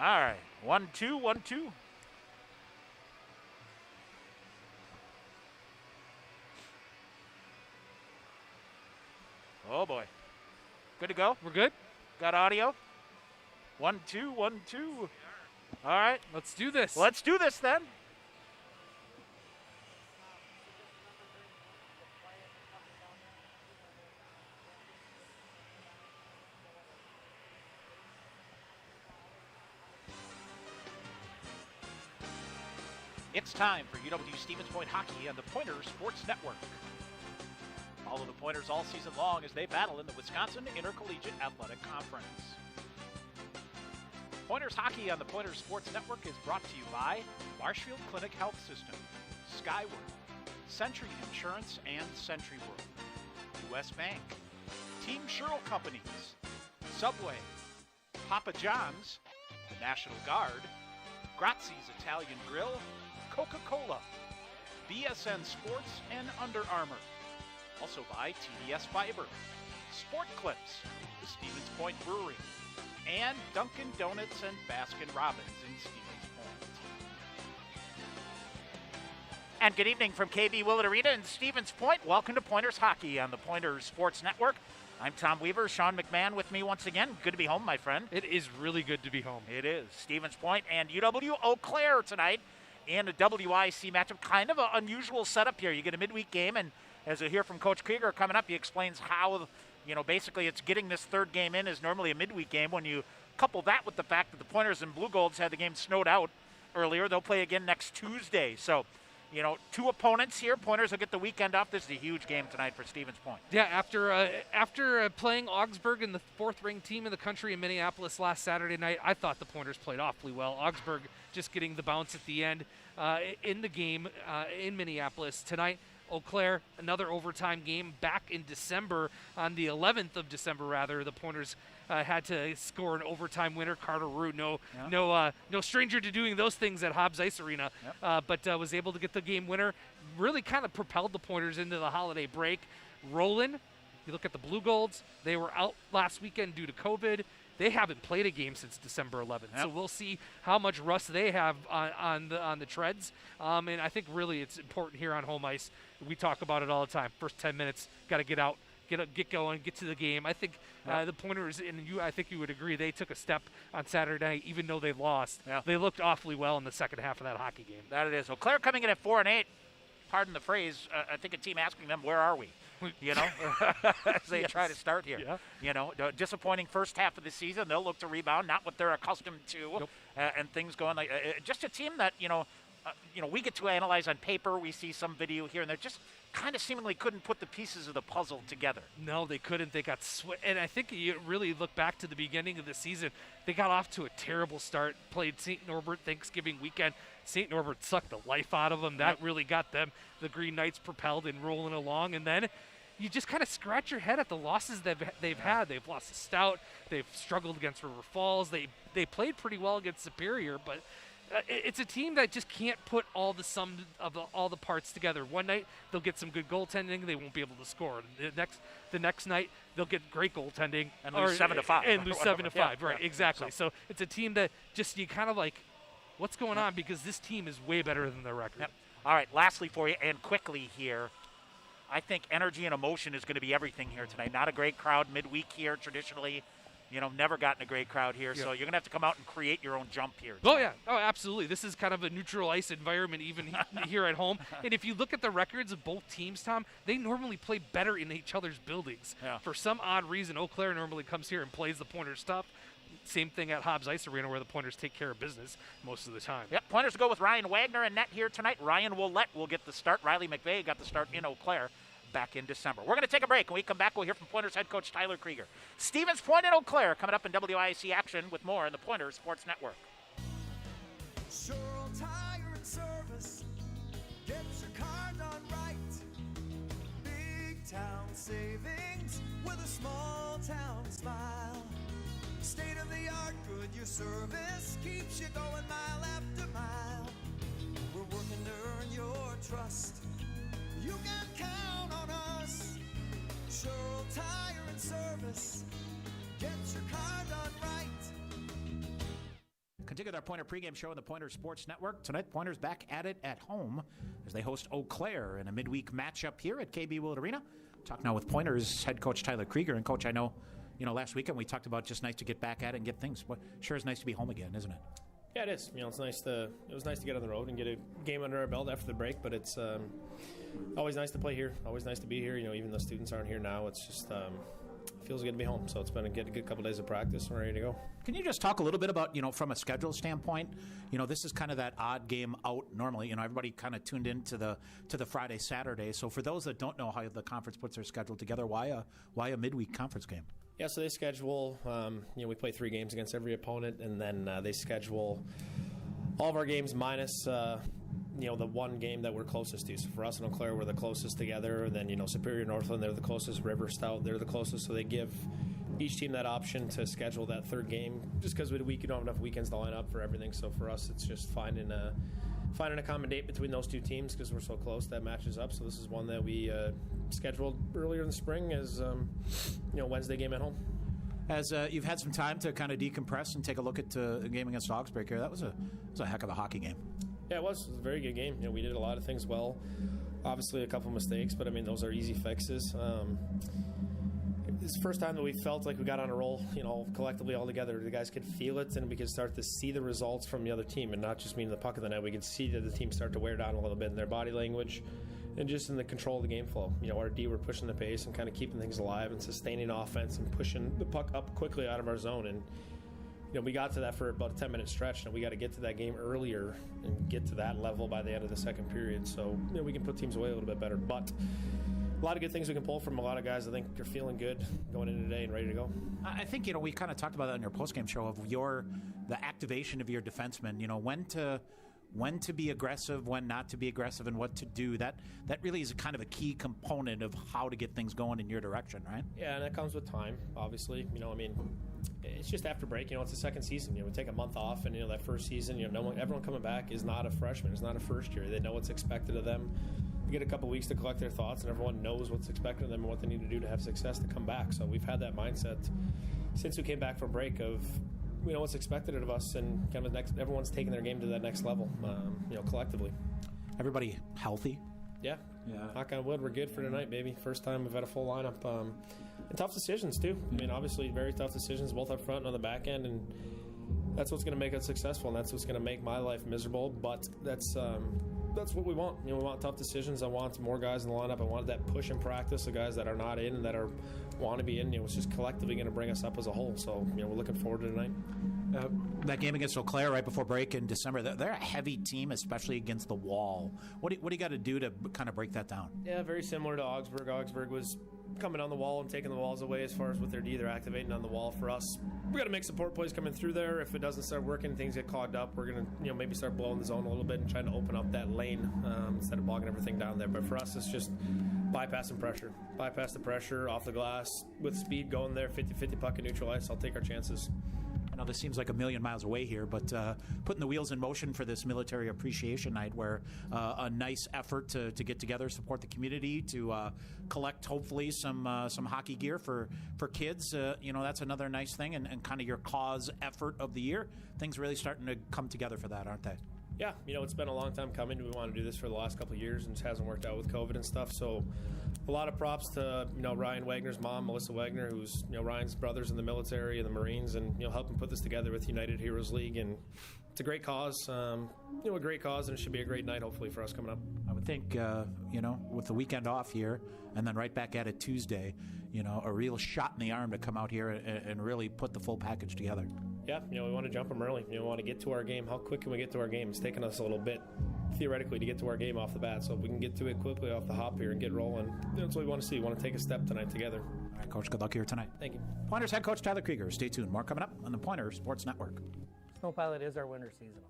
All right, 1-2, 1-2. Oh boy. Good to go? We're good? Got audio? 1-2, 1-2. All right. Let's do this. Let's do this then. It's time for UW Stevens Point Hockey on the Pointers Sports Network. Follow the Pointers all season long as they battle in the Wisconsin Intercollegiate Athletic Conference. Pointers Hockey on the Pointers Sports Network is brought to you by Marshfield Clinic Health System, Skyward, Century Insurance and Century World, U.S. Bank, Team Sherrill Companies, Subway, Papa John's, the National Guard, Grazzi's Italian Grill, Coca-Cola, BSN Sports, and Under Armour. Also by TDS Fiber, Sport Clips, the Stevens Point Brewery, and Dunkin' Donuts and Baskin-Robbins in Stevens Point. And good evening from KB Willett Arena in Stevens Point. Welcome to Pointers Hockey on the Pointers Sports Network. I'm Tom Weaver, Sean McMahon with me once again. Good to be home, my friend. It is really good to be home. It is. Stevens Point and UW-Eau Claire tonight in a WIC matchup. Kind of an unusual setup here. You get a midweek game, and as you'll hear from Coach Krieger coming up, he explains how, basically it's getting this third game in is normally a midweek game. When you couple that with the fact that the Pointers and Blugolds had the game snowed out earlier, they'll play again next Tuesday. So, two opponents here. Pointers will get the weekend off. This is a huge game tonight for Stevens Point. Yeah, after playing Augsburg and the fourth-ranked team in the country in Minneapolis last Saturday night, I thought the Pointers played awfully well. Augsburg just getting the bounce at the end in the game in Minneapolis. Tonight, Eau Claire, another overtime game back in December, on the 11th of December, rather. The Pointers had to score an overtime winner. Carter Rue, no stranger to doing those things at Hobbs Ice Arena, but was able to get the game winner. Really kind of propelled the Pointers into the holiday break. Rolling, you look at the Blugolds, they were out last weekend due to COVID. They haven't played a game since December 11th, so we'll see how much rust they have on the treads. And I think really it's important here on home ice. We talk about it all the time. First 10 minutes, got to get out, get going, get to the game. I think the Pointers, and I think you would agree, they took a step on Saturday night, even though they lost. They looked awfully well in the second half of that hockey game. That it is. Well, Claire coming in at 4-8. Pardon the phrase. I think a team asking them, where are we? As they try to start here. Disappointing first half of the season. They'll look to rebound, not what they're accustomed to, and things going like just a team that we get to analyze on paper. We see some video here, and they just kind of seemingly couldn't put the pieces of the puzzle together. No, they couldn't. They got and I think you really look back to the beginning of the season. They got off to a terrible start. Played St. Norbert Thanksgiving weekend. St. Norbert sucked the life out of them. That really got them, the Green Knights, propelled and rolling along, and then you just kind of scratch your head at the losses they've had. They've lost to Stout. They've struggled against River Falls. They played pretty well against Superior, but it's a team that just can't put all the sum of all the parts together. One night they'll get some good goaltending, they won't be able to score. The next night they'll get great goaltending and lose 7-5. And lose 7-5. Right, exactly. So it's a team that just you kind of like, what's going on? Because this team is way better than their record. All right, lastly for you and quickly here, I think energy and emotion is going to be everything here tonight. Not a great crowd midweek here traditionally. Never gotten a great crowd here, so you're going to have to come out and create your own jump here tonight. Oh, yeah. Oh, absolutely. This is kind of a neutral ice environment even here at home. And if you look at the records of both teams, Tom, they normally play better in each other's buildings. For some odd reason, Eau Claire normally comes here and plays the Pointers stuff. Same thing at Hobbs Ice Arena where the Pointers take care of business most of the time. Pointers go with Ryan Wagner and net here tonight. Ryan Willett will get the start. Riley McVeigh got the start in Eau Claire back in December. We're going to take a break. When we come back, we'll hear from Pointers head coach Tyler Krieger. Stevens Point and Eau Claire coming up in WIC action with more in the Pointers Sports Network. Sherrill Tire and Service, get your car done right. Big town savings with a small town smile. State of the art, good your service keeps you going mile after mile. We're working to earn your trust. You can count on us. Sherrill Tire and Service. Get your car done right. Continue their Pointer pregame show on the Pointer Sports Network. Tonight, Pointers back at it at home as they host Eau Claire in a midweek matchup here at KB Willett Arena. Talk now with Pointers head coach Tyler Krieger. And, Coach, I know, last weekend we talked about just nice to get back at it and get things. But sure is nice to be home again, isn't it? Yeah, it is. It was nice to get on the road and get a game under our belt after the break. But it's always nice to play here. Always nice to be here. Even though students aren't here now, it's just feels good to be home. So it's been a good couple days of practice. We're ready to go. Can you just talk a little bit about, from a schedule standpoint, this is kind of that odd game out normally. Everybody kind of tuned into the Friday, Saturday. So for those that don't know how the conference puts their schedule together, why a midweek conference game? Yeah, so they schedule, we play 3 games against every opponent, and then they schedule all of our games minus the one game that we're closest to. So for us in Eau Claire, we're the closest together. And then, Superior Northland, they're the closest. River Stout, they're the closest. So they give each team that option to schedule that third game. Just because with a week, you don't have enough weekends to line up for everything. So for us, it's just finding a common date between those two teams because we're so close that matches up. So this is one that we scheduled earlier in the spring as, Wednesday game at home. As you've had some time to kind of decompress and take a look at the game against Augsburg here, that was a heck of a hockey game. Yeah, it was a very good game. We did a lot of things well. Obviously, a couple mistakes, but those are easy fixes. It's the first time that we felt like we got on a roll, collectively all together. The guys could feel it, and we could start to see the results from the other team, and not just mean the puck of the net. We could see that the team start to wear down a little bit in their body language and just in the control of the game flow. Our D were pushing the pace and kind of keeping things alive and sustaining offense and pushing the puck up quickly out of our zone. And we got to that for about a 10-minute stretch, and we got to get to that game earlier and get to that level by the end of the second period. So, we can put teams away a little bit better. But a lot of good things we can pull from a lot of guys. I think are feeling good going into today and ready to go. I think, we kind of talked about that in your postgame show of the activation of your defensemen, when to be aggressive, when not to be aggressive, and what to do. That really is kind of a key component of how to get things going in your direction, right? Yeah, and that comes with time, obviously. It's just after break. It's the second season. We take a month off, and that first season, everyone coming back is not a freshman. It's not a first year. They know what's expected of them. They get a couple weeks to collect their thoughts, and everyone knows what's expected of them and what they need to do to have success to come back. So we've had that mindset since we came back from break of we know what's expected of us, and kind of everyone's taking their game to that next level, collectively. Everybody healthy? Yeah. Knock on wood, we're good for tonight, baby. First time we've had a full lineup. And tough decisions, too. Obviously, very tough decisions, both up front and on the back end, and that's what's going to make us successful, and that's what's going to make my life miserable, but that's what we want. We want tough decisions. I want more guys in the lineup. I wanted that push in practice, the guys that are not in and that want to be in. It's just collectively going to bring us up as a whole. So, we're looking forward to tonight. That game against Eau Claire right before break in December, they're a heavy team, especially against the wall. What do you got to do to kind of break that down? Yeah, very similar to Augsburg. Augsburg was coming on the wall and taking the walls away as far as with their D. They're activating on the wall. For us, we got to make support plays coming through there. If it doesn't start working, things get clogged up. We're going to maybe start blowing the zone a little bit and trying to open up that lane instead of bogging everything down there. But for us, it's just bypassing pressure. Bypass the pressure off the glass with speed going there, 50-50 puck and neutral ice. I'll take our chances. I know this seems like a million miles away here, but putting the wheels in motion for this Military Appreciation Night, where a nice effort to get together, support the community, to collect hopefully some hockey gear for kids. That's another nice thing, and kind of your cause effort of the year. Things really starting to come together for that, aren't they? Yeah, it's been a long time coming. We want to do this for the last couple of years, and it hasn't worked out with COVID and stuff. So a lot of props to, Ryan Wagner's mom, Melissa Wagner, who's, Ryan's brother's in the military and the Marines, and, helping put this together with United Heroes League. And it's a great cause, a great cause, and it should be a great night, hopefully, for us coming up. I would think, with the weekend off here and then right back at it Tuesday, a real shot in the arm to come out here and really put the full package together. Yeah, we want to jump them early. We want to get to our game. How quick can we get to our game? It's taken us a little bit, theoretically, to get to our game off the bat. So if we can get to it quickly off the hop here and get rolling, that's what we want to see. We want to take a step tonight together. All right, Coach, good luck here tonight. Thank you. Pointers head coach Tyler Krieger. Stay tuned. More coming up on the Pointer Sports Network. Snow Pilot is our winter seasonal.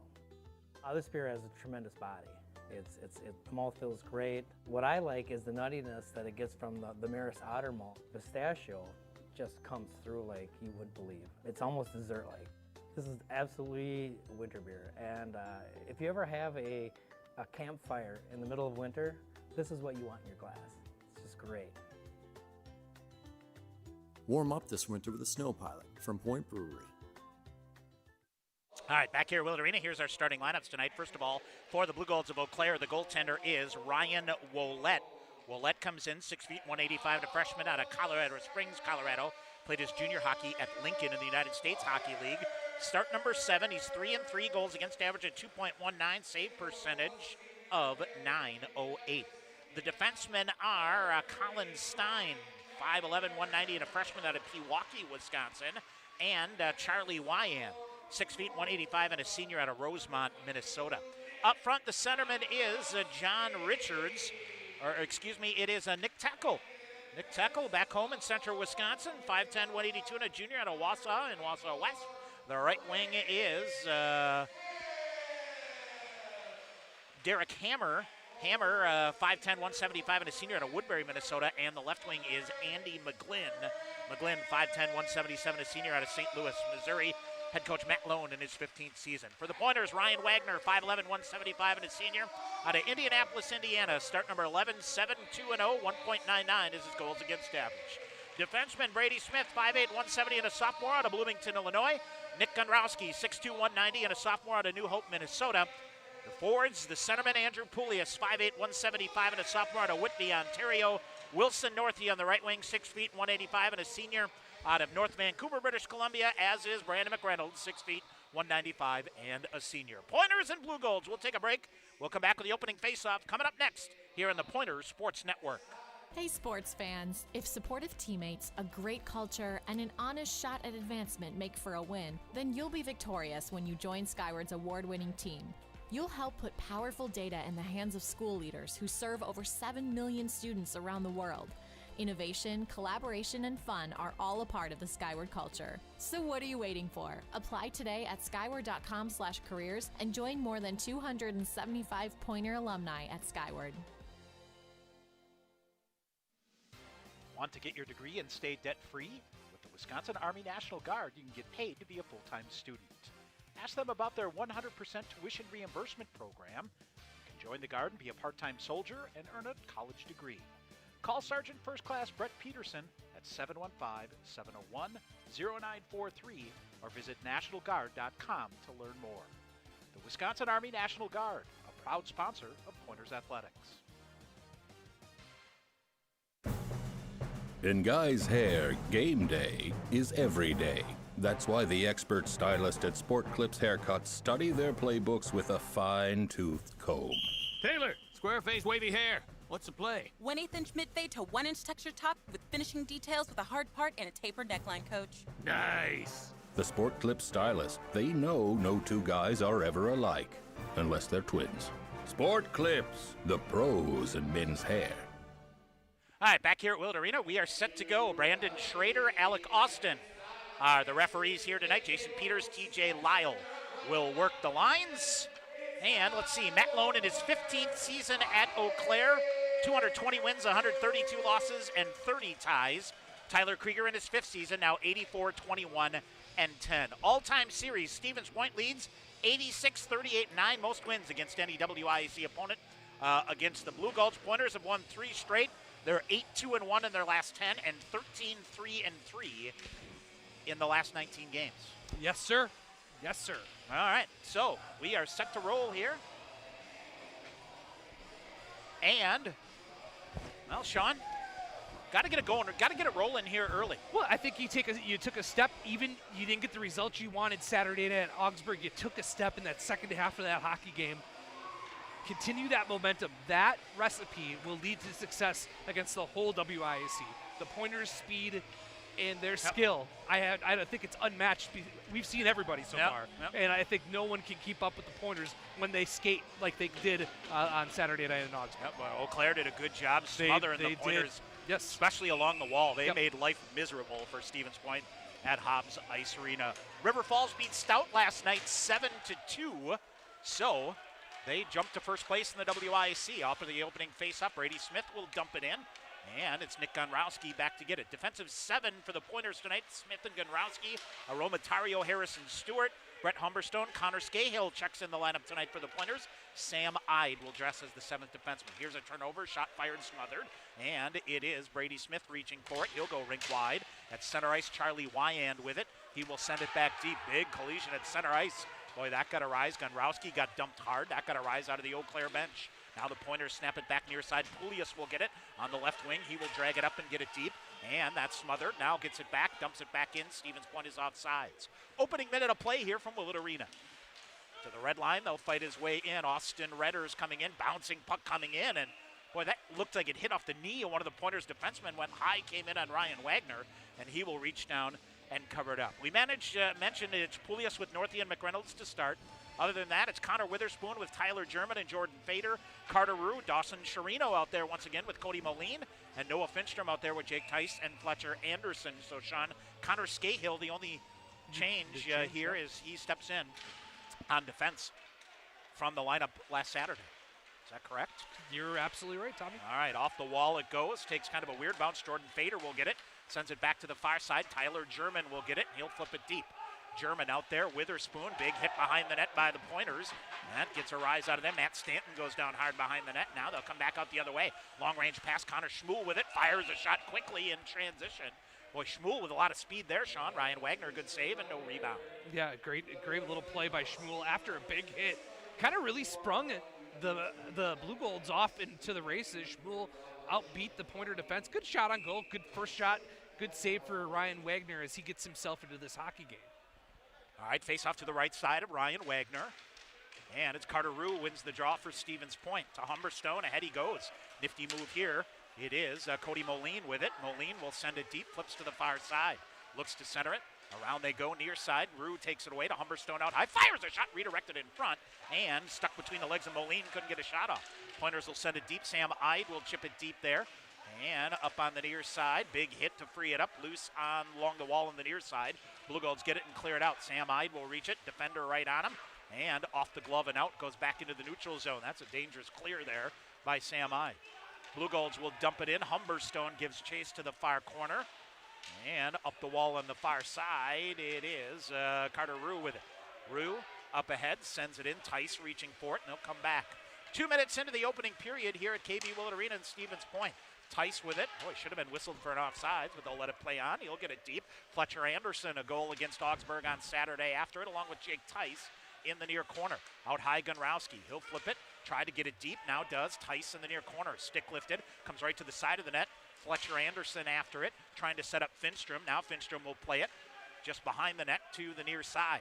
This beer has a tremendous body. The malt feels great. What I like is the nuttiness that it gets from the Maris Otter malt. Pistachio just comes through like you would believe. It's almost dessert-like. This is absolutely winter beer, and if you ever have a campfire in the middle of winter, this is what you want in your glass. It's just great. Warm up this winter with a Snow Pilot from Point Brewery. All right, back here at Willett Arena, here's our starting lineups tonight. First of all, for the Blugolds of Eau Claire, the goaltender is Ryan Wollett. Wollett comes in 6 feet, 185, a freshman out of Colorado Springs, Colorado. Played his junior hockey at Lincoln in the United States Hockey League. Start number 7, he's 3-3, goals against average at 2.19, save percentage of .908. The defensemen are Colin Stein, 5'11", 190, and a freshman out of Pewaukee, Wisconsin, and Charlie Wyan, 6 feet, 185, and a senior out of Rosemont, Minnesota. Up front, the centerman is John Richards, it is Nick Teckel. Nick Teckel back home in central Wisconsin, 5'10", 182, and a junior out of Wausau in Wausau West. The right wing is Derek Hammer. 5'10", 175, and a senior out of Woodbury, Minnesota. And the left wing is Andy McGlynn. McGlynn, 5'10", 177, a senior out of St. Louis, Missouri. Head coach Matt Lone in his 15th season. For the Pointers, Ryan Wagner, 5'11", 175, and a senior out of Indianapolis, Indiana. Start number 11, 7-2-0, 1.99 is his goals against average. Defenseman Brady Smith, 5'8", 170, and a sophomore out of Bloomington, Illinois. Nick Gunrowski, 6'2", 190, and a sophomore out of New Hope, Minnesota. The forwards, the centerman Andrew Poulias, 5'8", 175, and a sophomore out of Whitby, Ontario. Wilson Northey on the right wing, 6 feet, 185, and a senior out of North Vancouver, British Columbia, as is Brandon McReynolds, 6 feet, 195, and a senior. Pointers and Blugolds. We'll take a break. We'll come back with the opening face-off coming up next here on the Pointers Sports Network. Hey sports fans, if supportive teammates, a great culture, and an honest shot at advancement make for a win, then you'll be victorious when you join Skyward's award-winning team. You'll help put powerful data in the hands of school leaders who serve over 7 million students around the world. Innovation, collaboration, and fun are all a part of the Skyward culture. So what are you waiting for? Apply today at skyward.com/careers and join more than 275 Pointer alumni at Skyward. Want to get your degree and stay debt-free? With the Wisconsin Army National Guard, you can get paid to be a full-time student. Ask them about their 100% tuition reimbursement program. You can join the Guard and be a part-time soldier and earn a college degree. Call Sergeant First Class Brett Peterson at 715-701-0943 or visit nationalguard.com to learn more. The Wisconsin Army National Guard, a proud sponsor of Pointers Athletics. In guys' hair, game day is every day. That's why the expert stylist at Sport Clips Haircuts study their playbooks with a fine-toothed comb. Taylor, square-faced wavy hair. What's the play? 1/8 inch mid-fade to 1 inch texture top with finishing details with a hard part and a tapered neckline, coach. Nice. The Sport Clips stylist, they know no two guys are ever alike, unless they're twins. Sport Clips, the pros in men's hair. All right, back here at Willett Arena, we are set to go. Brandon Schrader, Alec Austin are the referees here tonight. Jason Peters, TJ Lyle will work the lines. And let's see, Matt Lone in his 15th season at Eau Claire, 220 wins, 132 losses, and 30 ties. Tyler Krieger in his 5th season, now 84, 21, and 10. All-time series, Stevens Point leads 86, 38, 9, most wins against any WIAC opponent. Against the Blugolds, Pointers have won 3 straight. They're 8-2-1 in their last 10 and 13-3-3 in the last 19 games. Yes, sir. Yes, sir. All right, so we are set to roll here. And, well, Sean, got to get it going, got to get it rolling here early. Well, I think you took a step. Even you didn't get the results you wanted Saturday night at Augsburg. You took a step in that second half of that hockey game. Continue that momentum. That recipe will lead to success against the whole WIAC. The Pointers' speed and their skill, I don't think it's unmatched. We've seen everybody so far, and I think no one can keep up with the Pointers when they skate like they did on Saturday night in Augsburg. Well, Eau Claire did a good job smothering the Pointers, yes, especially along the wall. They made life miserable for Stevens Point at Hobbs Ice Arena. River Falls beat Stout last night 7-2, so they jumped to first place in the WIAC. Off of the opening face-up, Brady Smith will dump it in. And it's Nick Gunrowski back to get it. Defensive 7 for the Pointers tonight. Smith and Gunrowski, Aromatario, Harrison Stewart, Brett Humberstone, Connor Scahill checks in the lineup tonight for the Pointers. Sam Ide will dress as the 7th defenseman. Here's a turnover, shot fired, smothered, and it is Brady Smith reaching for it. He'll go rink wide. At center ice, Charlie Wyand with it. He will send it back deep. Big collision at center ice Boy, that got a rise. Gunrowski got dumped hard. That got a rise out of the Eau Claire bench. Now the Pointers snap it back near side. Poulias will get it on the left wing. He will drag it up and get it deep. And that's smothered. Now gets it back, dumps it back in. Stevens Point is offsides. Opening minute of play here from Willett Arena. To the red line, they'll fight his way in. Austin Redders coming in, bouncing puck coming in. And boy, that looked like it hit off the knee of one of the Pointers defensemen. Went high, came in on Ryan Wagner, and he will reach down and cover it up. We mentioned it's Poulias with Northey and McReynolds to start. Other than that, it's Connor Witherspoon with Tyler German and Jordan Fader, Carter Rue, Dawson Chirino out there once again with Cody Moline, and Noah Finstrom out there with Jake Tice and Fletcher Anderson. So, Sean, Connor Scahill, the only change here is he steps in on defense from the lineup last Saturday. Is that correct? You're absolutely right, Tommy. All right, off the wall it goes. Takes kind of a weird bounce. Jordan Fader will get it. Sends it back to the far side. Tyler German will get it. He'll flip it deep. German out there. Witherspoon. Big hit behind the net by the Pointers. That gets a rise out of them. Matt Stanton goes down hard behind the net. Now they'll come back out the other way. Long range pass. Connor Schmuel with it. Fires a shot quickly in transition. Boy, Schmuel with a lot of speed there, Sean. Ryan Wagner, good save and no rebound. Yeah, great little play by Schmuel after a big hit. Kind of really sprung the Blugolds off into the races. Schmuel outbeat the Pointer defense. Good shot on goal. Good first shot. Good save for Ryan Wagner as he gets himself into this hockey game. All right, face off to the right side of Ryan Wagner. And it's Carter Rue wins the draw for Stevens Point. To Humberstone, ahead he goes. Nifty move here. It is Cody Moline with it. Moline will send it deep, flips to the far side. Looks to center it. Around they go, near side. Rue takes it away to Humberstone out high. Fires a shot, redirected in front. And stuck between the legs of Moline, couldn't get a shot off. Pointers will send it deep. Sam Ide will chip it deep there. And up on the near side, big hit to free it up, loose along the wall on the near side. Blugolds get it and clear it out. Sam Ide will reach it, defender right on him, and off the glove and out, goes back into the neutral zone. That's a dangerous clear there by Sam Ide. Blugolds will dump it in. Humberstone gives chase to the far corner, and up the wall on the far side, it is Carter Rue with it. Rue up ahead, sends it in. Tice reaching for it, and they'll come back. 2 minutes into the opening period here at KB Willett Arena in Stevens Point. Tice with it. Boy, should have been whistled for an offsides, but they'll let it play on. He'll get it deep. Fletcher Anderson, a goal against Augsburg on Saturday after it, along with Jake Tice in the near corner. Out high, Gunrowski. He'll flip it. Try to get it deep. Now does. Tice in the near corner. Stick lifted. Comes right to the side of the net. Fletcher Anderson after it. Trying to set up Finstrom. Now Finstrom will play it just behind the net to the near side.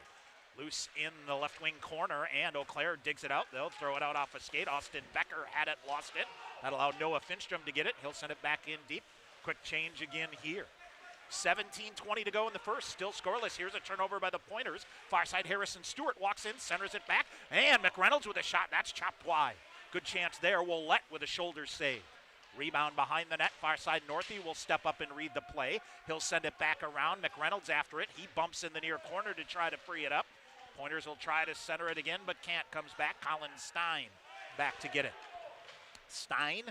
Loose in the left wing corner, and Eau Claire digs it out. They'll throw it out off a skate. Austin Becker had it, lost it. That allowed Noah Finstrom to get it. He'll send it back in deep. Quick change again here. 17:20 to go in the first. Still scoreless. Here's a turnover by the Pointers. Far side, Harrison Stewart walks in, centers it back, and McReynolds with a shot. That's chopped wide. Good chance there. Willett with a shoulder save. Rebound behind the net. Far side, Northey will step up and read the play. He'll send it back around. McReynolds after it. He bumps in the near corner to try to free it up. Pointers will try to center it again, but can't. Comes back. Colin Stein back to get it. Stein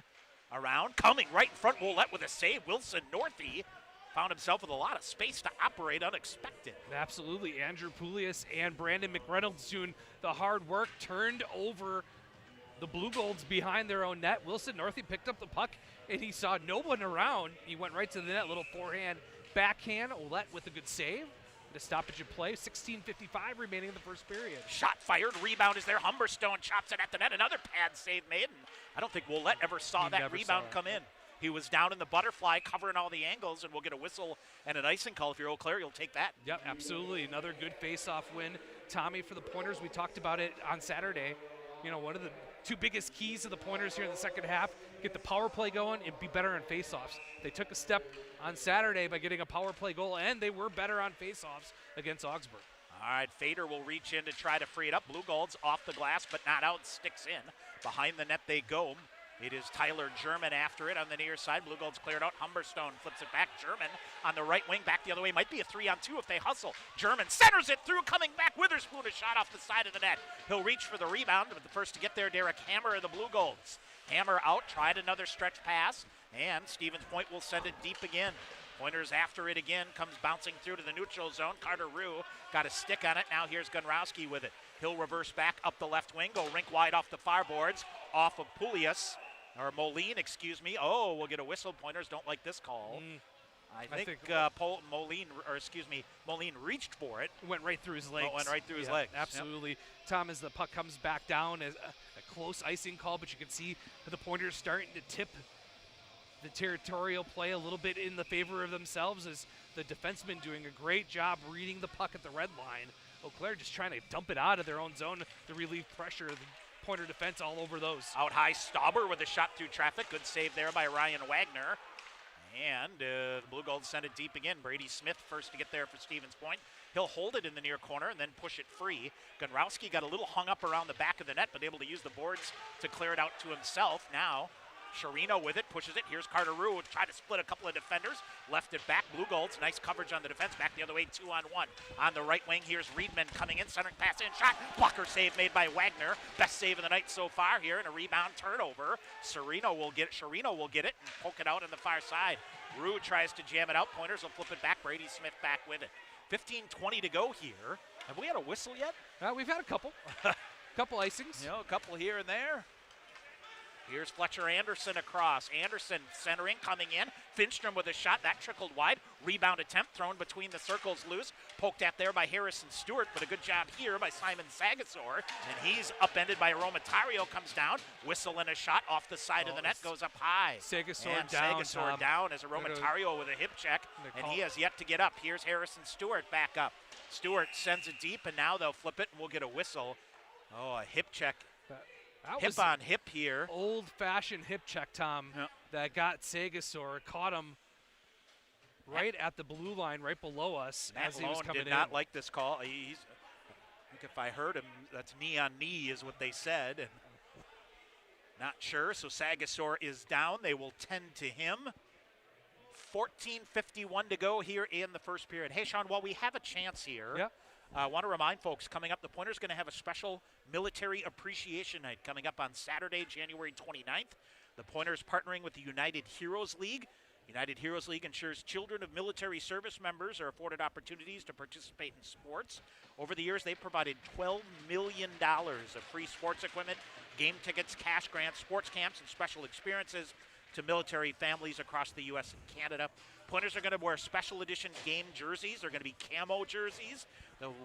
around. Coming right in front. Willett with a save. Wilson Northey found himself with a lot of space to operate unexpected. Absolutely. Andrew Poulias and Brandon McReynolds doing the hard work. Turned over the Blugolds behind their own net. Wilson Northey picked up the puck, and he saw no one around. He went right to the net. Little forehand, backhand. Willett with a good save. The stoppage of play, 16:55 remaining in the first period. Shot fired, rebound is there. Humberstone chops it at the net. Another pad save made. And I don't think Willett ever saw that rebound come in. He was down in the butterfly, covering all the angles, and we'll get a whistle and an icing call. If you're Eau Claire, you'll take that. Yep, absolutely. Another good face-off win, Tommy, for the Pointers. We talked about it on Saturday. You know, one of the two biggest keys of the Pointers here in the second half, get the power play going and be better on face-offs. They took a step on Saturday by getting a power play goal, and they were better on face-offs against Augsburg. All right, Fader will reach in to try to free it up. Blugolds off the glass, but not out, sticks in. Behind the net they go. It is Tyler German after it on the near side. Blugolds cleared out. Humberstone flips it back. German on the right wing, back the other way. Might be a 3-on-2 if they hustle. German centers it through, coming back. Witherspoon, a shot off the side of the net. He'll reach for the rebound, but the first to get there, Derek Hammer of the Blugolds. Hammer out, tried another stretch pass, and Stevens Point will send it deep again. Pointers after it again, comes bouncing through to the neutral zone. Carter Rue got a stick on it. Now here's Gunrowski with it. He'll reverse back up the left wing, go rink wide off the far boards, off of Poulias. Or Moline, excuse me. Oh, we'll get a whistle. Pointers don't like this call. I think Moline reached for it. Went right through his legs. Went right through his legs. Absolutely. Yep. Tom, as the puck comes back down, as a close icing call, but you can see the Pointers starting to tip the territorial play a little bit in the favor of themselves, as the defensemen doing a great job reading the puck at the red line. Eau Claire just trying to dump it out of their own zone to relieve pressure. The Pointer defense all over those. Out high, Stauber with a shot through traffic. Good save there by Ryan Wagner. And the Blugolds send it deep again. Brady Smith first to get there for Stevens Point. He'll hold it in the near corner and then push it free. Gunrowski got a little hung up around the back of the net, but able to use the boards to clear it out to himself. Now, Sharino with it, pushes it. Here's Carter Rue, try to split a couple of defenders. Left it back, Blugolds, nice coverage on the defense. Back the other way, 2-on-1. On the right wing, here's Riedman coming in, centering pass in, shot. Blocker save made by Wagner. Best save of the night so far here, and a rebound turnover. Sharino will get it and poke it out on the far side. Rue tries to jam it out. Pointers will flip it back. Brady Smith back with it. 15:20 to go here. Have we had a whistle yet? We've had a couple. Couple icings. A couple here and there. Here's Fletcher Anderson across. Anderson centering, coming in. Finstrom with a shot. That trickled wide. Rebound attempt thrown between the circles loose. Poked at there by Harrison Stewart, but a good job here by Simon Sagasor. And he's upended by Romatario, comes down. Whistle and a shot off the side of the net, goes up high. Sagasor down. Sagasor down as a Romatario with a hip check. And he has yet to get up. Here's Harrison Stewart back up. Stewart sends it deep, and now they'll flip it, and we'll get a whistle. Oh, a hip check. Hip on hip here. Old-fashioned hip check, Tom, that got Sagasor, caught him right at the blue line, right below us Matt as he was Malone coming in. did not like this call. I think if I heard him, that's knee on knee is what they said. And not sure, so Sagasor is down. They will tend to him. 14:51 to go here in the first period. Hey, Sean, while we have a chance here, I want to remind folks, coming up, the Pointers going to have a special military appreciation night coming up on Saturday, January 29th. The Pointers partnering with the United Heroes League. United Heroes League ensures children of military service members are afforded opportunities to participate in sports. Over the years, they've provided $12 million of free sports equipment, game tickets, cash grants, sports camps, and special experiences to military families across the U.S. and Canada. Pointers are going to wear special edition game jerseys. They're going to be camo jerseys.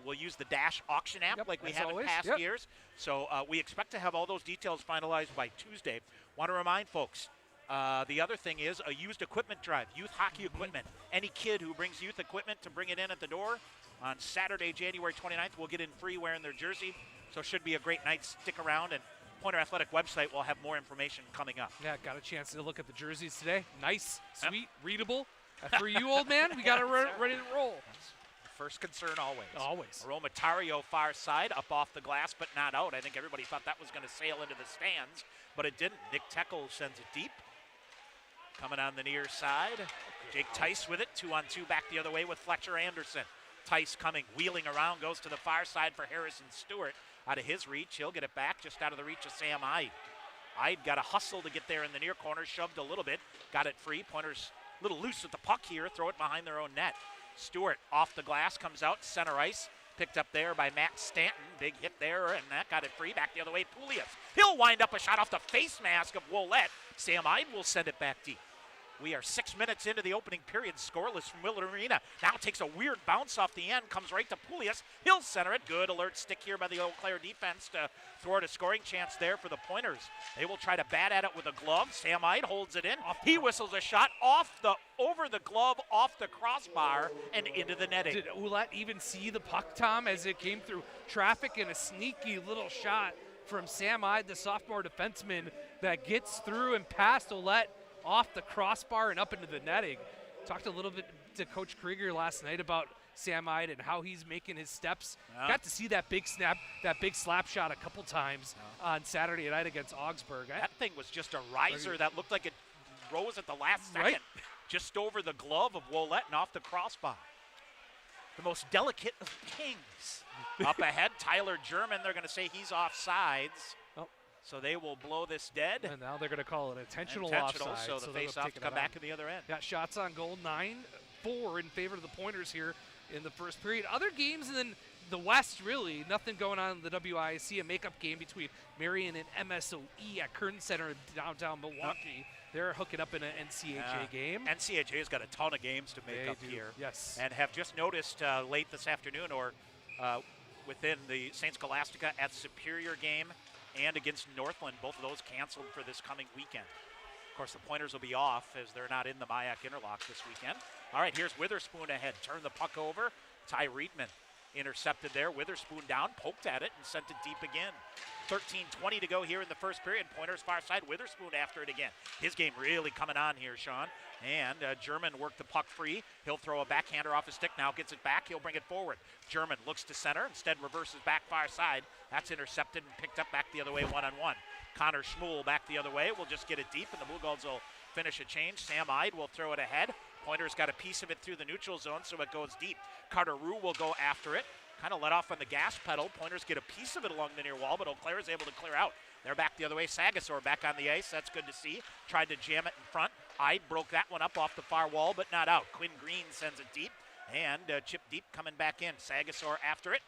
We'll use the Dash auction app like we have in past years. So we expect to have all those details finalized by Tuesday. Want to remind folks, the other thing is a used equipment drive, youth hockey equipment. Any kid who brings youth equipment to bring it in at the door on Saturday, January 29th, will get in free wearing their jersey. So it should be a great night. Stick around, and Pointer Athletic website will have more information coming up. Yeah, got a chance to look at the jerseys today. Nice, sweet, readable. For you, old man, we got it ready to roll. First concern always. Always. Romatario far side, up off the glass, but not out. I think everybody thought that was going to sail into the stands, but it didn't. Nick Teckel sends it deep. Coming on the near side. Jake Tice with it, 2-on-2 back the other way with Fletcher Anderson. Tice coming, wheeling around, goes to the far side for Harrison Stewart. Out of his reach, he'll get it back just out of the reach of Sam Ide. Ide got a hustle to get there in the near corner, shoved a little bit, got it free. Pointers a little loose with the puck here, throw it behind their own net. Stewart off the glass, comes out, center ice, picked up there by Matt Stanton. Big hit there, and that got it free. Back the other way, Pouliot. He'll wind up a shot off the face mask of Ouellette. Sam Ide will send it back deep. We are 6 minutes into the opening period, scoreless from Willard Arena. Now takes a weird bounce off the end, comes right to Pouliot. He'll center it. Good alert stick here by the Eau Claire defense to thwart a scoring chance there for the Pointers. They will try to bat at it with a glove. Sam Ide holds it in. He whistles a shot over the glove, off the crossbar, and into the netting. Did Ouellette even see the puck, Tom, as it came through traffic, and a sneaky little shot from Sam Ide, the sophomore defenseman, that gets through and past Ouellette off the crossbar and up into the netting. Talked a little bit to Coach Krieger last night about Sam Ide and how he's making his steps. Got to see that big slap shot a couple times on Saturday night against Augsburg. That thing was just a riser that looked like it rose at the last second. Just over the glove of Ouellette and off the crossbar. The most delicate of kings. Up ahead, Tyler German, they're going to say he's offsides. So they will blow this dead. And now they're going to call it intentional offside. So the face-off to come back in the other end. Got shots on goal, 9-4 in favor of the Pointers here in the first period. Other games in the West, really, nothing going on in the WIC. A makeup game between Marion and MSOE at Kern Center in downtown Milwaukee. They're hooking up in an NCHA game. NCHA's got a ton of games to make They up do, here. yes. And have just noticed late this afternoon or within the St. Scholastica at Superior game and against Northland, both of those canceled for this coming weekend. Of course, the Pointers will be off as they're not in the MIAC Interlock this weekend. All right, here's Witherspoon ahead. Turn the puck over. Ty Riedman intercepted there. Witherspoon down, poked at it, and sent it deep again. 13:20 to go here in the first period. Pointers far side. Witherspoon after it again. His game really coming on here, Sean. And German worked the puck free. He'll throw a backhander off his stick. Now gets it back. He'll bring it forward. German looks to center. Instead reverses back far side. That's intercepted and picked up back the other way one-on-one. Connor Schmuel back the other way. We'll just get it deep, and the Blugolds will finish a change. Sam Ide will throw it ahead. Pointers got a piece of it through the neutral zone, so it goes deep. Carter Rue will go after it. Kind of let off on the gas pedal. Pointers get a piece of it along the near wall, but Eau Claire is able to clear out. They're back the other way. Sagasor back on the ice. That's good to see. Tried to jam it in front. Ide broke that one up off the far wall, but not out. Quinn Green sends it deep, and Chip Deep coming back in. Sagasor after it.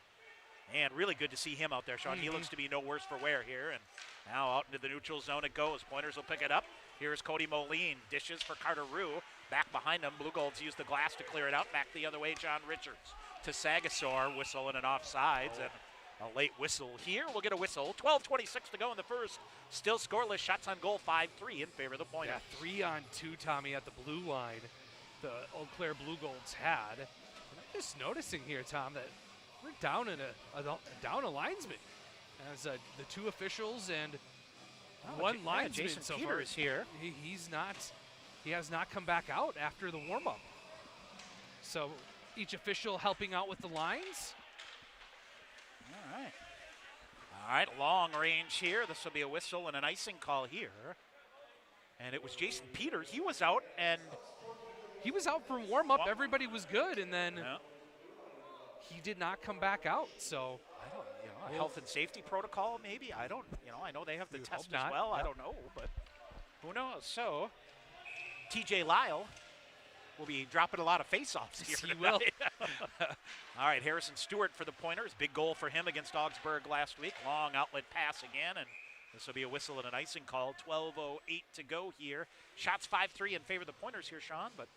And really good to see him out there, Sean. He looks to be no worse for wear here. And now out into the neutral zone it goes. Pointers will pick it up. Here's Cody Moline. Dishes for Carter Rue. Back behind him. Blugolds use the glass to clear it out. Back the other way, John Richards to Sagasor. Whistle and an offsides. And a late whistle here. We'll get a whistle. 12:26 to go in the first. Still scoreless. Shots on goal 5-3 in favor of the Pointers. Yeah, 3-on-2, Tommy, at the blue line. The Eau Claire Blugolds had. And I'm just noticing here, Tom, that we're down in down a linesman as the two officials and one linesman Jason so Peter far. is here. He has not come back out after the warm-up. So each official helping out with the lines. All right, long range here. This will be a whistle and an icing call here. And it was Jason Peter. He was out from warm-up. Everybody was good, and then he did not come back out. So I don't, health and safety protocol maybe. I don't, I know they have the test as well. I don't know, but who knows? So TJ Lyle will be dropping a lot of face-offs here. He will. All right, Harrison Stewart for the Pointers. Big goal for him against Augsburg last week. Long outlet pass again, and this will be a whistle and an icing call. 12:08 to go here. Shots 5-3 in favor of the Pointers here, Sean, but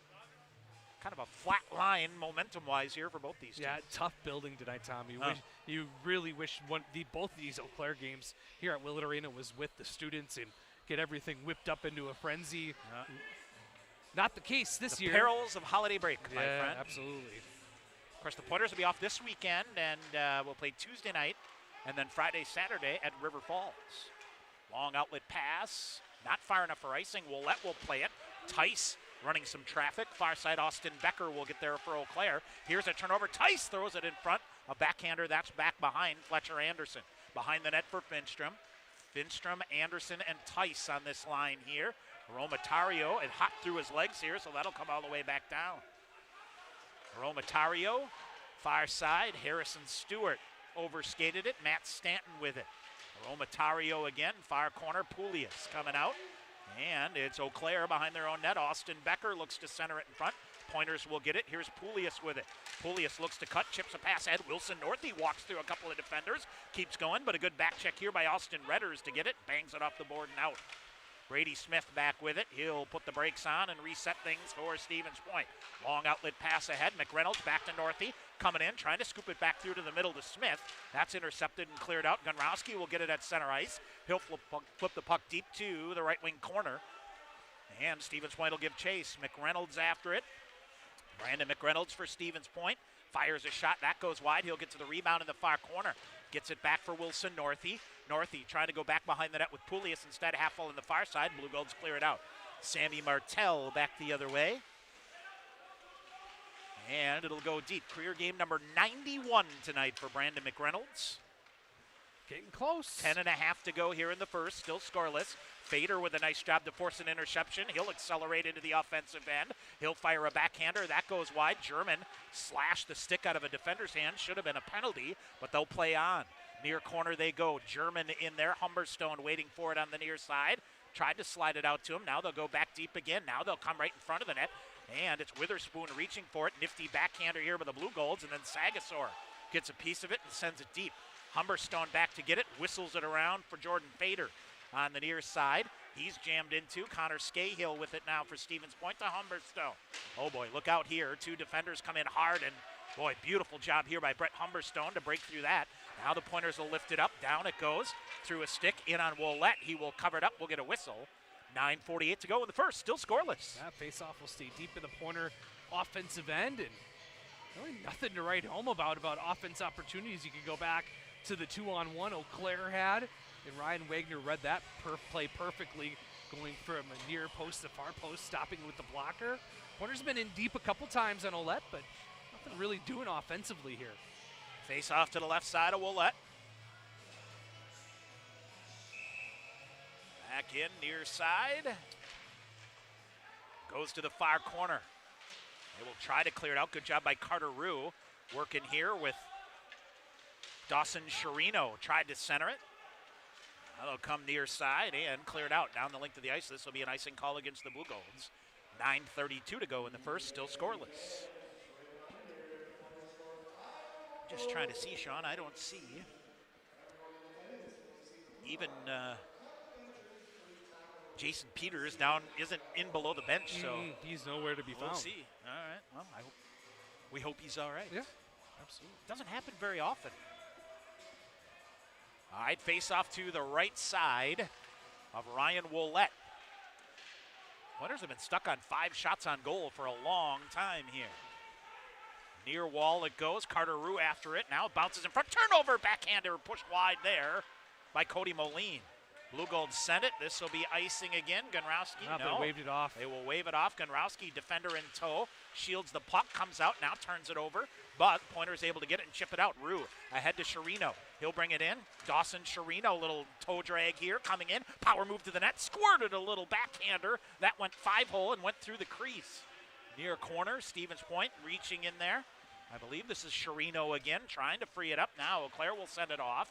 kind of a flat line momentum-wise here for both these teams. Yeah, tough building tonight, Tom. You really wish both of these Eau Claire games here at Willett Arena was with the students and get everything whipped up into a frenzy. Not the case this year. Perils of holiday break, my friend. Absolutely. Of course, the Pointers will be off this weekend, and we'll play Tuesday night and then Friday, Saturday at River Falls. Long outlet pass. Not far enough for icing. Willett will play it. Tice running some traffic. Far side, Austin Becker will get there for Eau Claire. Here's a turnover. Tice throws it in front. A backhander, that's back behind Fletcher Anderson. Behind the net for Finstrom. Finstrom, Anderson, and Tice on this line here. Romatario, it hopped through his legs here, so that'll come all the way back down. Romatario, far side, Harrison Stewart overskated it. Matt Stanton with it. Romatario again, far corner, Poulias coming out. And it's Eau Claire behind their own net. Austin Becker looks to center it in front. Pointers will get it. Here's Poulias with it. Poulias looks to cut, chips a pass ahead. Wilson Northey walks through a couple of defenders, keeps going, but a good back check here by Austin Redders to get it. Bangs it off the board and out. Brady Smith back with it. He'll put the brakes on and reset things for Stevens Point. Long outlet pass ahead. McReynolds back to Northey. Coming in, trying to scoop it back through to the middle to Smith. That's intercepted and cleared out. Gunrowski will get it at center ice. He'll flip the puck deep to the right wing corner. And Stevens Point will give chase. McReynolds after it. Brandon McReynolds for Stevens Point. Fires a shot. That goes wide. He'll get to the rebound in the far corner. Gets it back for Wilson Northey. Northey trying to go back behind the net with Poulias instead. Half full in the far side. Blugolds clear it out. Sammy Martell back the other way. And it'll go deep. Career game number 91 tonight for Brandon McReynolds. Getting close. 10.5 to go here in the first. Still scoreless. Fader with a nice job to force an interception. He'll accelerate into the offensive end. He'll fire a backhander. That goes wide. German slashed the stick out of a defender's hand. Should have been a penalty, but they'll play on. Near corner they go. German in there. Humberstone waiting for it on the near side. Tried to slide it out to him. Now they'll go back deep again. Now they'll come right in front of the net. And it's Witherspoon reaching for it. Nifty backhander here with the Blugolds. And then Sagasor gets a piece of it and sends it deep. Humberstone back to get it. Whistles it around for Jordan Fader on the near side. He's jammed into. Connor Scahill with it now for Stevens Point to Humberstone. Oh boy, look out here. 2 defenders come in hard, and boy, beautiful job here by Brett Humberstone to break through that. Now the Pointers will lift it up. Down it goes. Through a stick in on Willett. He will cover it up. We'll get a whistle. 9:48 to go in the first. Still scoreless. That face-off will stay deep in the Pointer offensive end, and really nothing to write home about offense opportunities. You can go back to the 2-on-1 Eau Claire had, and Ryan Wagner read that play perfectly, going from a near post to far post, stopping with the blocker. Pointer's have been in deep a couple times on Ouellette, but nothing really doing offensively here. Face off to the left side of Ouellette. Back in, near side. Goes to the far corner. They will try to clear it out. Good job by Carter Rue. Working here with Dawson Sherino. Tried to center it. Now they'll come near side and clear it out. Down the length of the ice. This will be an icing call against the Blugolds. 9:32 to go in the first. Still scoreless. Just trying to see, Sean. I don't see even Jason Peters isn't in below the bench, so he's nowhere to be found. We'll see. All right. Well, we hope he's all right. Yeah, absolutely. Doesn't happen very often. All right, face off to the right side of Ryan Willett. Pointers have been stuck on 5 shots on goal for a long time here. Near wall it goes. Carter Rue after it. Now it bounces in front. Turnover, backhander pushed wide there by Cody Moline. Blugolds send it. This will be icing again. Gunrowski, no. They waved it off. They will wave it off. Gunrowski, defender in tow, shields the puck, comes out, now turns it over. But Pointer's able to get it and chip it out. Rue ahead to Sherino. He'll bring it in. Dawson Sherino, little toe drag here, coming in. Power move to the net. Squirted a little backhander. That went 5-hole and went through the crease. Near corner, Stevens Point reaching in there. I believe this is Sherino again, trying to free it up. Now Eau Claire will send it off.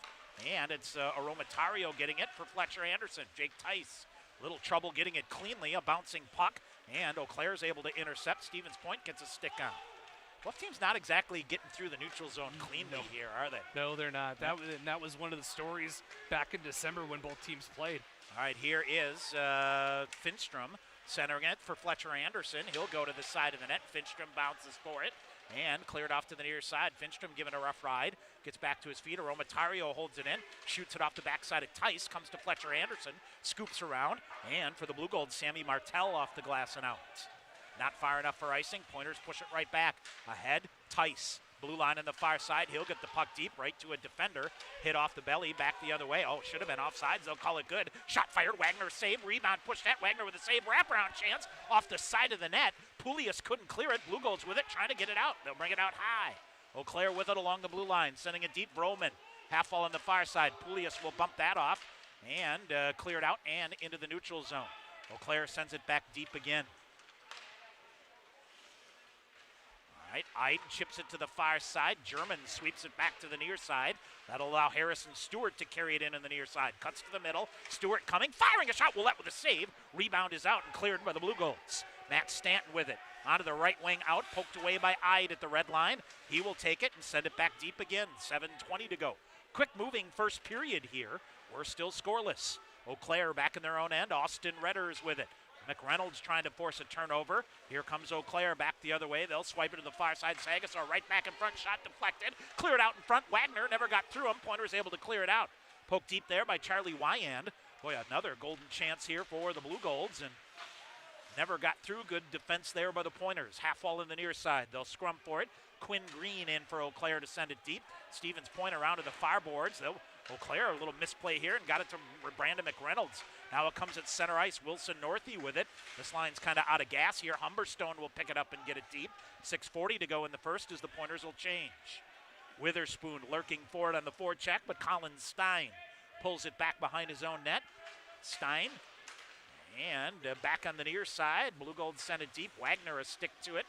And it's Aromatario getting it for Fletcher Anderson. Jake Tice, little trouble getting it cleanly. A bouncing puck. And Eau Claire's able to intercept. Stevens Point gets a stick on. Both teams not exactly getting through the neutral zone cleanly here, are they? No, they're not. That was one of the stories back in December when both teams played. All right, here is Finstrom centering it for Fletcher Anderson. He'll go to the side of the net. Finstrom bounces for it and cleared off to the near side. Finstrom given a rough ride. Gets back to his feet. Aromatario holds it in. Shoots it off the backside of Tice. Comes to Fletcher Anderson. Scoops around. And for the Blugolds, Sammy Martell off the glass and out. Not far enough for icing. Pointers push it right back. Ahead, Tice. Blue line on the far side. He'll get the puck deep right to a defender. Hit off the belly, back the other way. Oh, should have been offsides. They'll call it good. Shot fired. Wagner save. Rebound pushed at Wagner with a save. Wraparound chance off the side of the net. Poulias couldn't clear it. Blugolds with it, trying to get it out. They'll bring it out high. Eau Claire with it along the blue line, sending it deep. Broman, half ball on the far side. Poulias will bump that off and clear it out and into the neutral zone. Eau Claire sends it back deep again. All right, Ide chips it to the far side. German sweeps it back to the near side. That'll allow Harrison Stewart to carry it in the near side. Cuts to the middle. Stewart coming, firing a shot. Willett with a save. Rebound is out and cleared by the Blugolds. Matt Stanton with it. Onto the right wing out, poked away by Ide at the red line. He will take it and send it back deep again. 7:20 to go. Quick moving first period here. We're still scoreless. Eau Claire back in their own end. Austin Redders with it. McReynolds trying to force a turnover. Here comes Eau Claire back the other way. They'll swipe it to the far side. Sagasar right back in front. Shot deflected. Cleared out in front. Wagner never got through him. Pointer's able to clear it out. Poked deep there by Charlie Wyand. Boy, another golden chance here for the Blugolds. And never got through. Good defense there by the Pointers. Half wall in the near side. They'll scrum for it. Quinn Green in for Eau Claire to send it deep. Stevens Point around to the far boards. Eau Claire, a little misplay here and got it to Brandon McReynolds. Now it comes at center ice. Wilson Northey with it. This line's kind of out of gas here. Humberstone will pick it up and get it deep. 6:40 to go in the first as the Pointers will change. Witherspoon lurking for it on the forecheck, but Colin Stein pulls it back behind his own net. Stein. And back on the near side, Blugolds send it deep. Wagner a stick to it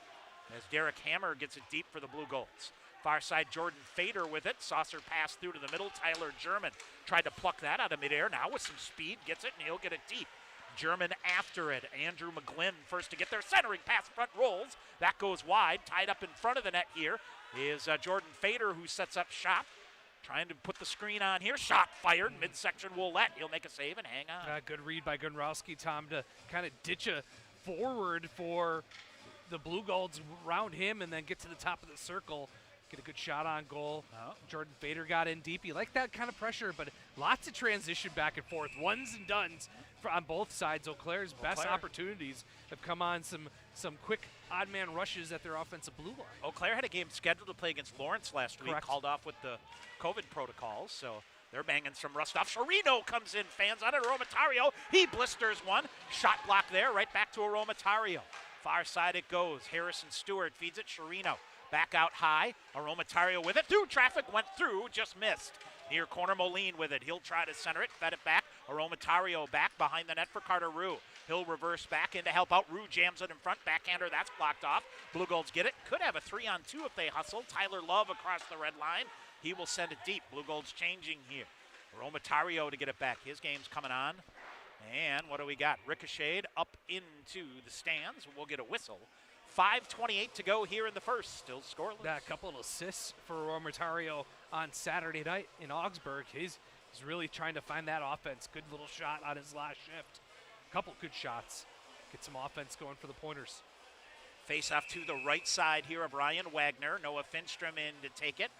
as Derek Hammer gets it deep for the Blugolds. Far side, Jordan Fader with it. Saucer pass through to the middle. Tyler German tried to pluck that out of midair. Now with some speed, gets it, and he'll get it deep. German after it. Andrew McGlynn first to get there. Centering pass front rolls. That goes wide. Tied up in front of the net here is Jordan Fader, who sets up shop. Trying to put the screen on here. Shot fired. Midsection Willette. He'll make a save and hang on. Good read by Gunrowski, Tom, to kind of ditch a forward for the Blugolds, round him, and then get to the top of the circle. Get a good shot on goal. Oh. Jordan Fader got in deep. You like that kind of pressure, but lots of transition back and forth. Ones and dones on both sides. Eau Claire's best opportunities have come on some quick odd man rushes at their offensive blue line. Eau Claire had a game scheduled to play against Lawrence last week, Correct. called off with the COVID protocols, so they're banging some rust off. Chirino comes in, fans on it. Aromatario, he blisters one. Shot block there, right back to Aromatario. Far side it goes. Harrison Stewart feeds it. Chirino back out high. Aromatario with it. Through traffic, went through, just missed. Near corner, Moline with it. He'll try to center it, fed it back. Aromatario back behind the net for Carter Rue. He'll reverse back in to help out. Rue jams it in front. Backhander, that's blocked off. Blugolds get it. Could have a 3-on-2 if they hustle. Tyler Love across the red line. He will send it deep. Blugolds changing here. Aromatario to get it back. His game's coming on. And what do we got? Ricocheted up into the stands. We'll get a whistle. 5:28 to go here in the first. Still scoreless. A couple of assists for Aromatario on Saturday night in Augsburg. He's really trying to find that offense. Good little shot on his last shift. Couple good shots. Get some offense going for the Pointers. Face off to the right side here of Ryan Wagner. Noah Finstrom in to take it.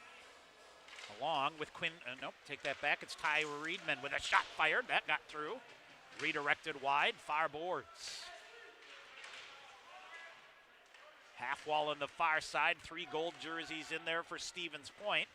Along with Quinn. Nope, take that back. It's Ty Reedman with a shot fired. That got through. Redirected wide. Far boards. Half wall on the far side. 3 gold jerseys in there for Stevens Point.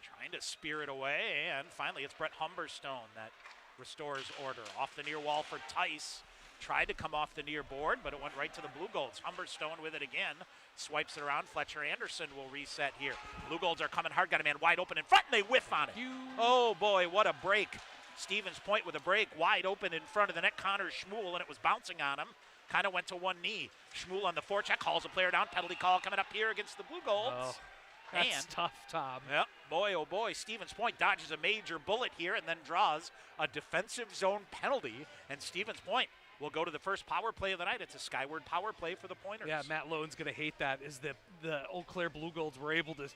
Trying to spear it away. And finally, it's Brett Humberstone that restores order. Off the near wall for Tice. Tried to come off the near board, but it went right to the Blugolds. Humberstone with it again. Swipes it around. Fletcher Anderson will reset here. Blugolds are coming hard. Got a man wide open in front, and they whiff on it. Oh, boy, what a break. Stevens Point with a break. Wide open in front of the net. Connor Schmuel, and it was bouncing on him. Kind of went to one knee. Schmuel on the forecheck. Calls a player down. Penalty call coming up here against the Blugolds. Oh, that's tough, Tom. Yep. Boy, oh boy. Stevens Point dodges a major bullet here and then draws a defensive zone penalty. And Stevens Point will go to the first power play of the night. It's a skyward power play for the Pointers. Yeah, Matt Lone's going to hate that. Is the Eau Claire Blugolds were able to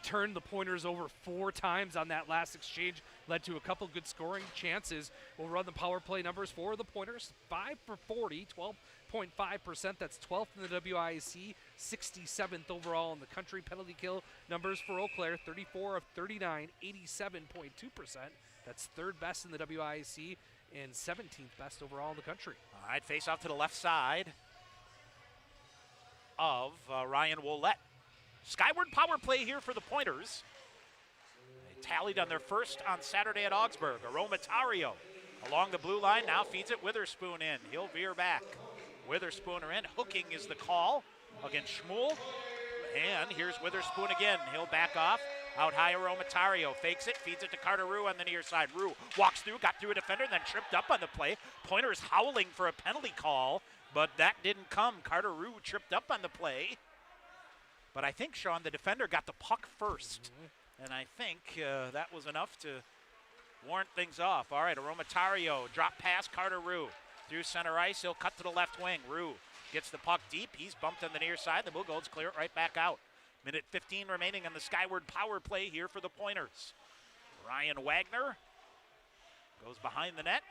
turn the Pointers over 4 times on that last exchange. Led to a couple good scoring chances. We'll run the power play numbers for the Pointers. 5 for 40, 12.5%. That's 12th in the WIAC, 67th overall in the country. Penalty kill numbers for Eau Claire, 34 of 39, 87.2%. That's 3rd best in the WIAC and 17th best overall in the country. All right, face off to the left side of Ryan Willette. Skyward power play here for the Pointers. They tallied on their first on Saturday at Augsburg. Aromatario along the blue line, now feeds it. Witherspoon in. He'll veer back. Witherspooner in. Hooking is the call against Schmuel. And here's Witherspoon again. He'll back off. Out high, Aromatario fakes it, feeds it to Carter Rue on the near side. Rue walks through, got through a defender, then tripped up on the play. Pointers howling for a penalty call, but that didn't come. Carter Rue tripped up on the play. But I think, Sean, the defender got the puck first. And I think that was enough to warrant things off. All right, Aromatario, drop pass, Carter Rue. Through center ice, he'll cut to the left wing. Rue gets the puck deep. He's bumped on the near side. The Blugolds clear it right back out. Minute 15 remaining on the skyward power play here for the Pointers. Ryan Wagner goes behind the net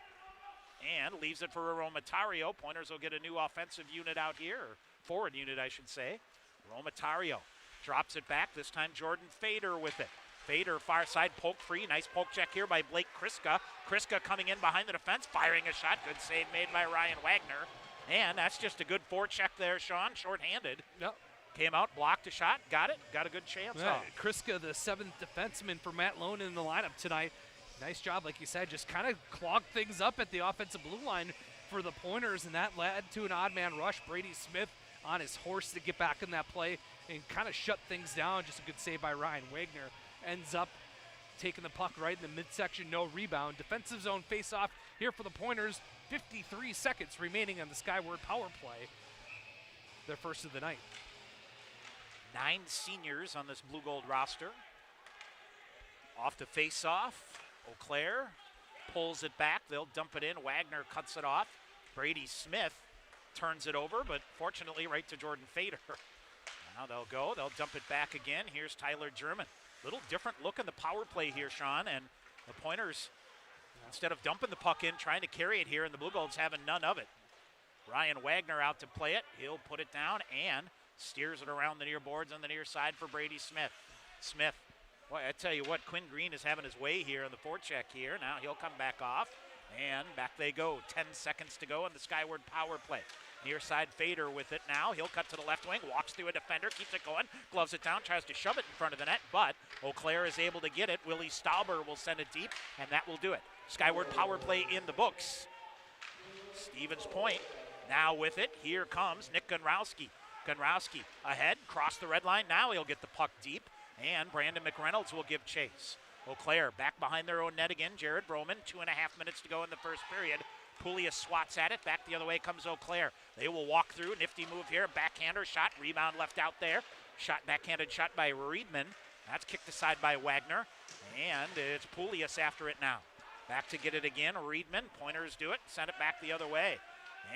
and leaves it for Aromatario. Pointers will get a new offensive unit out here, or forward unit, I should say. Aromatario drops it back. This time Jordan Fader with it. Fader far side, poke free. Nice poke check here by Blake Kriska. Kriska coming in behind the defense, firing a shot. Good save made by Ryan Wagner. And that's just a good forecheck there, Sean. Short-handed. Yep. Came out, blocked a shot, got it, got a good chance off. Kriska, the 7th defenseman for Matt Lone in the lineup tonight. Nice job, like you said, just kind of clogged things up at the offensive blue line for the Pointers, and that led to an odd man rush. Brady Smith on his horse to get back in that play and kind of shut things down. Just a good save by Ryan Wagner. Ends up taking the puck right in the midsection, no rebound. Defensive zone face-off here for the Pointers. 53 seconds remaining on the skyward power play. Their first of the night. 9 seniors on this Blue Gold roster. Off the face-off. Eau Claire pulls it back. They'll dump it in. Wagner cuts it off. Brady Smith turns it over, but fortunately right to Jordan Fader. Now they'll go. They'll dump it back again. Here's Tyler German. Little different look in the power play here, Sean, and the Pointers, instead of dumping the puck in, trying to carry it here, and the Blugolds having none of it. Ryan Wagner out to play it. He'll put it down and steers it around the near boards on the near side for Brady Smith. Smith, boy, I tell you what, Quinn Green is having his way here on the forecheck here. Now he'll come back off, and back they go. 10 seconds to go in the Skyward power play. Near side Fader with it now. He'll cut to the left wing, walks through a defender, keeps it going, gloves it down, tries to shove it in front of the net, but Eau Claire is able to get it. Willie Stauber will send it deep, and that will do it. Skyward power play in the books. Stevens Point now with it. Here comes Nick Gunrowski. Gunrowski ahead, cross the red line. Now he'll get the puck deep, and Brandon McReynolds will give chase. Eau Claire back behind their own net again. Jared Broman, 2.5 minutes to go in the first period. Pouliot swats at it. Back the other way comes Eau Claire. They will walk through. Nifty move here. Backhander shot. Rebound left out there. Shot, backhanded shot by Riedman. That's kicked aside by Wagner. And it's Pouliot after it now. Back to get it again. Riedman. Pointers do it. Send it back the other way.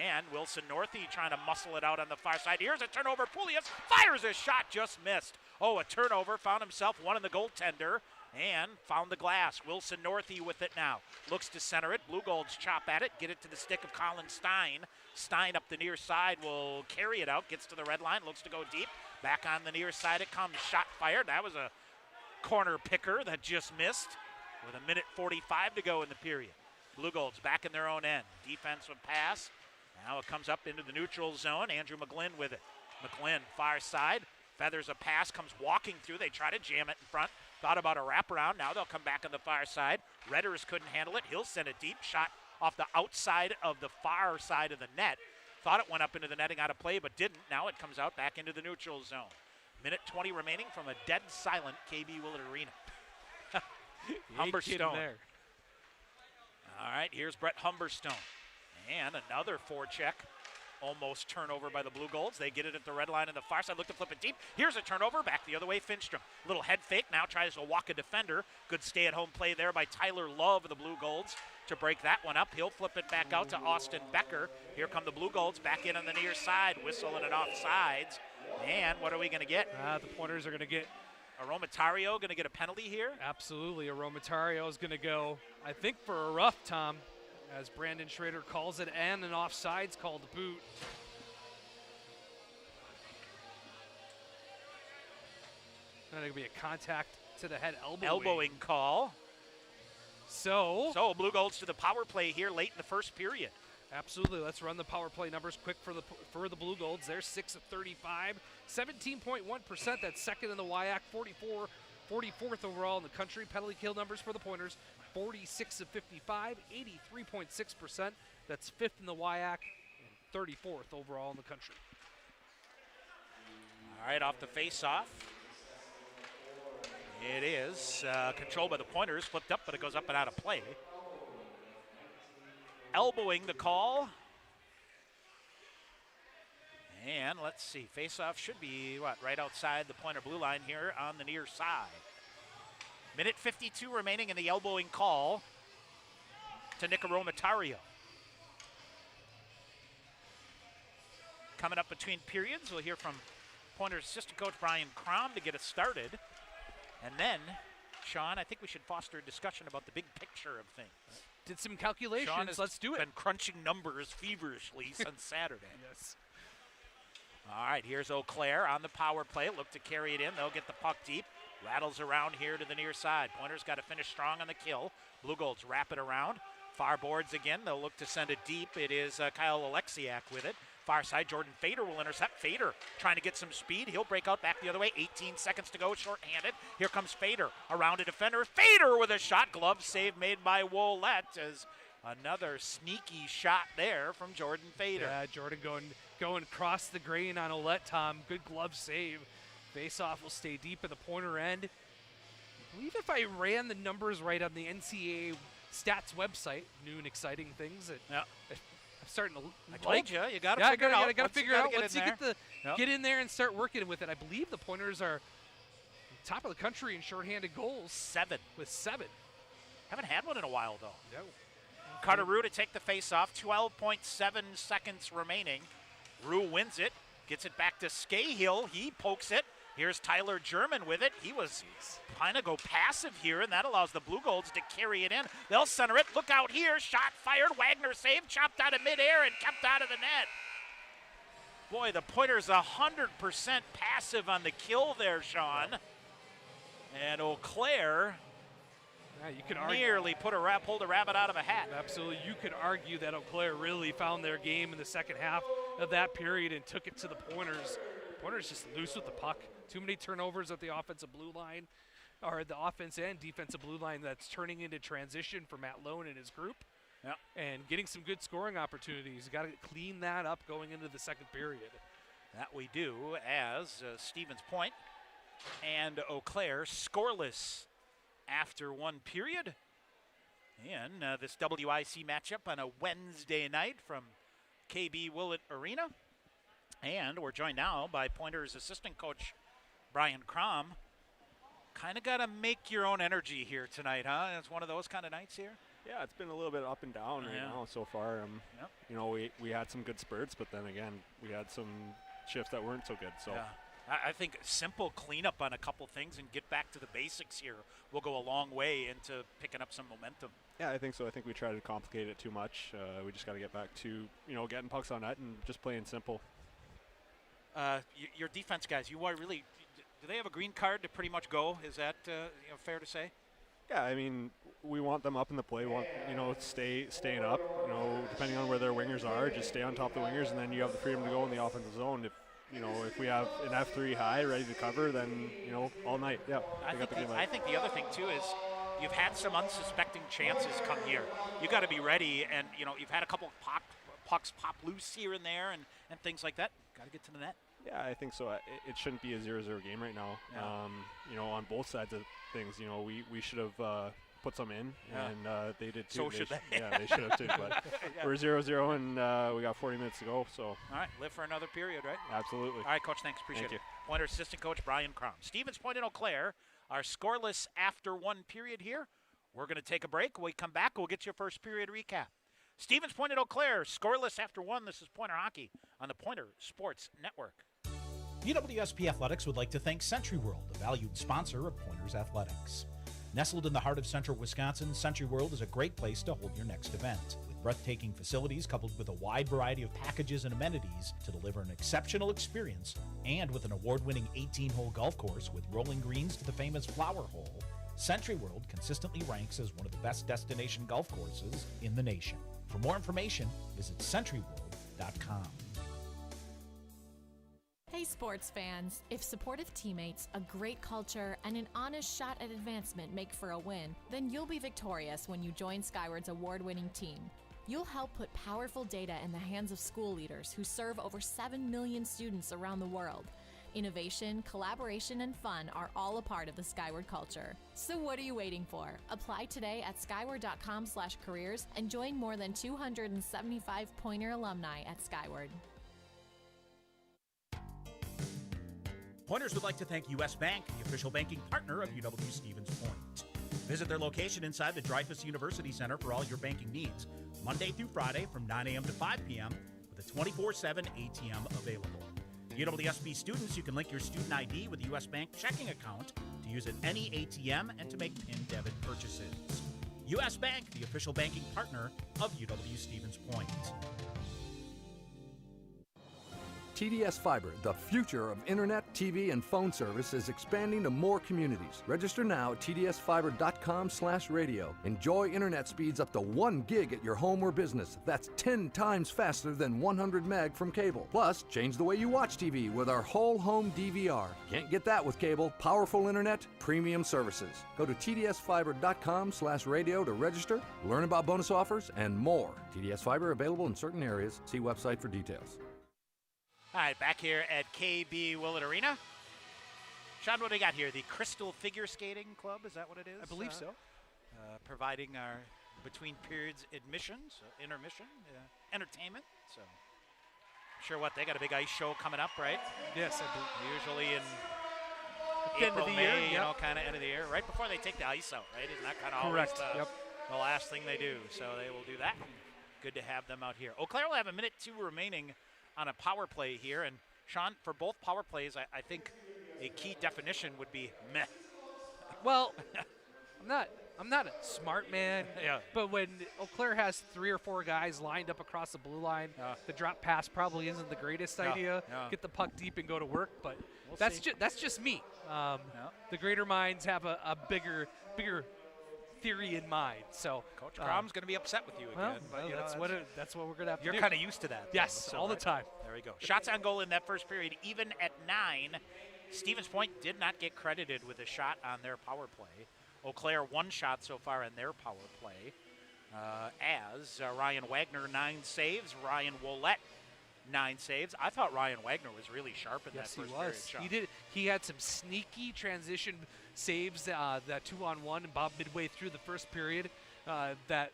And Wilson Northey trying to muscle it out on the far side. Here's a turnover. Pouliot fires a shot. Just missed. Oh, a turnover. Found himself one in the goaltender. And found the glass. Wilson Northey with it now. Looks to center it. Blugolds chop at it. Get it to the stick of Colin Stein. Stein up the near side will carry it out. Gets to the red line. Looks to go deep. Back on the near side it comes. Shot fired. That was a corner picker that just missed. With 1:45 to go in the period. Blugolds back in their own end. Defensive pass. Now it comes up into the neutral zone. Andrew McGlynn with it. McGlynn far side. Feathers a pass. Comes walking through. They try to jam it in front. Thought about a wraparound. Now they'll come back on the far side. Redders couldn't handle it. He'll send it deep. Shot off the outside of the far side of the net. Thought it went up into the netting out of play, but didn't. Now it comes out back into the neutral zone. 1:20 remaining from a dead silent KB Willard Arena. Humberstone. There. All right, here's Brett Humberstone. And another forecheck. Almost turnover by the Blugolds. They get it at the red line on the far side. Look to flip it deep. Here's a turnover. Back the other way, Finstrom. Little head fake. Now tries to walk a defender. Good stay-at-home play there by Tyler Love of the Blugolds to break that one up. He'll flip it back out to Austin Becker. Here come the Blugolds back in on the near side. Whistle and an offsides. And what are we going to get? The Pointers are going to get Aromatario going to get a penalty here? Absolutely. Aromatario is going to go, I think, for a rough, Tom, as Brandon Schrader calls it, and an offsides called boot. And it'll be a contact to the head elbowing call. So Blugolds to the power play here late in the first period. Absolutely. Let's run the power play numbers quick for the Blugolds. They're 6 of 35, 17.1%. That's second in the WIAC, 44th overall in the country. Penalty kill numbers for the Pointers, 46 of 55, 83.6%. That's fifth in the WIAC and 34th overall in the country. All right, off the face-off. It is controlled by the Pointers, flipped up, but it goes up and out of play. Elbowing the call. And let's see, face-off should be, right outside the Pointer blue line here on the near side. 1:52 remaining in the elbowing call to Nick Aromatario. Coming up between periods, we'll hear from Pointers assistant coach Brian Crom to get us started. And then, Sean, I think we should foster a discussion about the big picture of things. Did some calculations. Sean has Let's do it. been crunching numbers feverishly since Saturday. Yes. All right, here's Eau Claire on the power play. Look to carry it in. They'll get the puck deep. Rattles around here to the near side. Pointers got to finish strong on the kill. Blugolds wrap it around. Far boards again. They'll look to send it deep. It is Kyle Alexiak with it. Far side, Jordan Fader will intercept. Fader trying to get some speed. He'll break out back the other way. 18 seconds to go, short-handed. Here comes Fader around a defender. Fader with a shot. Glove save made by Wollett as another sneaky shot there from Jordan Fader. Yeah, Jordan going across the grain on Ouellette, Tom. Good glove save. Face-off will stay deep at the Pointer end. I believe if I ran the numbers right on the NCAA stats website, new and exciting things, I'm starting to. I told you, you got to figure it out. I got to figure it out. Once you Yep. get in there and start working with it, I believe the Pointers are top of the country in shorthanded goals. 7. With 7. Haven't had one in a while, though. No. Carter Rue to take the face-off. 12.7 seconds remaining. Rue wins it. Gets it back to Scahill. He pokes it. Here's Tyler German with it. He was trying to go passive here, and that allows the Blugolds to carry it in. They'll center it. Look out here. Shot fired. Wagner saved. Chopped out of midair and kept out of the net. Boy, the Pointers 100% passive on the kill there, Sean. And Eau Claire you could argue, nearly pulled a rabbit out of a hat. Absolutely. You could argue that Eau Claire really found their game in the second half of that period and took it to the Pointers. Pointers just loose with the puck. Too many turnovers at the offensive blue line, or the offense and defensive blue line that's turning into transition for Matt Lone and his group. Yep. And getting some good scoring opportunities. You got to clean that up going into the second period. That we do as Stevens Point and Eau Claire scoreless after one period in this WIC matchup on a Wednesday night from KB Willett Arena. And we're joined now by Pointers assistant coach Brian Crom. Kind of got to make your own energy here tonight, huh? It's one of those kind of nights here. Yeah, it's been a little bit up and down right now so far. Yep. You know, we had some good spurts, but then again, we had some shifts that weren't so good. So yeah. I think simple cleanup on a couple things and get back to the basics here will go a long way into picking up some momentum. Yeah, I think so. I think we try to complicate it too much. We just got to get back to, you know, getting pucks on net and just playing simple. Your defense guys, you are really, do they have a green card to pretty much go? Is that fair to say? Yeah, I mean, we want them up in the play. Want, you know, staying up. You know, depending on where their wingers are, just stay on top of the wingers, and then you have the freedom to go in the offensive zone. If we have an F3 high ready to cover, then, you know, all night. Yeah, I think the other thing too is you've had some unsuspecting chances come here. You got to be ready, and you know you've had a couple of pucks pop loose here and there, and things like that. Got to get to the net. Yeah, I think so. It shouldn't be a 0-0 game right now. Yeah. You know, on both sides of things, you know, we should have put some in, and they did too. So should they. Yeah, they should have too. But we're 0-0, and we got 40 minutes to go. So. All right, live for another period, right? Absolutely. All right, Coach, thanks. Appreciate Thank it. Pointer assistant coach Brian Crom. Stevens Point and Eau Claire are scoreless after one period here. We're going to take a break. When we come back, we'll get your first period recap. Stevens Point and Eau Claire scoreless after one. This is Pointer Hockey on the Pointer Sports Network. UWSP Athletics would like to thank Century World, a valued sponsor of Pointers Athletics. Nestled in the heart of central Wisconsin, Century World is a great place to hold your next event. With breathtaking facilities coupled with a wide variety of packages and amenities to deliver an exceptional experience, and with an award-winning 18-hole golf course with rolling greens to the famous Flower Hole, Century World consistently ranks as one of the best destination golf courses in the nation. For more information, visit centuryworld.com. Hey sports fans, if supportive teammates, a great culture, and an honest shot at advancement make for a win, then you'll be victorious when you join Skyward's award-winning team. You'll help put powerful data in the hands of school leaders who serve over 7 million students around the world. Innovation, collaboration, and fun are all a part of the Skyward culture. So what are you waiting for? Apply today at skyward.com/careers and join more than 275 Pointer alumni at Skyward. Pointers would like to thank U.S. Bank, the official banking partner of UW-Stevens Point. Visit their location inside the Dreyfus University Center for all your banking needs, Monday through Friday from 9 a.m. to 5 p.m. with a 24/7 ATM available. UWSP students, you can link your student ID with a U.S. Bank checking account to use at any ATM and to make PIN debit purchases. U.S. Bank, the official banking partner of UW-Stevens Point. TDS Fiber, the future of internet, TV, and phone service, is expanding to more communities. Register now at tdsfiber.com/radio. Enjoy internet speeds up to 1 gig at your home or business. That's 10 times faster than 100 meg from cable. Plus, change the way you watch TV with our whole home DVR. Can't get that with cable. Powerful internet, premium services. Go to tdsfiber.com/radio to register, learn about bonus offers, and more. TDS Fiber available in certain areas. See website for details. All right, back here at KB Willett Arena. Sean, what do we got here? The Crystal Figure Skating Club, is that what it is? I believe so. Providing our between periods admissions, intermission, entertainment. So, sure what, they got a big ice show coming up, right? Yes, I believe. Usually in End April, of the May, year, you know, kind of end of the year, right before they take the ice out, right? Isn't that kind of always the last thing they do? So they will do that. Good to have them out here. Eau Claire will have 1:02 remaining on a power play here. And, Sean, for both power plays, I think a key definition would be meh. Well, I'm not a smart man, Yeah. but when Eau Claire has 3 or 4 guys lined up across the blue line, the drop pass probably isn't the greatest idea. Yeah. Get the puck deep and go to work, but We'll that's see. that's just me. The greater minds have a bigger theory in mind. So Coach Crom's going to be upset with you again. But, you know, that's what we're gonna have to you're do. kind of used to that. Yes, though, so, all the right. time. There we go. Shots on goal in that first period, even at 9. Stevens Point did not get credited with a shot on their power play. Eau Claire 1 shot so far in their power play. As Ryan Wagner 9 saves, Ryan Wollett 9 saves. I thought Ryan Wagner was really sharp in that first period shot. He did. He had some sneaky transition saves, that 2-on-1 and Bob midway through the first period. That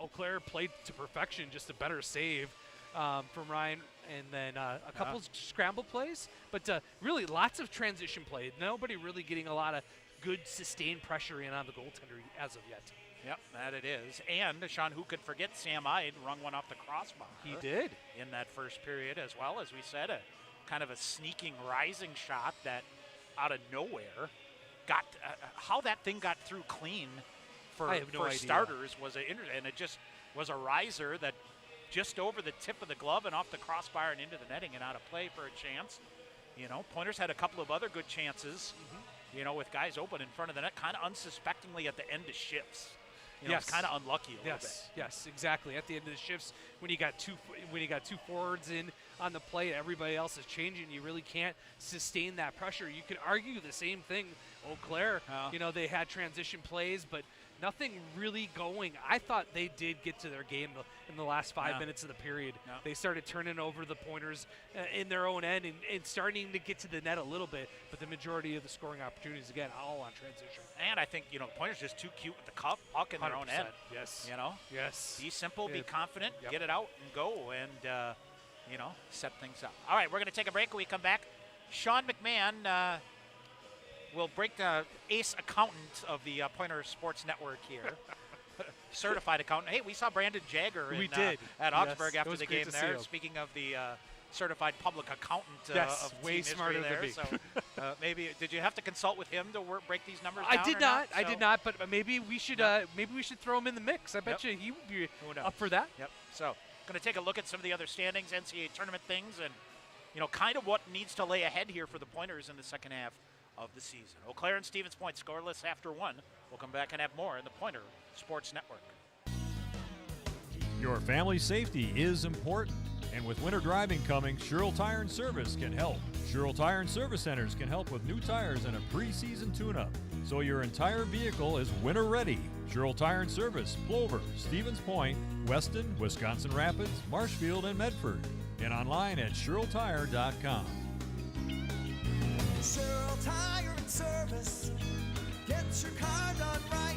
Eau Claire played to perfection, just a better save from Ryan, and then a couple scramble plays, but really lots of transition play. Nobody really getting a lot of good sustained pressure in on the goaltender as of yet. Yep, that it is. And Sean, who could forget Sam Ide rung one off the crossbar. He did. In that first period as well, as we said, a kind of a sneaking rising shot that out of nowhere got, how that thing got through clean for starters was and it just was a riser that just over the tip of the glove and off the crossbar and into the netting and out of play for a chance. You know, Pointers had a couple of other good chances, you know, with guys open in front of the net, kind of unsuspectingly at the end of shifts. You know, it's kind of unlucky a little bit. Yes, exactly. At the end of the shifts, when you got two forwards in on the play, everybody else is changing. You really can't sustain that pressure. You could argue the same thing. Eau Claire, you know, they had transition plays, but nothing really going. I thought they did get to their game in the last 5 minutes of the period. They started turning over the Pointers in their own end and starting to get to the net a little bit, but the majority of the scoring opportunities, again, all on transition. And I think, you know, Pointers just too cute with the puck in their own end. Yes. You know? Yes. Be simple, be confident, get it out and go, and, you know, set things up. All right, we're going to take a break. When we come back, Sean McMahon will break the ace accountant of the Pointer Sports Network here. Certified accountant. Hey, we saw Brandon Jagger at Augsburg after the game there. Speaking of the certified public accountant of way smarter there. than me. So maybe did you have to consult with him to break these numbers I down? I did not, but maybe we should throw him in the mix. I bet you he would be up for that. Yep. So going to take a look at some of the other standings, NCAA tournament things, and you know, kind of what needs to lay ahead here for the Pointers in the second half of the season. Eau Claire and Stevens Point scoreless after 1. We'll come back and have more in the Pointer Sports Network. Your family's safety is important, and with winter driving coming, Sherrill Tire and Service can help. Sherrill Tire and Service Centers can help with new tires and a pre-season tune-up, so your entire vehicle is winter ready. Sherrill Tire and Service, Plover, Stevens Point, Weston, Wisconsin Rapids, Marshfield, and Medford, and online at SherrillTire.com. Sherrill Tire and Service, get your car done right.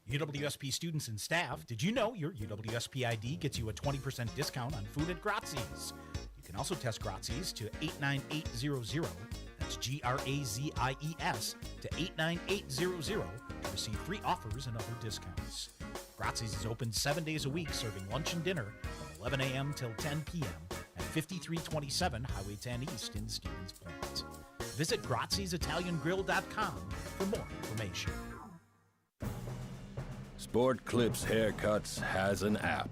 UWSP students and staff, did you know your UWSP ID gets you a 20% discount on food at Grazi's? You can also test Grazi's to 89800, that's Grazies to 89800 to receive free offers and other discounts. Grazi's is open 7 days a week, serving lunch and dinner from 11 a.m. till 10 p.m. at 5327 Highway 10 East in Stevens Point. Visit GraziesItalianGrill.com for more information. Sport Clips Haircuts has an app.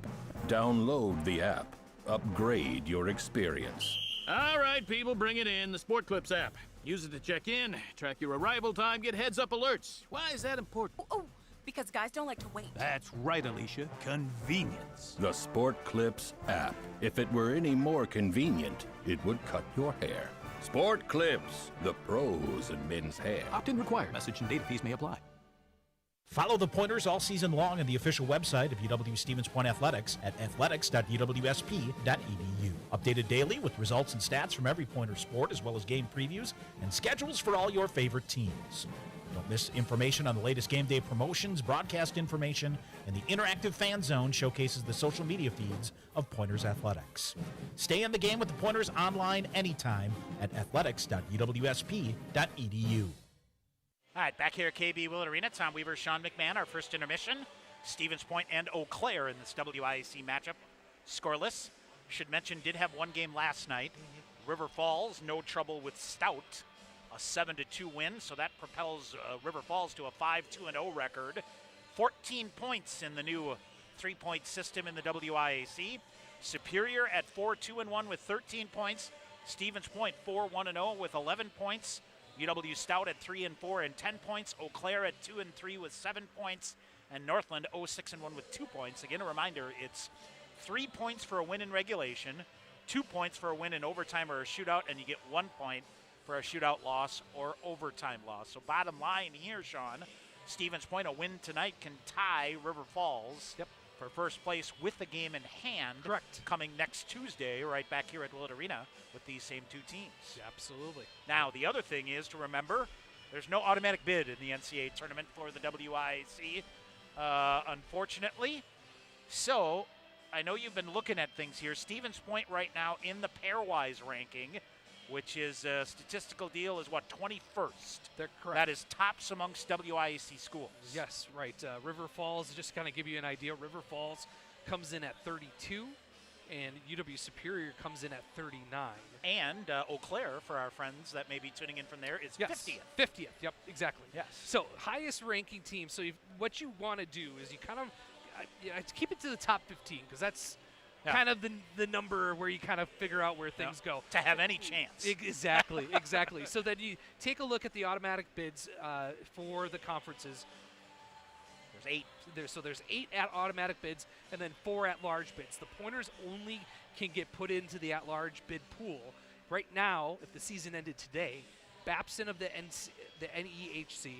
Download the app. Upgrade your experience. All right, people, bring it in. The Sport Clips app. Use it to check in, track your arrival time, get heads-up alerts. Why is that important? Oh, because guys don't like to wait. That's right, Alicia. Convenience. The Sport Clips app. If it were any more convenient, it would cut your hair. Sport Clips, the pros in men's hair. Opt-in required. Message and data fees may apply. Follow the Pointers all season long on the official website of UW Stevens Point Athletics at athletics.uwsp.edu. Updated daily with results and stats from every Pointer sport, as well as game previews and schedules for all your favorite teams. Don't miss information on the latest game day promotions, broadcast information, and the interactive fan zone showcases the social media feeds of Pointers Athletics. Stay in the game with the Pointers online anytime at athletics.uwsp.edu. All right, back here at KB Willett Arena, Tom Weaver, Sean McMahon, our first intermission. Stevens Point and Eau Claire in this WIAC matchup. Scoreless. Should mention, did have one game last night. River Falls, no trouble with Stout, a 7-2 win, so that propels River Falls to a 5-2-0 record. 14 points in the new 3-point system in the WIAC. Superior at 4-2-1 with 13 points. Stevens Point 4-1-0 with 11 points. UW Stout at 3-4 and 10 points. Eau Claire at 2-3 with 7 points. And Northland 0-6-1 with 2 points. Again, a reminder, it's 3 points for a win in regulation, 2 points for a win in overtime or a shootout, and you get 1 point for a shootout loss or overtime loss. So bottom line here, Sean, Stevens Point, a win tonight can tie River Falls for first place with the game in hand. Correct. Coming next Tuesday, right back here at Willett Arena with these same two teams. Yeah, absolutely. Now, the other thing is to remember, there's no automatic bid in the NCAA tournament for the WIAC, unfortunately. So, I know you've been looking at things here. Stevens Point right now in the pairwise ranking, which is a statistical deal, is what, 21st? They're correct. That is tops amongst WIAC schools. Yes, right. River Falls, just to kind of give you an idea, River Falls comes in at 32, and UW Superior comes in at 39. And Eau Claire, for our friends that may be tuning in from there, is 50th. 50th, yep, exactly. Yes. So, highest ranking team. So, what you want to do is you kind of keep it to the top 15, because that's kind of the number where you kind of figure out where things go. To have any chance. Exactly, exactly. So then you take a look at the automatic bids for the conferences. There's 8. There's 8 automatic bids and then 4 at-large bids. The Pointers only can get put into the at-large bid pool. Right now, if the season ended today, Babson of the NEHC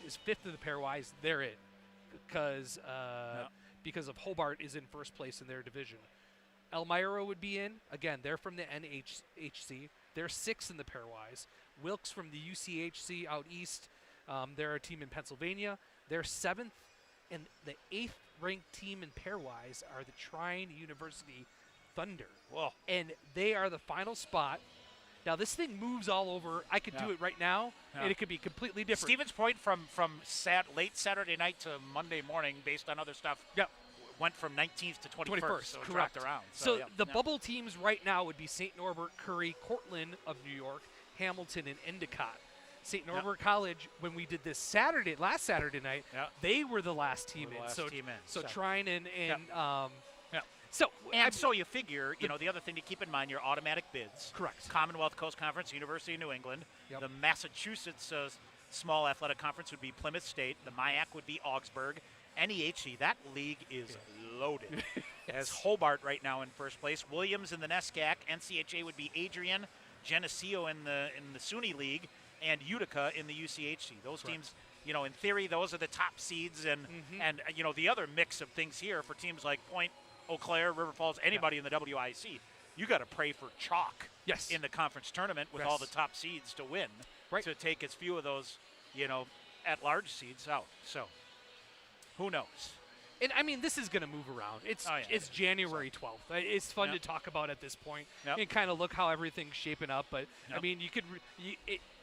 is 5th in the pairwise. They're it because of Hobart is in first place in their division. Elmira would be in. Again, they're from the NHC. They're 6th in the pairwise. Wilkes from the UCHC out east. They're a team in Pennsylvania. They're 7th. And the 8th ranked team in pairwise are the Trine University Thunder. Whoa. And they are the final spot. Now, this thing moves all over. I could do it right now, and it could be completely different. Stevens Point from late Saturday night to Monday morning, based on other stuff, went from 19th to 21st. So it correct. dropped around. So the bubble teams right now would be St. Norbert, Curry, Cortland of New York, Hamilton, and Endicott. St. Norbert College, when we did this last Saturday night, they were the last team in. So Trine and So you figure, the other thing to keep in mind, your automatic bids. Correct. Commonwealth Coast Conference, University of New England. The Massachusetts Small Athletic Conference would be Plymouth State. The MIAC would be Augsburg. NEHC, that league is loaded. As Hobart right now in first place. Williams in the NESCAC. NCHA would be Adrian. Geneseo in the SUNY League. And Utica in the UCHC. Those teams, in theory, those are the top seeds. And the other mix of things here for teams like Point, Eau Claire, River Falls, anybody in the WIC, you got to pray for chalk in the conference tournament with all the top seeds to win, to take as few of those, at-large seeds out. So, who knows? And, I mean, this is going to move around. It's January 12th. It's fun to talk about at this point and kind of look how everything's shaping up. But, I mean,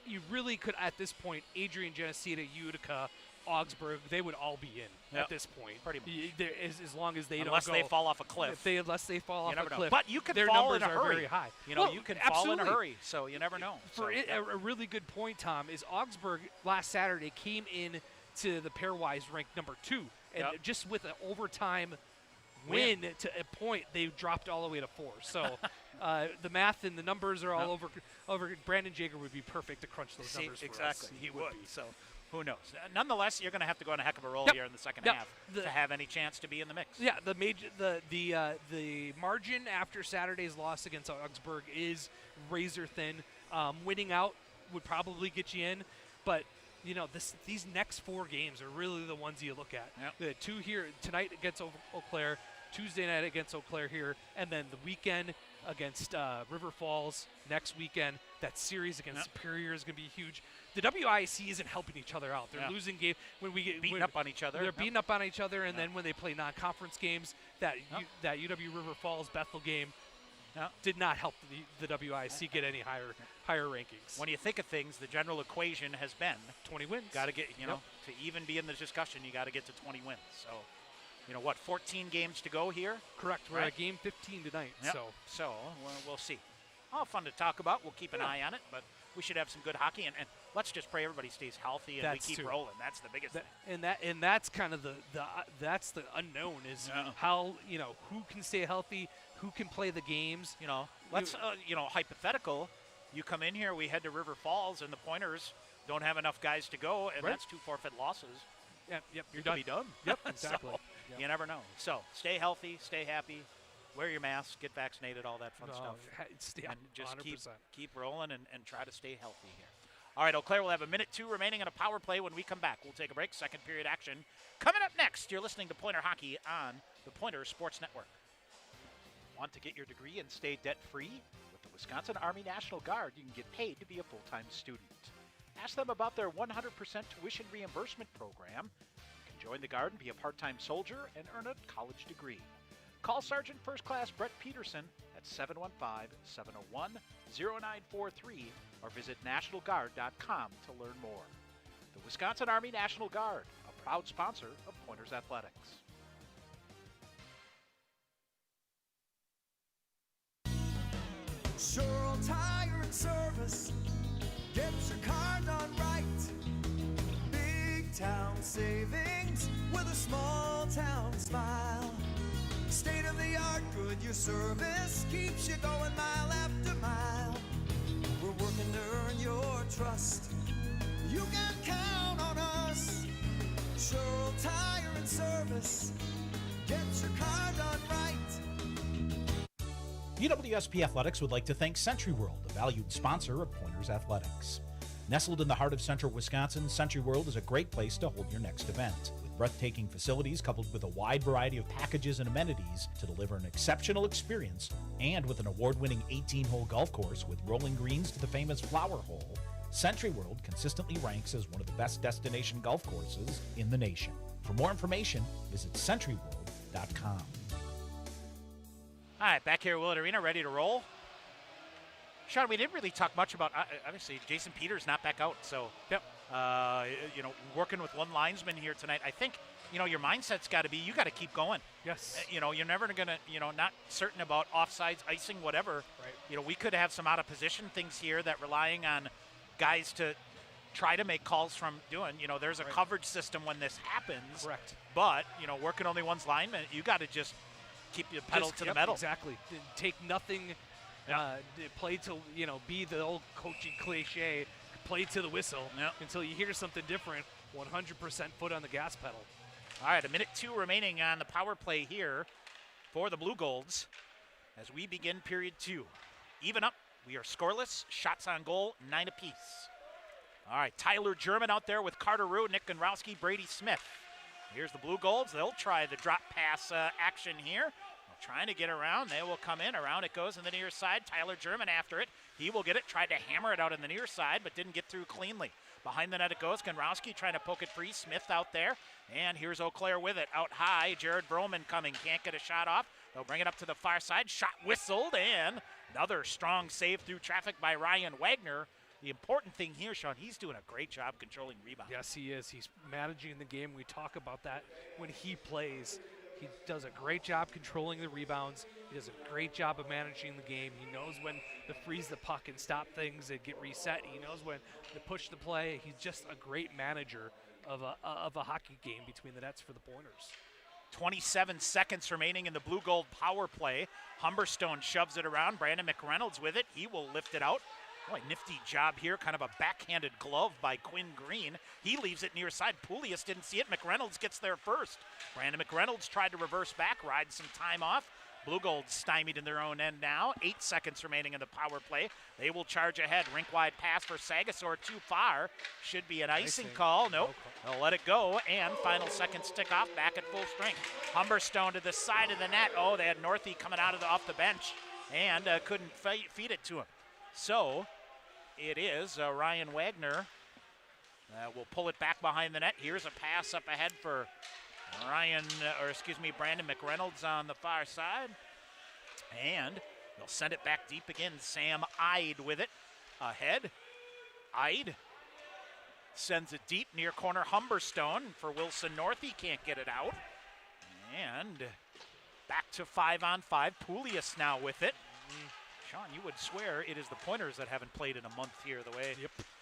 you really could, at this point, Adrian, Geneseo, Utica, Augsburg, they would all be in at this point. Pretty much. As long as they unless they fall off a cliff. Unless they fall off a cliff. But you can their fall numbers in a hurry. Are very high. You can fall in a hurry, so you never know. A really good point, Tom, is Augsburg last Saturday came in to the pairwise ranked number 2. And just with an overtime win to a point, they dropped all the way to 4. So the math and the numbers are all over. Brandon Jager would be perfect to crunch those numbers for exactly. us. He would. So who knows? Nonetheless, you're going to have to go on a heck of a roll here in the second half to have any chance to be in the mix. Yeah, the margin after Saturday's loss against Augsburg is razor thin. Winning out would probably get you in, but these next 4 games are really the ones you look at. The 2 here tonight against Eau Claire, Tuesday night against Eau Claire here, and then the weekend against River Falls next weekend. That series against Superior is going to be huge. The WIC isn't helping each other out. They're losing games when we get beating up on each other. They're beating up on each other, and then when they play non-conference games, that UW River Falls Bethel game did not help the WIC get any higher rankings. When you think of things, the general equation has been 20 wins. Got to get to even be in the discussion, you got to get to 20 wins. So. 14 games to go here? Correct. We're at game 15 tonight. So we'll see. all fun to talk about. We'll keep an eye on it, but we should have some good hockey, and let's just pray everybody stays healthy and we keep rolling. That's the biggest thing. And that's kind of that's the unknown is how, who can stay healthy, who can play the games. Let's hypothetical. You come in here, we head to River Falls, and the Pointers don't have enough guys to go, and that's 2 forfeit losses. Yep, you're done. Be done. Yep, exactly. So, you never know. So stay healthy, stay happy, wear your mask, get vaccinated, all that fun stuff. And just 100%. keep rolling and try to stay healthy here. All right, Eau Claire will have a minute 2 remaining in a power play. When we come back, we'll take a break. Second period action coming up next. You're listening to Pointer Hockey on the Pointer Sports Network. Want to get your degree and stay debt-free? With the Wisconsin Army National Guard, you can get paid to be a full-time student. Ask them about their 100% tuition reimbursement program. You can join the Guard and be a part-time soldier and earn a college degree. Call Sergeant First Class Brett Peterson at 715-701-0943 or visit nationalguard.com to learn more. The Wisconsin Army National Guard, a proud sponsor of Pointers Athletics. Sure Tire and Service gets your car done right. Big town savings with a small town smile. State-of-the-art Goodyear service keeps you going mile after mile. We're working to earn your trust. You can count on us. Sure Tire and Service gets your car done right. UWSP Athletics would like to thank Century World, a valued sponsor of Pointers Athletics. Nestled in the heart of central Wisconsin, Century World is a great place to hold your next event. With breathtaking facilities coupled with a wide variety of packages and amenities to deliver an exceptional experience, and with an award-winning 18-hole golf course with rolling greens to the famous Flower Hole, Century World consistently ranks as one of the best destination golf courses in the nation. For more information, visit centuryworld.com. All right, back here at Willett Arena, ready to roll. Sean, we didn't really talk much about, obviously, Jason Peters not back out. So, working with one linesman here tonight. I think, your mindset's got to be, you got to keep going. Yes. You're never going to, not certain about offsides, icing, whatever. Right. We could have some out of position things here that relying on guys to try to make calls from doing. There's a coverage system when this happens. Correct. But, working only one's lineman, you got to just keep your pedal to the metal. Exactly. Take nothing. Play to, be the old coaching cliche, play to the whistle until you hear something different, 100% foot on the gas pedal. All right, a minute 2 remaining on the power play here for the Blugolds as we begin period 2. Even up, we are scoreless, shots on goal, 9 apiece. All right, Tyler German out there with Carter Rue, Nick Gonrowski, Brady Smith. Here's the Blugolds. They'll try the drop pass action here. Trying to get around. They will come in. Around it goes on the near side. Tyler German after it. He will get it. Tried to hammer it out on the near side, but didn't get through cleanly. Behind the net it goes. Gonrowski trying to poke it free. Smith out there. And here's Eau Claire with it. Out high. Jared Broman coming. Can't get a shot off. They'll bring it up to the far side. Shot whistled. And another strong save through traffic by Ryan Wagner. The important thing here, Sean, he's doing a great job controlling rebounds. Yes, he is. He's managing the game. We talk about that when he plays. He does a great job controlling the rebounds. He does a great job of managing the game. He knows when to freeze the puck and stop things and get reset. He knows when to push the play. He's just a great manager of a hockey game between the nets for the Pointers. 27 seconds remaining in the Blue-Gold power play. Humberstone shoves it around. Brandon McReynolds with it. He will lift it out. Boy, nifty job here. Kind of a backhanded glove by Quinn Green. He leaves it near side. Poulius didn't see it. McReynolds gets there first. Brandon McReynolds tried to reverse back, ride some time off. Blugolds stymied in their own end now. 8 seconds remaining in the power play. They will charge ahead. Rink-wide pass for Sagasor too far. Should be an icing call. Nope. They'll let it go. And final seconds tick off. Back at full strength. Humberstone to the side of the net. Oh, they had Northey coming out off the bench and couldn't feed it to him. So it is Ryan Wagner will pull it back behind the net. Here's a pass up ahead for Brandon McReynolds on the far side. And they'll send it back deep again. Sam Ide with it ahead. Ide sends it deep near corner. Humberstone for Wilson North. He can't get it out. And back to 5-on-5. Poulius now with it. Sean, you would swear it is the Pointers that haven't played in a month here, the way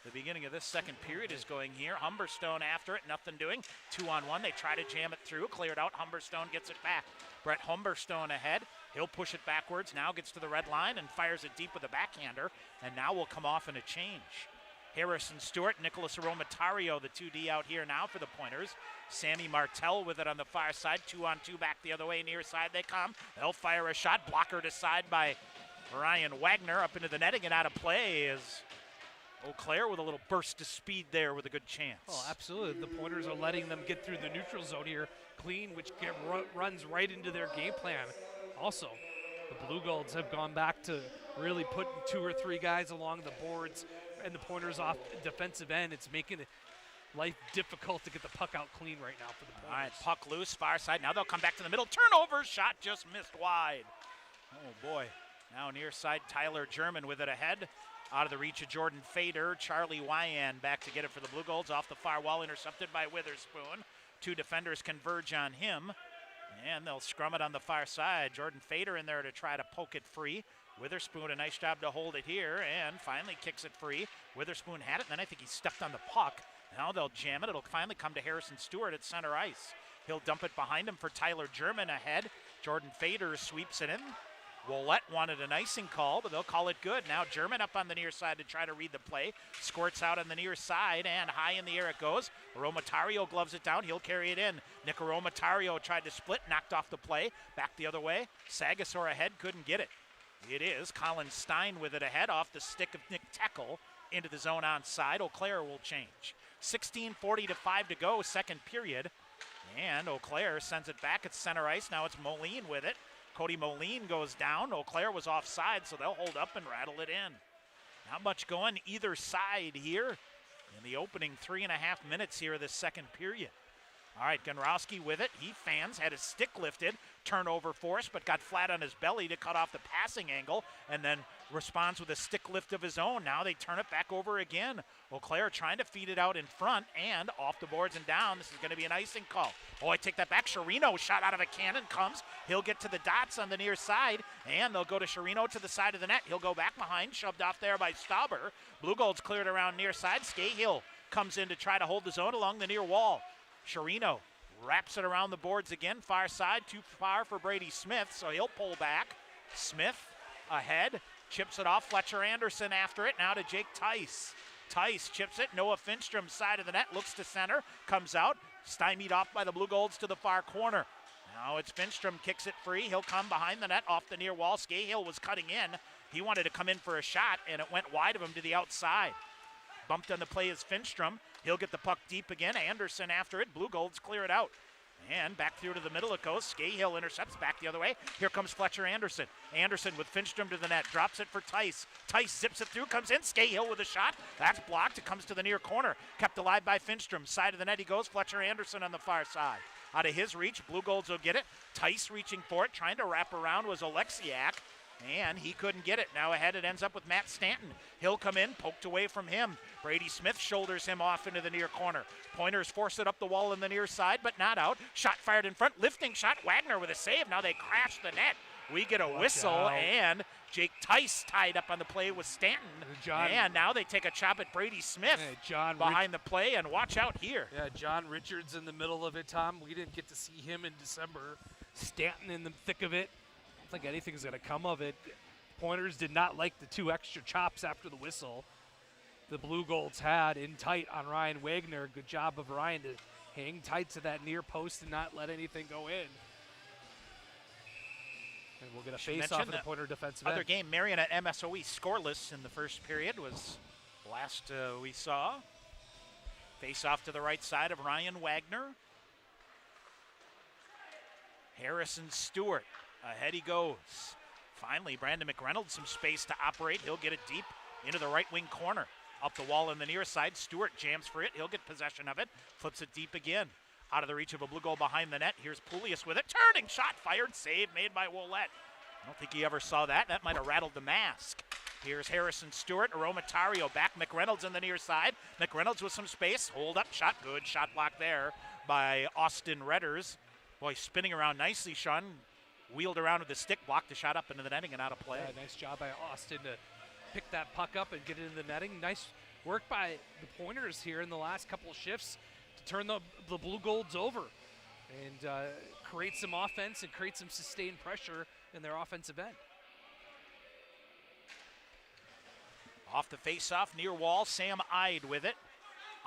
the beginning of this second period is going here. Humberstone after it, nothing doing. 2-on-1, they try to jam it through, cleared out. Humberstone gets it back. Brett Humberstone ahead. He'll push it backwards, now gets to the red line and fires it deep with a backhander, and now will come off in a change. Harrison Stewart, Nicholas Aromatario, the 2D out here now for the Pointers. Sammy Martell with it on the far side, 2-on-2 back the other way, near side they come. They'll fire a shot, blockered aside by Ryan Wagner, up into the netting and out of play is Eau Claire with a little burst of speed there with a good chance. Oh, absolutely. The Pointers are letting them get through the neutral zone here clean, which runs right into their game plan. Also, the Blugolds have gone back to really putting 2 or 3 guys along the boards and the Pointers off defensive end. It's making life difficult to get the puck out clean right now for the Pointers. All right, puck loose, far side. Now they'll come back to the middle. Turnover, shot just missed wide. Oh, boy. Now near side, Tyler German with it ahead. Out of the reach of Jordan Fader. Charlie Wyan back to get it for the Blugolds. Off the far wall, intercepted by Witherspoon. 2 defenders converge on him. And they'll scrum it on the far side. Jordan Fader in there to try to poke it free. Witherspoon, a nice job to hold it here, and finally kicks it free. Witherspoon had it, and then I think he stepped on the puck. Now they'll jam it. It'll finally come to Harrison Stewart at center ice. He'll dump it behind him for Tyler German ahead. Jordan Fader sweeps it in. Willette wanted an icing call, but they'll call it good. Now German up on the near side to try to read the play. Squirts out on the near side, and high in the air it goes. Aromatario gloves it down. He'll carry it in. Nick Aromatario tried to split, knocked off the play. Back the other way. Sagasor ahead, couldn't get it. It is Colin Stein with it ahead off the stick of Nick Teckel into the zone onside. Eau Claire will change. 16:40 to 5 to go, second period. And Eau Claire sends it back at center ice. Now it's Moline with it. Cody Moline goes down. Eau Claire was offside, so they'll hold up and rattle it in. Not much going either side here in the opening 3.5 minutes here of this second period. All right, Gonrowski with it. He fans, had his stick lifted, turnover force, but got flat on his belly to cut off the passing angle, and then responds with a stick lift of his own. Now they turn it back over again. Eau Claire trying to feed it out in front and off the boards and down. This is going to be an icing call. Oh, I take that back. Chirino shot out of a cannon comes. He'll get to the dots on the near side, and they'll go to Chirino to the side of the net. He'll go back behind, shoved off there by Stauber. Blugolds cleared around near side. Scahill comes in to try to hold the zone along the near wall. Chirino wraps it around the boards again, far side, too far for Brady Smith, so he'll pull back. Smith ahead, chips it off. Fletcher Anderson after it, now to Jake Tice. Tice chips it, Noah Finstrom side of the net, looks to center, comes out, stymied off by the Blugolds to the far corner. Now it's Finstrom, kicks it free, he'll come behind the net off the near wall. Scahill was cutting in, he wanted to come in for a shot, and it went wide of him to the outside. Bumped on the play is Finstrom. He'll get the puck deep again. Anderson after it. Blugolds clear it out. And back through to the middle it goes. Scahill intercepts back the other way. Here comes Fletcher Anderson. Anderson with Finstrom to the net. Drops it for Tice. Tice zips it through. Comes in. Scahill with a shot. That's blocked. It comes to the near corner. Kept alive by Finstrom. Side of the net he goes. Fletcher Anderson on the far side. Out of his reach. Blugolds will get it. Tice reaching for it. Trying to wrap around was Oleksiak. And he couldn't get it. Now ahead it ends up with Matt Stanton. He'll come in, poked away from him. Brady Smith shoulders him off into the near corner. Pointers force it up the wall in the near side, but not out. Shot fired in front, lifting shot. Wagner with a save. Now they crash the net. We get a whistle, and Jake Tice tied up on the play with Stanton. And now they take a chop at Brady Smith behind the play, and watch out here. Yeah, John Richards in the middle of it, Tom. We didn't get to see him in December. Stanton in the thick of it. I don't think anything's going to come of it. Pointers did not like the 2 extra chops after the whistle the Blugolds had in tight on Ryan Wagner. Good job of Ryan to hang tight to that near post and not let anything go in. And we'll get a face-off of the Pointer defensive other end. game, Marion at MSOE scoreless in the first period was last we saw. Face-off to the right side of Ryan Wagner. Harrison Stewart. Ahead he goes. Finally, Brandon McReynolds some space to operate. He'll get it deep into the right wing corner. Up the wall on the near side. Stewart jams for it. He'll get possession of it. Flips it deep again. Out of the reach of a blue goal behind the net. Here's Poulias with it. Turning shot fired. Save made by Willette. I don't think he ever saw that. That might have rattled the mask. Here's Harrison Stewart. Aromatario back. McReynolds on the near side. McReynolds with some space. Hold up. Shot. Good shot block there by Austin Redders. Boy, spinning around nicely, Sean. wheeled around with the stick, blocked the shot up into the netting and out of play. Yeah, nice job by Austin to pick that puck up and get it in the netting. Nice work by the Pointers here in the last couple of shifts to turn the Blugolds over and create some offense and create some sustained pressure in their offensive end. Off the face-off, near wall, Sam Ide with it.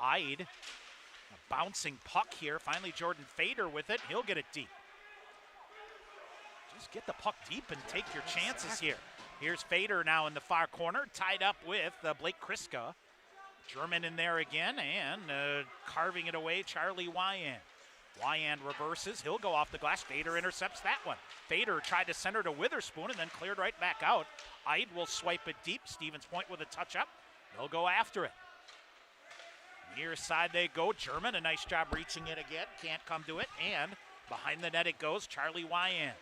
Ide, a bouncing puck here. Finally, Jordan Fader with it. He'll get it deep. Just get the puck deep and take your chances here. Here's Fader now in the far corner, tied up with Blake Kriska. German in there again, and carving it away, Charlie Wyand. Wyand reverses. He'll go off the glass. Fader intercepts that one. Fader tried to center to Witherspoon and then cleared right back out. Ide will swipe it deep. Stevens Point with a touch-up. They'll go after it. Near side they go. German, a nice job reaching it again. Can't come to it. And behind the net it goes. Charlie Wyand.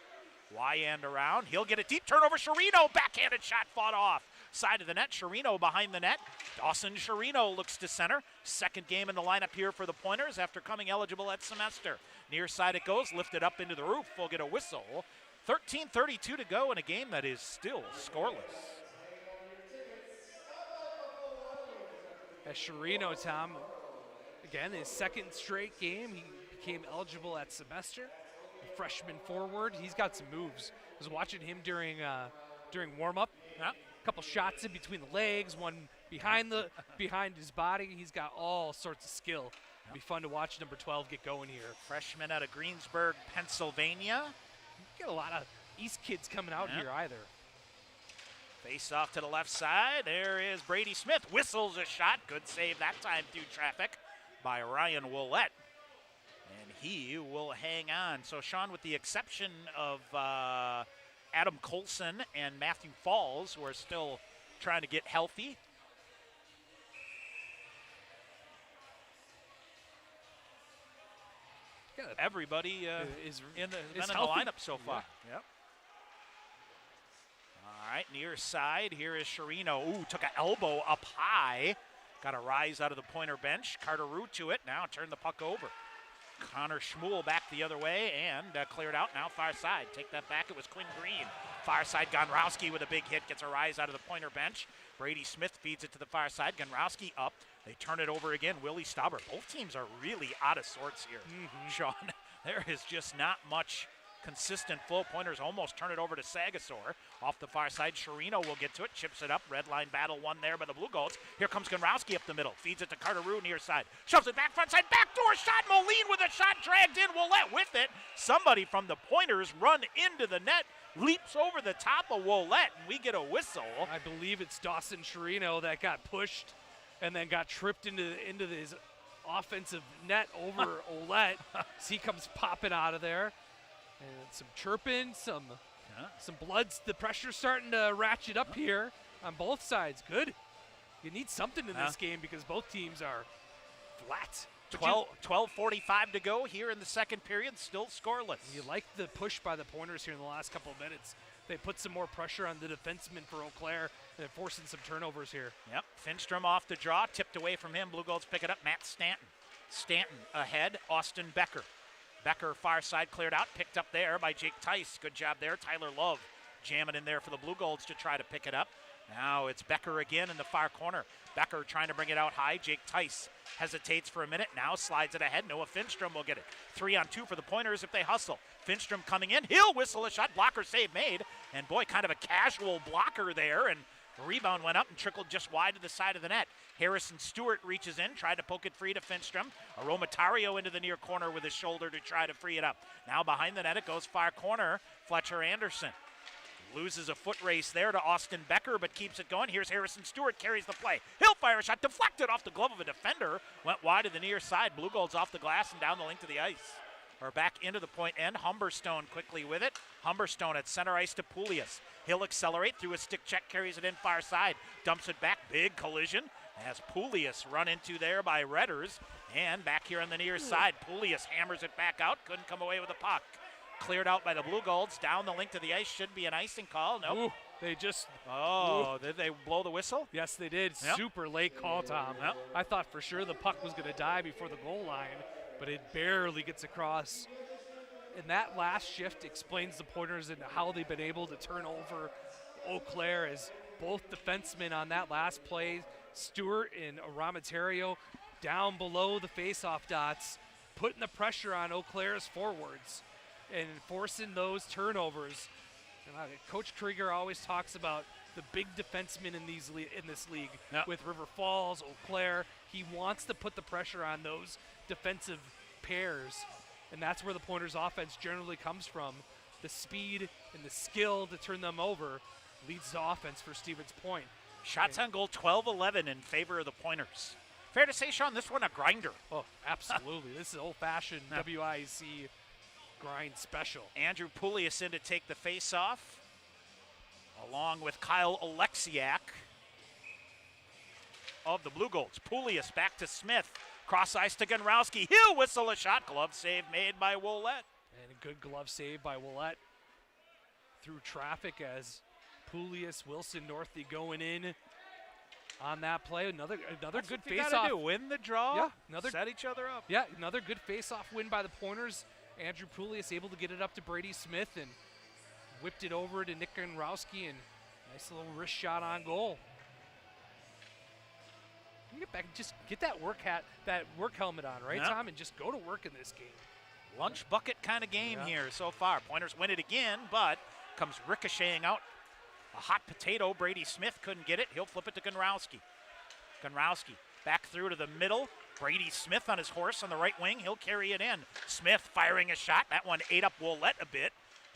Wyand around. He'll get it deep. Turnover. Chirino. Backhanded shot fought off. Side of the net. Chirino behind the net. Dawson Chirino looks to center. Second game in the lineup here for the Pointers after coming eligible at semester. Near side it goes. Lifted up into the roof. We'll get a whistle. 13:32 to go in a game that is still scoreless. As Chirino, Tom, again, his second straight game, he became eligible at semester. A freshman forward, he's got some moves. I was watching him during warm-up. Yeah. A couple shots in between the legs, one behind his body. He's got all sorts of skill. It'll be fun to watch number 12 get going here. Freshman out of Greensburg, Pennsylvania. You get a lot of East kids coming out here either. Face off to the left side. There is Brady Smith. Whistles a shot. Good save that time through traffic by Ryan Willett. And he will hang on. So, Sean, with the exception of Adam Colson and Matthew Falls, who are still trying to get healthy. Everybody is in the lineup so far. Yep. All right, near side. Here is Chirino. Ooh, took an elbow up high. Got a rise out of the Pointer bench. Carter Root to it. Now turn the puck over. Connor Schmuel back the other way and cleared out. Now far side. Take that back. It was Quinn Green. Far side. Gonrowski with a big hit. Gets a rise out of the Pointer bench. Brady Smith feeds it to the far side. Gonrowski up. They turn it over again. Willie Stauber. Both teams are really out of sorts here. Sean, there is just not much consistent flow. Pointers almost turn it over to Sagasaur. Off the far side, Chirino will get to it. Chips it up. Red line battle won there by the Blugolds. Here comes Gonrowski up the middle. Feeds it to Carter Rue near side. Shoves it back front side. Backdoor shot. Moline with a shot dragged in. Willett with it. Somebody from the Pointers run into the net. Leaps over the top of Willett, and we get a whistle. I believe it's Dawson Chirino that got pushed and then got tripped into his offensive net over Ouellette. So he comes popping out of there. And some chirping, some bloods. The pressure's starting to ratchet up here on both sides. Good. You need something in this game because both teams are flat. 12:45 to go here in the second period. Still scoreless. You like the push by the Pointers here in the last couple of minutes. They put some more pressure on the defenseman for Eau Claire and forcing some turnovers here. Yep. Finstrom off the draw. Tipped away from him. Blugolds pick it up. Matt Stanton. Stanton ahead. Austin Becker. Becker far side cleared out, picked up there by Jake Tice. Good job there. Tyler Love jamming in there for the Blugolds to try to pick it up. Now it's Becker again in the far corner. Becker trying to bring it out high. Jake Tice hesitates for a minute. Now slides it ahead. Noah Finstrom will get it. 3-on-2 for the Pointers if they hustle. Finstrom coming in. He'll whistle a shot. Blocker save made. And boy, kind of a casual blocker there. And the rebound went up and trickled just wide to the side of the net. Harrison Stewart reaches in, tried to poke it free to Finstrom. Aromatario into the near corner with his shoulder to try to free it up. Now behind the net it goes far corner. Fletcher Anderson loses a foot race there to Austin Becker, but keeps it going. Here's Harrison Stewart, carries the play. He'll fire a shot, deflected off the glove of a defender. Went wide to the near side. Blugolds off the glass and down the length of the ice. Or back into the point end. Humberstone quickly with it. Humberstone at center ice to Poulias. He'll accelerate through a stick check, carries it in far side. Dumps it back, big collision. As Poulias run into there by Redders. And back here on the near side, Poulias hammers it back out. Couldn't come away with the puck. Cleared out by the Blugolds. Down the length of the ice. Should be an icing call. Nope. Ooh, they just... Did they blow the whistle? Yes, they did. Yep. Super late call, Tom. Yep. I thought for sure the puck was going to die before the goal line, but it barely gets across. And that last shift explains the Pointers and how they've been able to turn over Eau Claire as both defensemen on that last play, Stewart and Ramatario, down below the face-off dots, putting the pressure on Eau Claire's forwards and forcing those turnovers. And Coach Krieger always talks about the big defensemen in this league. Yep. With River Falls, Eau Claire. He wants to put the pressure on those defensive pairs, and that's where the Pointers offense generally comes from. The speed and the skill to turn them over leads to offense for Stevens Point. Shots on goal 12-11 in favor of the Pointers. Fair to say, Sean, this one a grinder. Oh, absolutely. This is old-fashioned WIC grind special. Andrew Poulias in to take the face-off, along with Kyle Alexiak of the Blugolds. Poulias back to Smith. Cross ice to Gunrowski. He'll whistle a shot. Glove save made by Ouellette. And a good glove save by Ouellette through traffic as Poulias, Wilson, Northey going in on that play. Another That's good what you gotta face-off. do. Win the draw. Yeah, set each other up. Yeah, another good face-off win by the Pointers. Andrew Poulias able to get it up to Brady Smith and whipped it over to Nick Gunrowski, and nice little wrist shot on goal. You get back, just get that work helmet on, right, Yep. Tom, and just go to work in this game. Lunch bucket kind of game here so far. Pointers win it again, but comes ricocheting out. A hot potato. Brady Smith couldn't get it. He'll flip it to Gunrowski. Gunrowski back through to the middle. Brady Smith on his horse on the right wing. He'll carry it in. Smith firing a shot. That one ate up Ouellette a bit.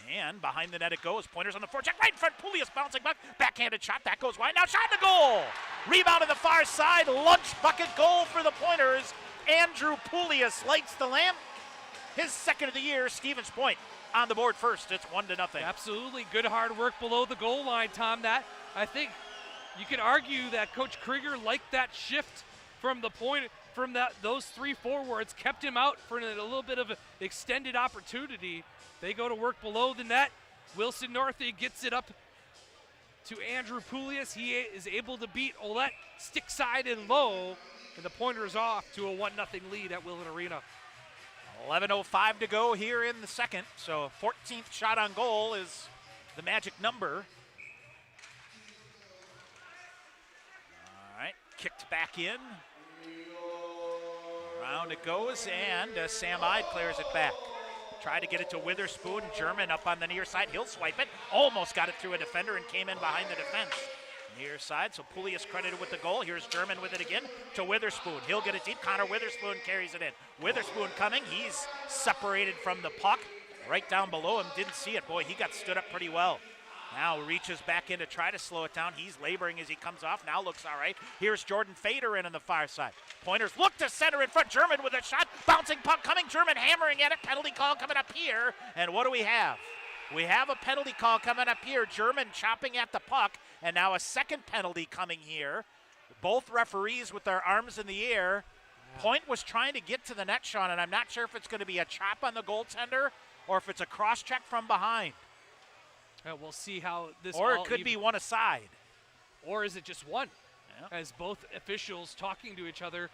And behind the net it goes. Pointers on the forecheck. Right in front. Poulias bouncing back. Backhanded shot. That goes wide. Now shot in the goal. Rebound on the far side. Lunch bucket goal for the Pointers. Andrew Poulias lights the lamp. His second of the year. Stevens Point on the board first. It's 1-0. Absolutely. Good hard work below the goal line, Tom. That, I think you could argue that Coach Krieger liked that shift from the point, from those three forwards, kept him out for a little bit of an extended opportunity. They go to work below the net. Wilson Northey gets it up to Andrew Poulias. He is able to beat Ouellette stick side and low, and the Pointers off to a 1-0 lead at Willett Arena. 11:05 to go here in the second. So 14th shot on goal is the magic number. All right, kicked back in. Around it goes, and Sam Ide clears it back. Tried to get it to Witherspoon. German up on the near side. He'll swipe it. Almost got it through a defender and came in behind the defense. Near side, so Poulias credited with the goal. Here's German with it again to Witherspoon. He'll get it deep. Connor Witherspoon carries it in. Witherspoon coming. He's separated from the puck. Right down below him. Didn't see it. Boy, he got stood up pretty well. Now reaches back in to try to slow it down. He's laboring as he comes off. Now looks all right. Here's Jordan Fader in on the far side. Pointers look to center in front. German with a shot. Bouncing puck coming. German hammering at it. Penalty call coming up here. And what do we have? We have a penalty call coming up here. German chopping at the puck. And now a second penalty coming here. Both referees with their arms in the air. Point was trying to get to the net, Sean, and I'm not sure if it's going to be a chop on the goaltender or if it's a cross-check from behind. We'll see how this. Or it could be one aside. Or is it just one? Yeah. As both officials talking to each other,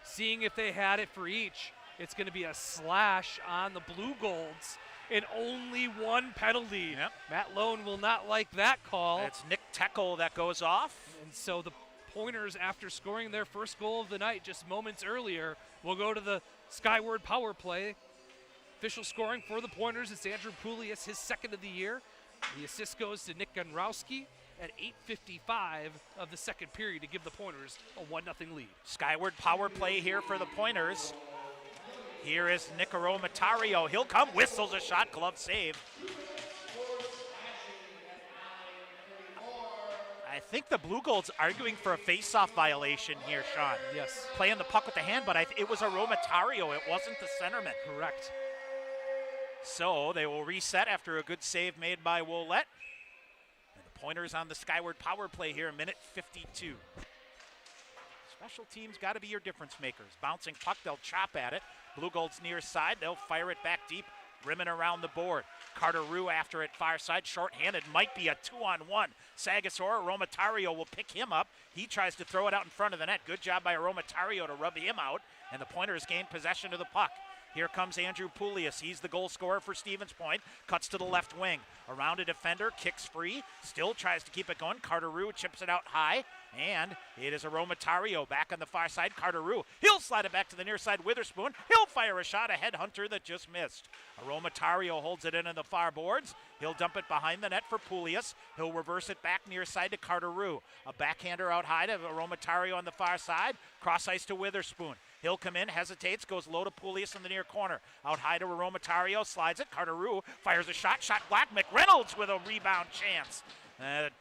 seeing if they had it for each. It's going to be a slash on the Blugolds, and only one penalty. Yep. Matt Lone will not like that call. It's Nick Teckel that goes off. And so the Pointers, after scoring their first goal of the night just moments earlier, will go to the Skyward power play. Official scoring for the Pointers, it's Andrew Poulias, his second of the year. The assist goes to Nick Gunrowski at 8:55 of the second period to give the Pointers a 1-0 lead. Skyward power play here for the Pointers. Here is Nicaro Matario. He'll come, whistles a shot, glove save. I think the Blugolds arguing for a face-off violation here, Sean. Yes. Playing the puck with the hand, but it was a Romatario. It wasn't the centerman. Correct. So they will reset after a good save made by Ouellette. And the Pointers on the Skyward power play here, minute 52. Special teams got to be your difference makers. Bouncing puck, they'll chop at it. Blugolds near side, they'll fire it back deep, rimming around the board. Carter Rue after it, far side, short-handed, might be a 2-on-1. Sagasor, Romatario will pick him up. He tries to throw it out in front of the net. Good job by Romatario to rub him out, and the Pointers gain possession of the puck. Here comes Andrew Poulias. He's the goal scorer for Stevens Point. Cuts to the left wing. Around a defender, kicks free. Still tries to keep it going. Carter Rue chips it out high. And it is Aromatario back on the far side. Carter Rue, he'll slide it back to the near side. Witherspoon, he'll fire a shot. A headhunter that just missed. Aromatario holds it in the far boards. He'll dump it behind the net for Poulias. He'll reverse it back near side to Carter Rue. A backhander out high to Aromatario on the far side. Cross ice to Witherspoon. He'll come in, hesitates, goes low to Poulias in the near corner. Out high to Aromatario, slides it. Carter Rue fires a shot. Shot black. McReynolds with a rebound chance.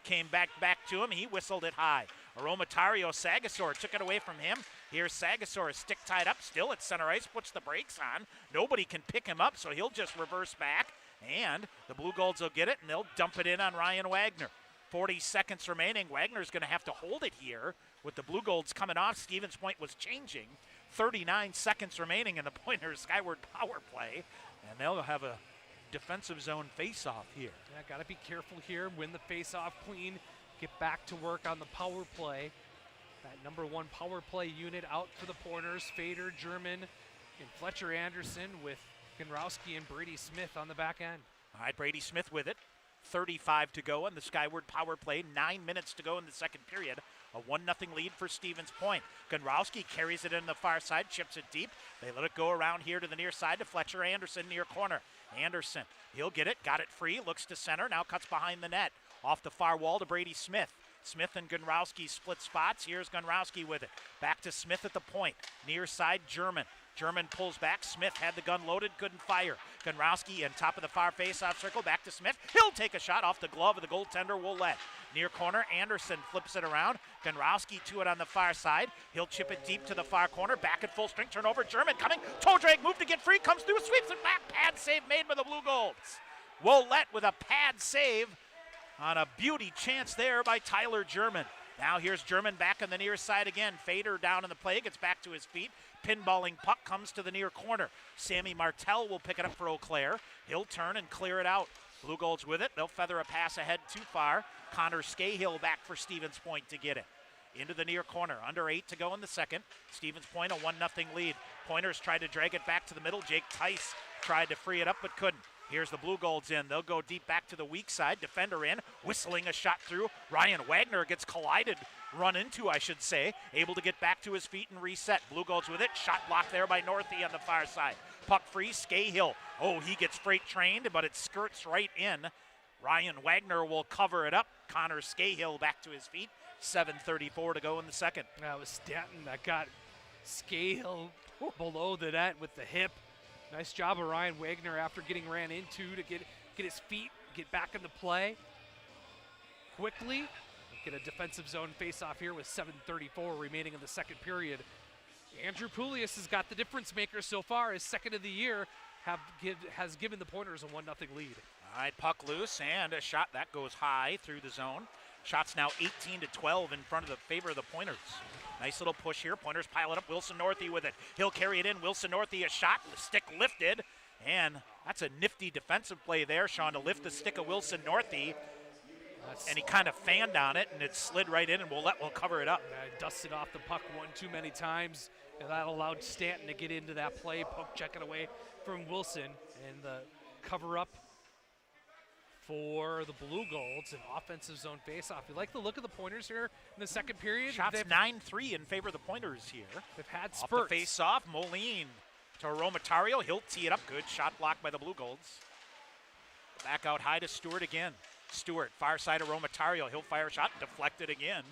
Came back to him. He whistled it high. Aromatario, Sagasor took it away from him. Here's Sagasor, stick tied up, still at center ice, puts the brakes on. Nobody can pick him up, so he'll just reverse back. And the Blugolds will get it, and they'll dump it in on Ryan Wagner. 40 seconds remaining. Wagner's going to have to hold it here with the Blugolds coming off. Stevens Point was changing. 39 seconds remaining in the Pointers Skyward power play, and they'll have a defensive zone face-off here. Yeah, got to be careful here. Win the face-off clean. Get back to work on the power play. That number 1 power play unit out for the Pointers. Fader, German, and Fletcher Anderson with Ganrowski and Brady Smith on the back end. All right, Brady Smith with it. 35 to go on the Skyward power play. 9 minutes to go in the second period. A 1-0 lead for Stevens Point. Ganrowski carries it in the far side, chips it deep. They let it go around here to the near side to Fletcher Anderson, near corner. Anderson, he'll get it, got it free, looks to center, now cuts behind the net. Off the far wall to Brady Smith. Smith and Ganrowski split spots. Here's Ganrowski with it. Back to Smith at the point. Near side, German. German pulls back. Smith had the gun loaded, couldn't fire. Ganrowski in top of the far face-off circle. Back to Smith. He'll take a shot off the glove of the goaltender, Willett. Near corner, Anderson flips it around. Ganrowski to it on the far side. He'll chip it deep to the far corner. Back at full strength. Turnover. German coming. Toe drag. Move to get free. Comes through. Sweeps it back. Pad save made by the Blugolds. Willett with a pad save on a beauty chance there by Tyler German. Now here's German back on the near side again. Fader down in the play, gets back to his feet. Pinballing puck comes to the near corner. Sammy Martell will pick it up for Eau Claire. He'll turn and clear it out. Blugolds with it. They'll feather a pass ahead too far. Connor Scahill back for Stevens Point to get it. Into the near corner. Under 8 to go in the second. Stevens Point a 1-0 lead. Pointers tried to drag it back to the middle. Jake Tice tried to free it up but couldn't. Here's the Blugolds in. They'll go deep back to the weak side. Defender in, whistling a shot through. Ryan Wagner gets run into, I should say. Able to get back to his feet and reset. Blugolds with it. Shot blocked there by Northey on the far side. Puck free, Scahill. Oh, he gets freight trained, but it skirts right in. Ryan Wagner will cover it up. Connor Scahill back to his feet. 7:34 to go in the second. That was Stanton that got Scahill below the net with the hip. Nice job of Ryan Wagner after getting ran into to get his feet, get back in the play quickly. Get a defensive zone face-off here with 7:34 remaining in the second period. Andrew Poulias has got the difference maker so far. His second of the year has given the Pointers a 1-0 lead. All right, puck loose and a shot that goes high through the zone. Shots now 18-12 in front of the favor of the Pointers. Nice little push here. Pointers pile it up. Wilson Northey with it. He'll carry it in. Wilson Northey a shot. The stick lifted. And that's a nifty defensive play there, Sean, to lift the stick of Wilson Northey. And he kind of fanned on it, and it slid right in, and will cover it up. Dusted off the puck one too many times, and that allowed Stanton to get into that play. Poke check it away from Wilson, and the cover-up for the Blugolds, an offensive zone face-off. You like the look of the Pointers here in the second period? Shots 9-3 in favor of the Pointers here. They've had spurts. Off the face-off, Moline to Aromatario. He'll tee it up. Good shot blocked by the Blugolds. Back out high to Stewart again. Stewart, far side of Aromatario. He'll fire a shot, deflected again.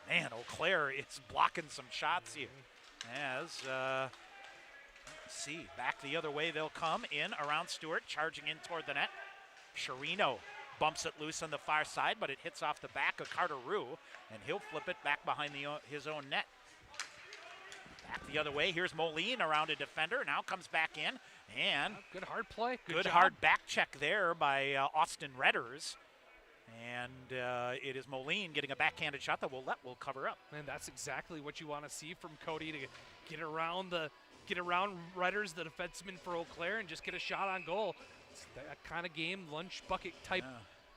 Man, Eau Claire is blocking some shots here. As, let's see, back the other way they'll come in around Stewart, charging in toward the net. Chirino bumps it loose on the far side, but it hits off the back of Carter Rue, and he'll flip it back behind his own net. Back the other way. Here's Moline around a defender. Now comes back in, and good hard play. Good hard back check there by Austin Redders. And it is Moline getting a backhanded shot that will cover up. And that's exactly what you want to see from Cody, to get around Redders, the defenseman for Eau Claire, and just get a shot on goal. It's that kind of game, lunch bucket type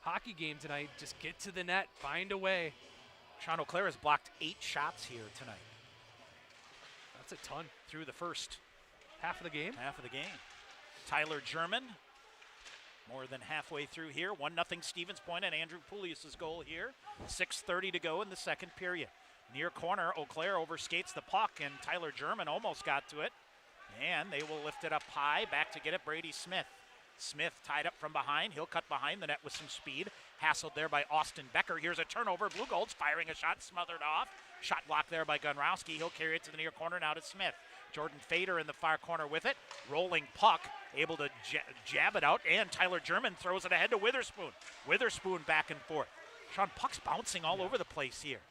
hockey game tonight. Just get to the net, find a way. Sean, Eau Claire has blocked 8 shots here tonight. That's a ton. Through the first Half of the game? Half of the game. Tyler German, more than halfway through here. 1-0 Stevens Point and Andrew Poulius' goal here. 6:30 to go in the second period. Near corner, Eau Claire overskates the puck, and Tyler German almost got to it. And they will lift it up high. Back to get it, Brady Smith. Smith tied up from behind. He'll cut behind the net with some speed. Hassled there by Austin Becker. Here's a turnover. Blugolds firing a shot, smothered off. Shot blocked there by Gunrowski. He'll carry it to the near corner, now to Smith. Jordan Fader in the far corner with it. Rolling puck, able to jab it out, and Tyler German throws it ahead to Witherspoon. Witherspoon back and forth. Sean, puck's bouncing all over the place here.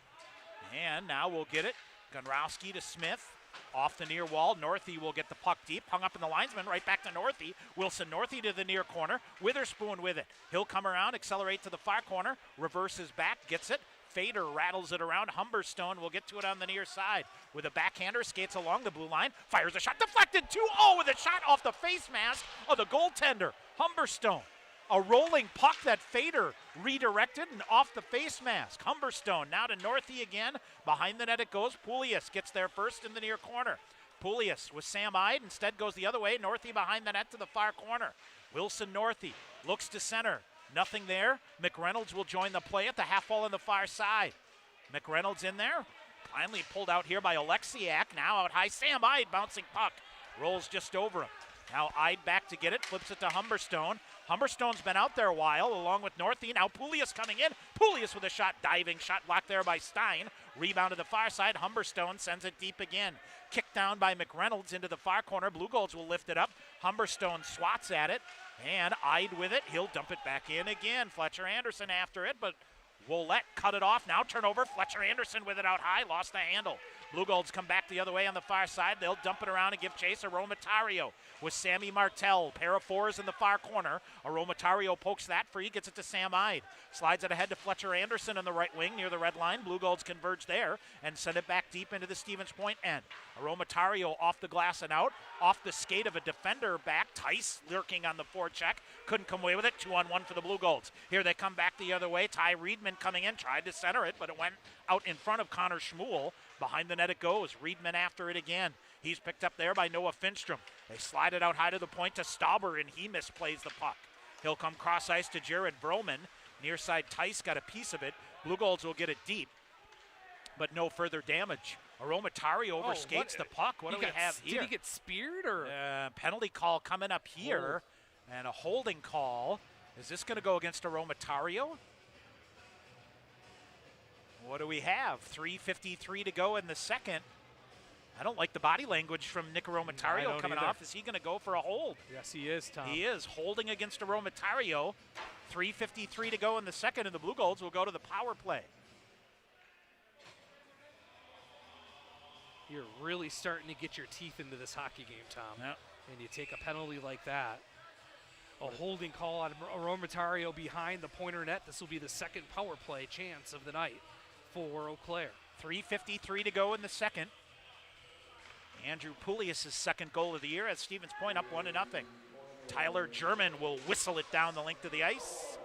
And now we'll get it. Gunrowski to Smith. Off the near wall. Northey will get the puck deep. Hung up in the linesman. Right back to Northey. Wilson Northey to the near corner. Witherspoon with it. He'll come around, accelerate to the far corner. Reverses back. Gets it. Fader rattles it around. Humberstone will get to it on the near side. With a backhander, skates along the blue line. Fires a shot. Deflected 2-0 with a shot off the face mask of the goaltender. Humberstone. A rolling puck that Fader redirected and off the face mask. Humberstone now to Northey again. Behind the net it goes. Poulius gets there first in the near corner. Poulius with Sam Ide. Instead goes the other way. Northey behind the net to the far corner. Wilson Northey looks to center. Nothing there. McReynolds will join the play at the half wall on the far side. McReynolds in there. Finally pulled out here by Oleksiak. Now out high. Sam Ide bouncing puck. Rolls just over him. Now Ide back to get it. Flips it to Humberstone. Humberstone's been out there a while along with Northey. Now Poulius coming in. Poulius with a shot. Diving shot blocked there by Stein. Rebound to the far side. Humberstone sends it deep again. Kicked down by McReynolds into the far corner. Blugolds will lift it up. Humberstone swats at it. And Ide with it. He'll dump it back in again. Fletcher Anderson after it, but Willett cut it off. Now turnover. Fletcher Anderson with it out high. Lost the handle. Blugolds come back the other way on the far side. They'll dump it around and give chase. Aromatario with Sammy Martell. Pair of fours in the far corner. Aromatario pokes that free. Gets it to Sam Ide. Slides it ahead to Fletcher Anderson on the right wing near the red line. Blugolds converge there and send it back deep into the Stevens Point end. Aromatario off the glass and out. Off the skate of a defender back. Tice lurking on the forecheck. Couldn't come away with it. 2-on-1 for the Blugolds. Here they come back the other way. Ty Reedman coming in. Tried to center it, but it went out in front of Connor Schmuel. Behind the net it goes. Reedman after it again. He's picked up there by Noah Finstrom. They slide it out high to the point to Stauber, and he misplays the puck. He'll come cross ice to Jared Broman. Near side Tice got a piece of it. Blugolds will get it deep, but no further damage. Aromatario overskates the puck. What do we have here? Did he get speared or? Penalty call coming up here, and a holding call. Is this going to go against Aromatario? What do we have? 3:53 to go in the second. I don't like the body language from Nick Aromatario coming off. Is he going to go for a hold? Yes, he is, Tom. He is holding against Aromatario. 3:53 to go in the second, and the Blugolds will go to the power play. You're really starting to get your teeth into this hockey game, Tom. Yep. And you take a penalty like that. A holding call on Aromatario behind the Pointer net. This will be the second power play chance of the night for Eau Claire. 3:53 to go in the second. Andrew Poulius' second goal of the year as Stevens Point up 1-0. Tyler German will whistle it down the length of the ice.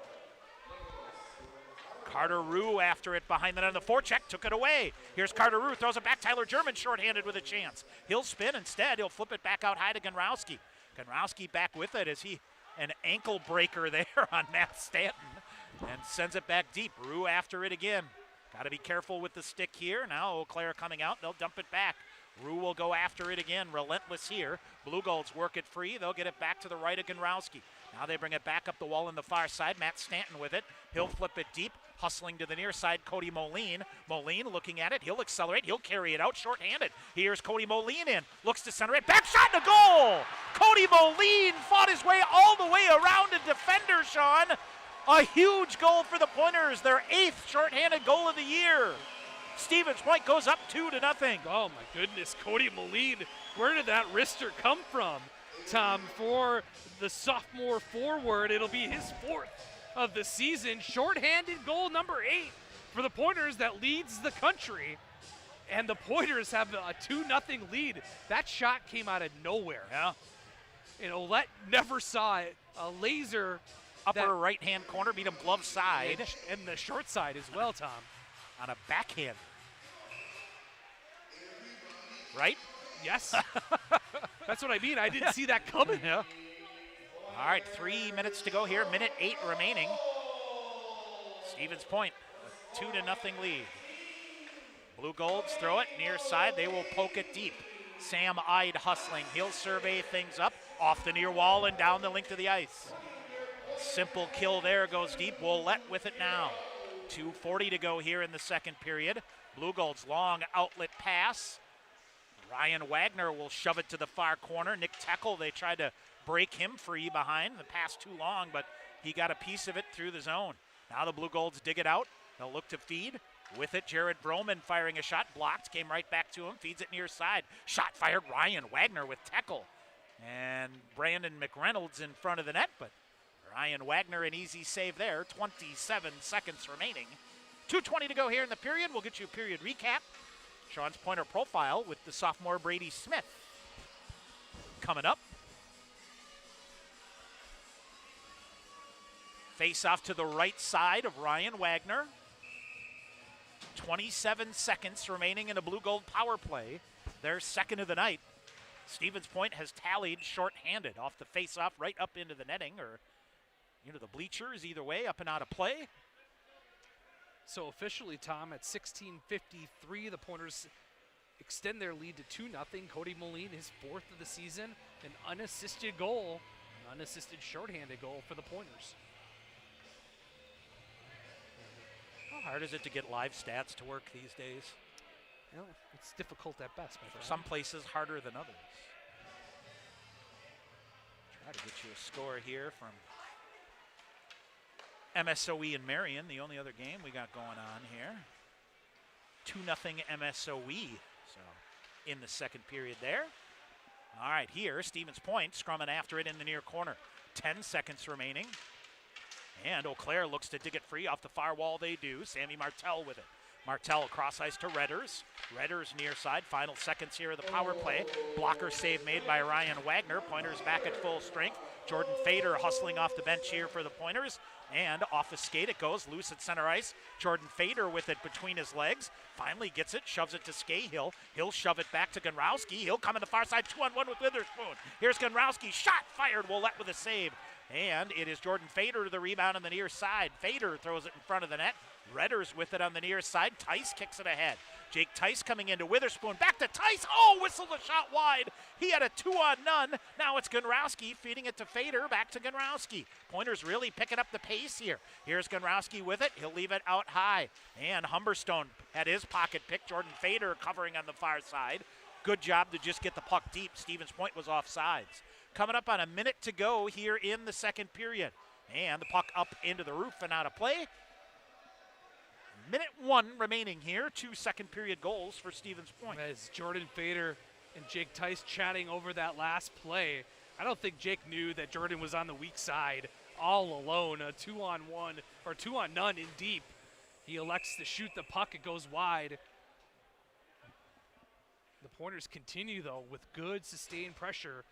Carter Rue after it behind the net on the forecheck, took it away. Here's Carter Rue, throws it back. Tyler German shorthanded with a chance. He'll spin instead. He'll flip it back out high to Gunrowski. Gunrowski back with it as he an ankle breaker there on Matt Stanton and sends it back deep. Rue after it again. Got to be careful with the stick here. Now Eau Claire coming out. They'll dump it back. Rue will go after it again. Relentless here. Blugolds work it free. They'll get it back to the right of Gunrowski. Now they bring it back up the wall on the far side. Matt Stanton with it. He'll flip it deep. Hustling to the near side, Cody Moline. Moline looking at it. He'll accelerate. He'll carry it out shorthanded. Here's Cody Moline in. Looks to center it. Back shot and a goal! Cody Moline fought his way all the way around a defender, Sean. A huge goal for the Pointers. Their 8th shorthanded goal of the year. Stevens Point goes up 2-0. Oh, my goodness. Cody Moline. Where did that wrister come from, Tom? For the sophomore forward, it'll be his 4th of the season. Shorthanded goal number 8 for the Pointers that leads the country. And the Pointers have a 2-0 lead. That shot came out of nowhere. Yeah. And Ouellette never saw it. A laser. Upper right-hand corner, beat him glove side. And the short side as well, Tom. On a backhand. Right? Yes. That's what I mean. I didn't see that coming. Yeah. All right, 3 minutes to go here. Minute 8 remaining. Stevens Point, a 2-0 lead. Blugolds throw it near side. They will poke it deep. Sam Ide hustling. He'll survey things up off the near wall and down the length of the ice. Simple kill there, goes deep. Willett with it now. 2:40 to go here in the second period. Blugolds long outlet pass. Ryan Wagner will shove it to the far corner. Nick Teckel, they tried to break him free behind. The pass too long, but he got a piece of it through the zone. Now the Blugolds dig it out. They'll look to feed. With it, Jared Broman firing a shot. Blocked, came right back to him. Feeds it near side. Shot fired. Ryan Wagner with Teckel. And Brandon McReynolds in front of the net, but Ryan Wagner, an easy save there. 27 seconds remaining. 2:20 to go here in the period. We'll get you a period recap. Sean's Pointer profile with the sophomore Brady Smith coming up. Face off to the right side of Ryan Wagner. 27 seconds remaining in a Blugold power play. Their second of the night. Stevens Point has tallied shorthanded off the face-off right up into the netting or into the bleachers, either way, up and out of play. So officially, Tom, at 16:53, the Pointers extend their lead to 2-0. Cody Moline, his 4th of the season, an unassisted goal, an unassisted shorthanded goal for the Pointers. How hard is it to get live stats to work these days? You know, it's difficult at best, my friend. Some places harder than others. Try to get you a score here from MSOE and Marion, the only other game we got going on here. 2-0 MSOE, so in the second period there. All right, here, Stevens Point scrumming after it in the near corner. 10 seconds remaining. And Eau Claire looks to dig it free off the far wall. They do. Sammy Martell with it. Martell across ice to Redders. Redders near side. Final seconds here of the power play. Blocker save made by Ryan Wagner. Pointers back at full strength. Jordan Fader hustling off the bench here for the Pointers. And off the skate it goes, loose at center ice. Jordan Fader with it between his legs. Finally gets it, shoves it to Skahill. He'll shove it back to Gunrowski. He'll come in the far side, 2-on-1 with Witherspoon. Here's Gunrowski, shot fired. Willett with a save. And it is Jordan Fader to the rebound on the near side. Fader throws it in front of the net. Redders with it on the near side. Tice kicks it ahead. Jake Tice coming into Witherspoon. Back to Tice. Oh, whistled a shot wide. He had a 2-on-none. Now it's Gunrowski feeding it to Fader. Back to Gunrowski. Pointers really picking up the pace here. Here's Gunrowski with it. He'll leave it out high. And Humberstone had his pocket pick. Jordan Fader covering on the far side. Good job to just get the puck deep. Stevens Point was offsides. Coming up on a minute to go here in the second period. And the puck up into the roof and out of play. Minute 1 remaining here. 2 second period goals for Stevens Point. As Jordan Fader and Jake Tice chatting over that last play, I don't think Jake knew that Jordan was on the weak side all alone. A 2-on-1 or 2-on-none in deep. He elects to shoot the puck. It goes wide. The Pointers continue, though, with good sustained pressure.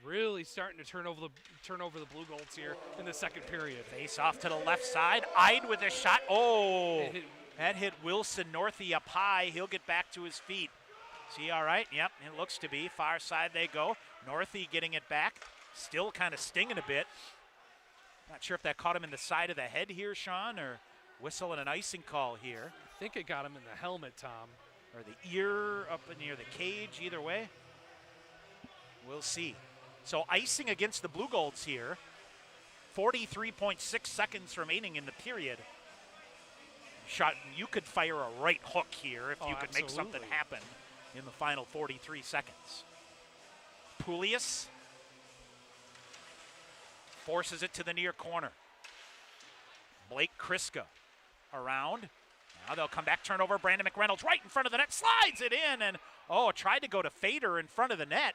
Really starting to turn over the Blugolds here in the second period. Face off to the left side. Ide with a shot. Oh, that hit Wilson Northey up high. He'll get back to his feet. Is he all right? Yep, it looks to be. Far side they go. Northey getting it back. Still kind of stinging a bit. Not sure if that caught him in the side of the head here, Sean, or whistle and an icing call here. I think it got him in the helmet, Tom. Or the ear up near the cage, either way. We'll see. So icing against the Blugolds here. 43.6 seconds remaining in the period. Shot, you could fire a right hook here if you could make something happen in the final 43 seconds. Poulius forces it to the near corner. Blake Kriska around. Now they'll come back, turnover. Brandon McReynolds right in front of the net, slides it in, and tried to go to Fader in front of the net.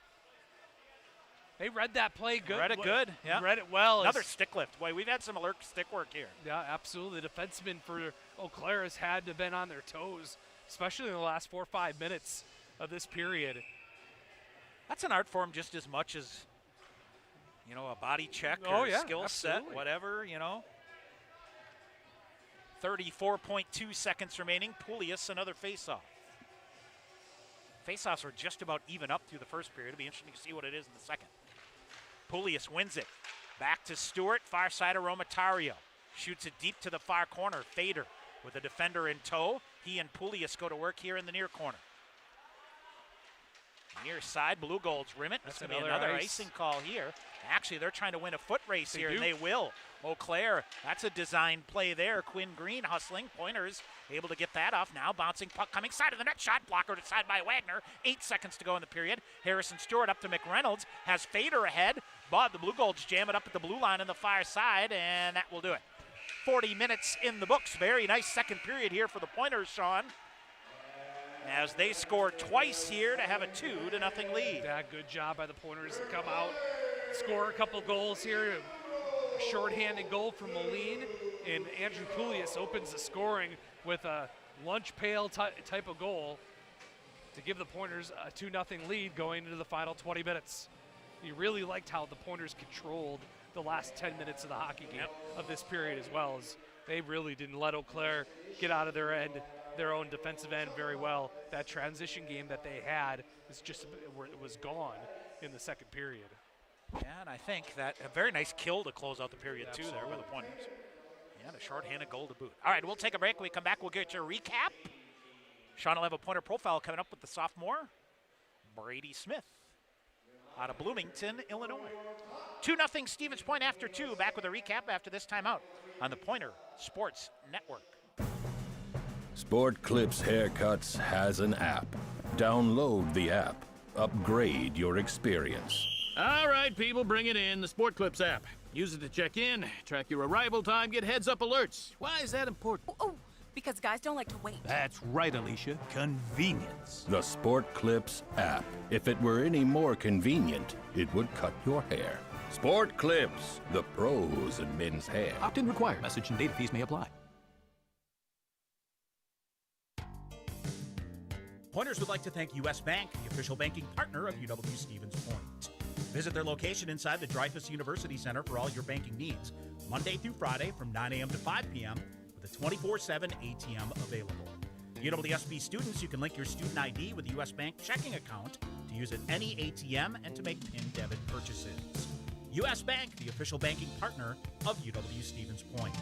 They read that play good. Read it good, yeah. Read it well. Another stick lift. Boy, we've had some alert stick work here. Yeah, absolutely. The defensemen for Eau Claire has had to have been on their toes, especially in the last 4 or 5 minutes of this period. That's an art form just as much as, a body check or skill set, whatever, 34.2 seconds remaining. Poulius, another faceoff. Faceoffs were just about even up through the first period. It'll be interesting to see what it is in the second. Pulias wins it. Back to Stewart, far side of Romatario. Shoots it deep to the far corner. Fader with a defender in tow. He and Pulias go to work here in the near corner. Near side, Blugolds rim it. That's going to be another icing call here. Actually, they're trying to win a foot race here, and they will. Eau Claire, that's a design play there. Quinn Green hustling. Pointers able to get that off. Now bouncing puck coming side of the net. Shot blocker to side by Wagner. 8 seconds to go in the period. Harrison Stewart up to McReynolds. Has Fader ahead. But the Blugolds jam it up at the blue line on the far side, and that will do it. 40 minutes in the books. Very nice second period here for the Pointers, Sean, as they score twice here to have a 2-0 lead. Yeah, good job by the Pointers to come out, score a couple goals here. A shorthanded goal from Moline, and Andrew Pulias opens the scoring with a lunch pail type of goal to give the Pointers a 2-0 lead going into the final 20 minutes. You really liked how the Pointers controlled the last 10 minutes of the hockey game of this period, as well as they really didn't let Eau Claire get out of their own defensive end very well. That transition game that they had was gone in the second period. Yeah, and I think that a very nice kill to close out the period too there with the Pointers. Yeah, the shorthanded goal to boot. All right, we'll take a break. When we come back, we'll get your recap. Sean will have a Pointer profile coming up with the sophomore, Brady Smith, out of Bloomington, Illinois. 2-0 Stevens Point after 2. Back with a recap after this timeout on the Pointer Sports Network. Sport Clips Haircuts has an app. Download the app. Upgrade your experience. All right, people, bring it in. The Sport Clips app. Use it to check in, track your arrival time, get heads-up alerts. Why is that important? Oh, because guys don't like to wait. That's right, Alicia. Convenience. The Sport Clips app. If it were any more convenient, it would cut your hair. Sport Clips, the pros in men's hair. Opt-in required. Message and data fees may apply. Pointers would like to thank U.S. Bank, the official banking partner of UW-Stevens Point. Visit their location inside the Dreyfus University Center for all your banking needs, Monday through Friday from 9 a.m. to 5 p.m. with a 24/7 ATM available. UWSP students, you can link your student ID with a U.S. Bank checking account to use at any ATM and to make PIN debit purchases. U.S. Bank, the official banking partner of UW-Stevens Point.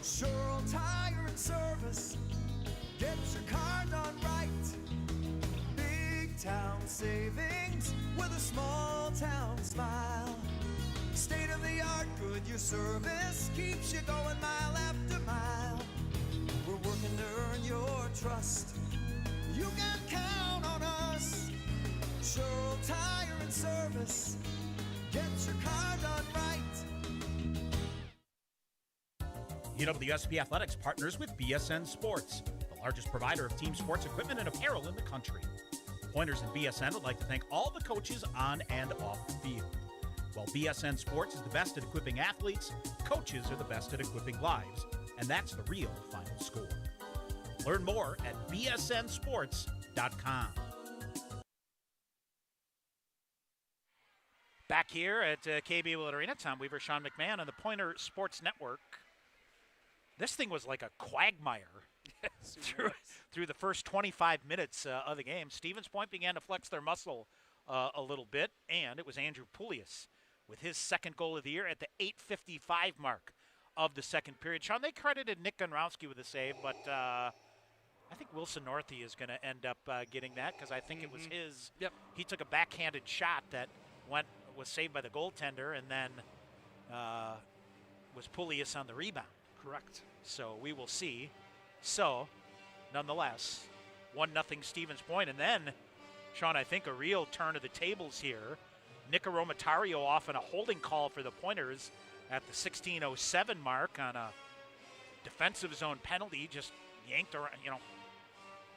Sure Tire and Service, get your car done right. Big town savings with a small town smile. State of the art Goodyear service keeps you going mile after mile. We're working to earn your trust. You can count on us. Sure Tire and Service, get your car done right. UWSP Athletics partners with BSN Sports, the largest provider of team sports equipment and apparel in the country. Pointers and BSN would like to thank all the coaches on and off the field. While BSN Sports is the best at equipping athletes, coaches are the best at equipping lives, and that's the real final score. Learn more at bsnsports.com. Back here at KB Willett Arena, Tom Weaver, Sean McMahon on the Pointer Sports Network. This thing was like a quagmire through the first 25 minutes of the game. Stevens Point began to flex their muscle a little bit, and it was Andrew Pulias with his second goal of the year at the 8:55 mark of the second period. Sean, they credited Nick Gunrowski with a save, but I think Wilson Northey is going to end up getting that because I think it was his. Yep. He took a backhanded shot that was saved by the goaltender, and then was Pulias on the rebound. Correct. So we will see. So, nonetheless, 1-0 Stevens Point. And then, Sean, I think a real turn of the tables here. Nick Romatario off on a holding call for the Pointers at the 16:07 mark on a defensive zone penalty. Just yanked around,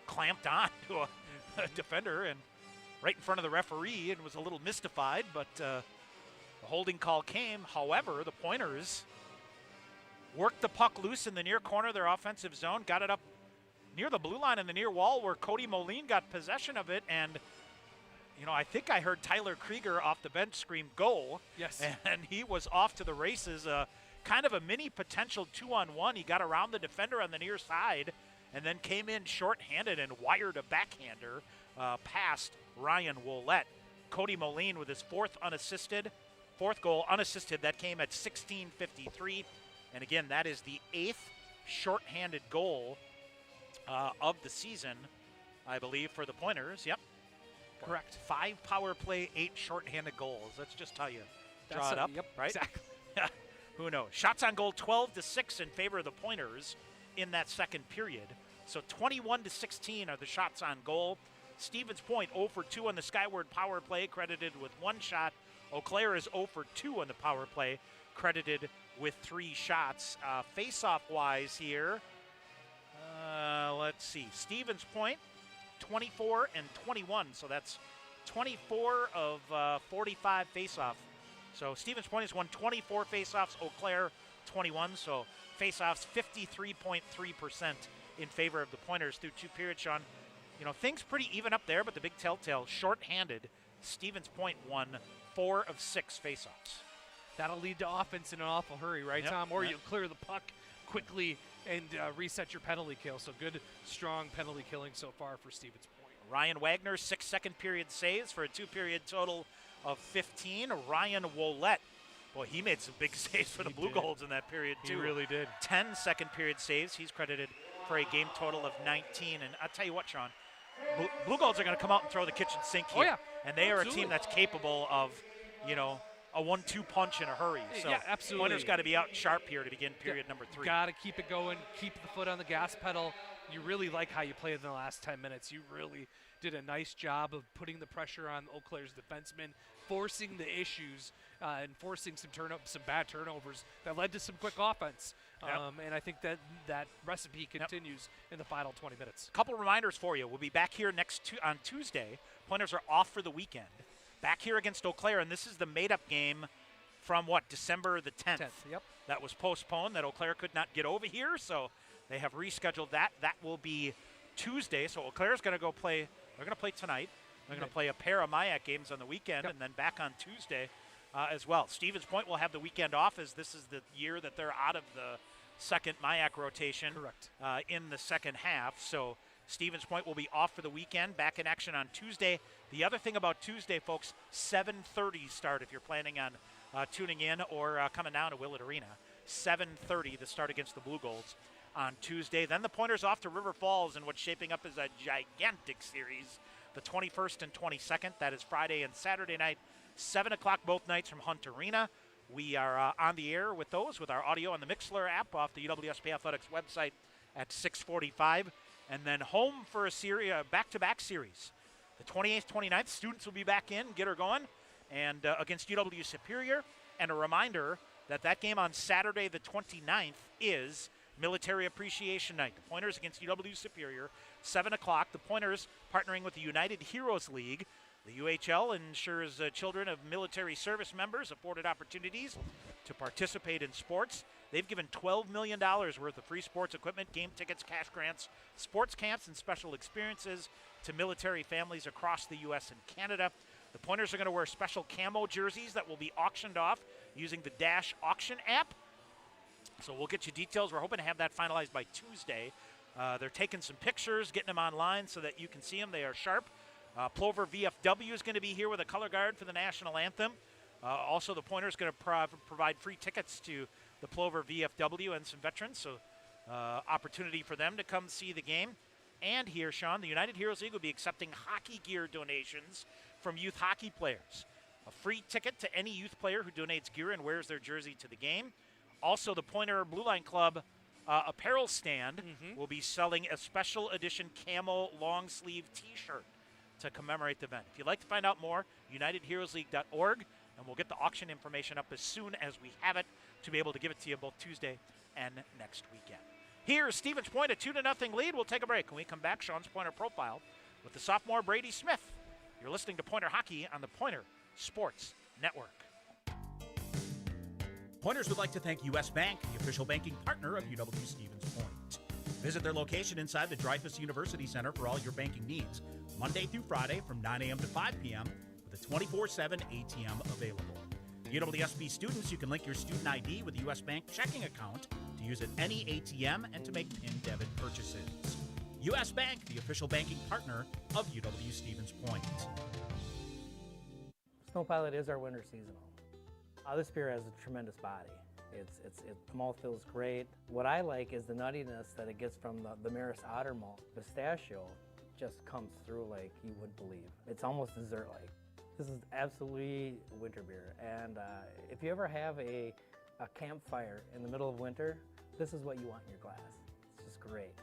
clamped on to a defender and right in front of the referee and was a little mystified. But the holding call came. However, the Pointers worked the puck loose in the near corner of their offensive zone, got it up near the blue line in the near wall where Cody Moline got possession of it. And, I think I heard Tyler Krieger off the bench scream, "Goal." Yes. And he was off to the races. Kind of a mini potential 2-on-1. He got around the defender on the near side and then came in short-handed and wired a backhander past Ryan Wollett. Cody Moline with his fourth goal unassisted. That came at 16:53. And again, that is the 8th short-handed goal of the season, I believe, for the Pointers. Yep. Correct. 5 power play, 8 short-handed goals. That's just how you draw it up, yep, right? Exactly. Who knows? Shots on goal 12-6 in favor of the Pointers in that second period. So 21-16 are the shots on goal. Stevens Point 0 for 2 on the Skyward power play, credited with 1 shot. Eau Claire is 0 for 2 on the power play, credited with 3 shots. Face-off-wise here, let's see. Stevens Point 24 and 21, so that's 24 of 45 face-off. So Stevens Point has won 24 face-offs, Eau Claire 21, so face-offs 53.3% in favor of the Pointers through 2 periods, Sean. You know, things pretty even up there, but the big telltale, short-handed, Stevens Point won 4 of 6 face-offs. That'll lead to offense in an awful hurry, right, Yep, Tom? Or yep. you'll clear the puck quickly and reset your penalty kill. So good, strong penalty killing so far for Stevens Point. Ryan Wagner, 6 second-period saves for a 2-period total of 15. Ryan Wollett, boy, he made some big saves for the Blugolds in that period, too. He really did. 10 second-period saves. He's credited for a game total of 19. And I'll tell you what, Sean, Blugolds are going to come out and throw the kitchen sink here. Oh, yeah. And they are Absolutely. a team that's capable of, you know, a 1-2 punch in a hurry. So yeah, absolutely. Pointers got to be out sharp here to begin period number 3. Got to keep it going, keep the foot on the gas pedal. You really like how you played in the last 10 minutes. You really did a nice job of putting the pressure on Eau Claire's defensemen, forcing the issues and forcing some bad turnovers that led to some quick offense. Yep. And I think that recipe continues in the final 20 minutes. Couple reminders for you. We'll be back here on Tuesday. Pointers are off for the weekend. Back here against Eau Claire, and this is the made-up game from, December the 10th. Yep. That was postponed, that Eau Claire could not get over here, so they have rescheduled that. That will be Tuesday, so Eau Claire's going to go play. They're going to play tonight. They're going to play a pair of MIAC games on the weekend, and then back on Tuesday as well. Stevens Point will have the weekend off, as this is the year that they're out of the second MIAC rotation. Correct. In the second half, so Stevens Point will be off for the weekend, back in action on Tuesday. The other thing about Tuesday, folks, 7:30 start if you're planning on tuning in or coming down to Willett Arena. 7:30 the start against the Blugolds on Tuesday. Then the Pointers off to River Falls in what's shaping up as a gigantic series. The 21st and 22nd, that is Friday and Saturday night, 7 o'clock both nights from Hunt Arena. We are on the air with those, with our audio on the Mixler app off the UWSP Athletics website at 6:45. And then home for a back-to-back series. The 28th, 29th, students will be back in, get her going, and against UW Superior. And a reminder that game on Saturday the 29th is Military Appreciation Night. The Pointers against UW Superior, 7 o'clock. The Pointers partnering with the United Heroes League. The UHL ensures children of military service members afforded opportunities to participate in sports. They've given $12 million worth of free sports equipment, game tickets, cash grants, sports camps, and special experiences to military families across the U.S. and Canada. The Pointers are going to wear special camo jerseys that will be auctioned off using the Dash Auction app. So we'll get you details. We're hoping to have that finalized by Tuesday. They're taking some pictures, getting them online so that you can see them. They are sharp. Plover VFW is going to be here with a color guard for the national anthem. Also, the Pointers going to provide free tickets to the Plover VFW and some veterans, so opportunity for them to come see the game. And here, Sean, the United Heroes League will be accepting hockey gear donations from youth hockey players. A free ticket to any youth player who donates gear and wears their jersey to the game. Also, the Pointer Blue Line Club apparel stand will be selling a special edition camo long sleeve t-shirt to commemorate the event. If you'd like to find out more, UnitedHeroesLeague.org, and we'll get the auction information up as soon as we have it to be able to give it to you both Tuesday and next weekend. Here's Stevens Point, a 2-0 lead. We'll take a break. When we come back, Sean's Pointer Profile with the sophomore Brady Smith. You're listening to Pointer Hockey on the Pointer Sports Network. Pointers would like to thank U.S. Bank, the official banking partner of UW Stevens Point. Visit their location inside the Dreyfus University Center for all your banking needs, Monday through Friday from 9 a.m. to 5 p.m. with a 24/7 ATM available. UWSP students, you can link your student ID with a U.S. Bank checking account to use at any ATM and to make PIN debit purchases. U.S. Bank, the official banking partner of UW-Stevens Point. Snow Pilot is our winter seasonal. This beer has a tremendous body. The malt feels great. What I like is the nuttiness that it gets from the Maris Otter malt. Pistachio just comes through like you wouldn't believe. It's almost dessert-like. This is absolutely winter beer, and if you ever have a campfire in the middle of winter, this is what you want in your glass. It's just great.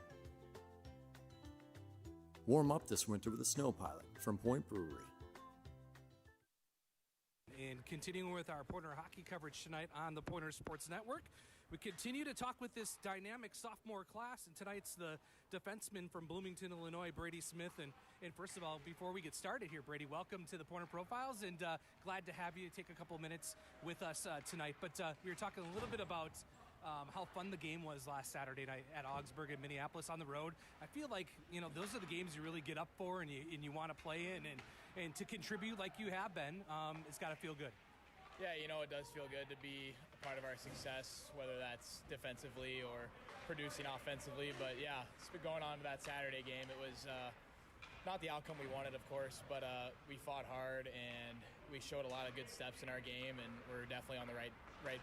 Warm up this winter with a Snow Pilot from Point Brewery. And continuing with our Pointer hockey coverage tonight on the Pointer Sports Network, we continue to talk with this dynamic sophomore class, and tonight's the defenseman from Bloomington, Illinois, Brady Smith. And first of all, before we get started here, Brady, welcome to the Pointer Profiles, and glad to have you take a couple minutes with us tonight. But we were talking a little bit about how fun the game was last Saturday night at Augsburg and Minneapolis on the road. I feel like, those are the games you really get up for and you want to play in, and to contribute like you have been, it's got to feel good. Yeah, it does feel good to be a part of our success, whether that's defensively or producing offensively. But yeah, going on to that Saturday game, it was not the outcome we wanted, of course, but we fought hard and we showed a lot of good steps in our game, and we're definitely on the right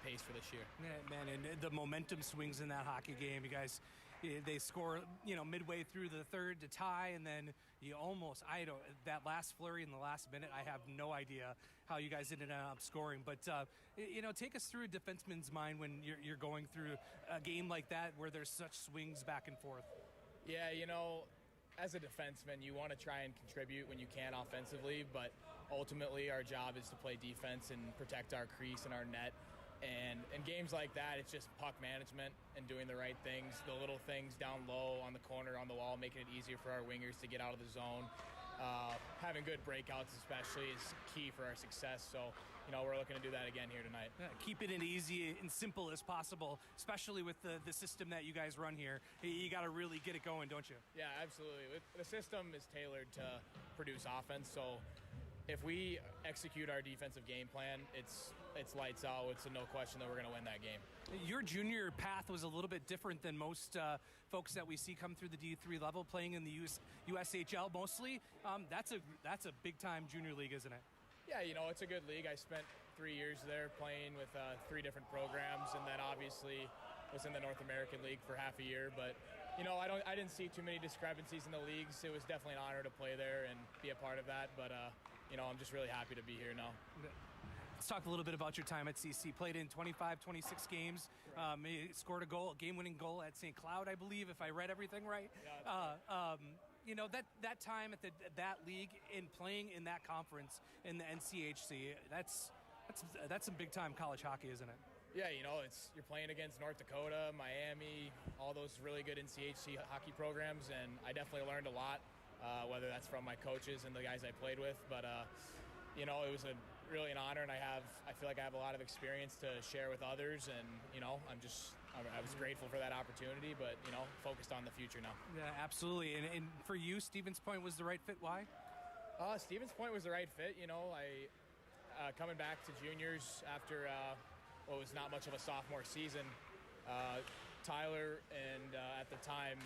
pace for this year. Yeah, man, and the momentum swings in that hockey game. You guys, they score, midway through the third to tie, and then that last flurry in the last minute, I have no idea how you guys ended up scoring. But, take us through a defenseman's mind when you're going through a game like that where there's such swings back and forth. Yeah, as a defenseman, you want to try and contribute when you can offensively, but ultimately our job is to play defense and protect our crease and our net. And in games like that, it's just puck management and doing the right things, the little things down low on the corner, on the wall, making it easier for our wingers to get out of the zone. Having good breakouts especially is key for our success. So, we're looking to do that again here tonight. Yeah, keep it as easy and simple as possible, especially with the system that you guys run here. You got to really get it going, don't you? Yeah, absolutely. The system is tailored to produce offense, so if we execute our defensive game plan, it's lights out. It's no question that we're going to win that game. Your junior path was a little bit different than most folks that we see come through the D3 level, playing in the USHL mostly. That's a big-time junior league, isn't it? Yeah, it's a good league. I spent 3 years there playing with 3 different programs, and then obviously was in the North American League for half a year. But, I didn't see too many discrepancies in the leagues. It was definitely an honor to play there and be a part of that. But, I'm just really happy to be here now. Let's talk a little bit about your time at CC. Played in 25, 26 games. Scored a game-winning goal at St. Cloud, I believe, if I read everything right. Yeah, that time at that league and playing in that conference in the NCHC, that's some big-time college hockey, isn't it? Yeah, you're playing against North Dakota, Miami, all those really good NCHC hockey programs, and I definitely learned a lot. Whether that's from my coaches and the guys I played with, but it was really an honor, and I feel like I have a lot of experience to share with others, and I was grateful for that opportunity, but focused on the future now. Yeah, absolutely. And for you, Stevens Point was the right fit. Why? Stevens Point was the right fit. I coming back to juniors after what was not much of a sophomore season. Tyler and at the time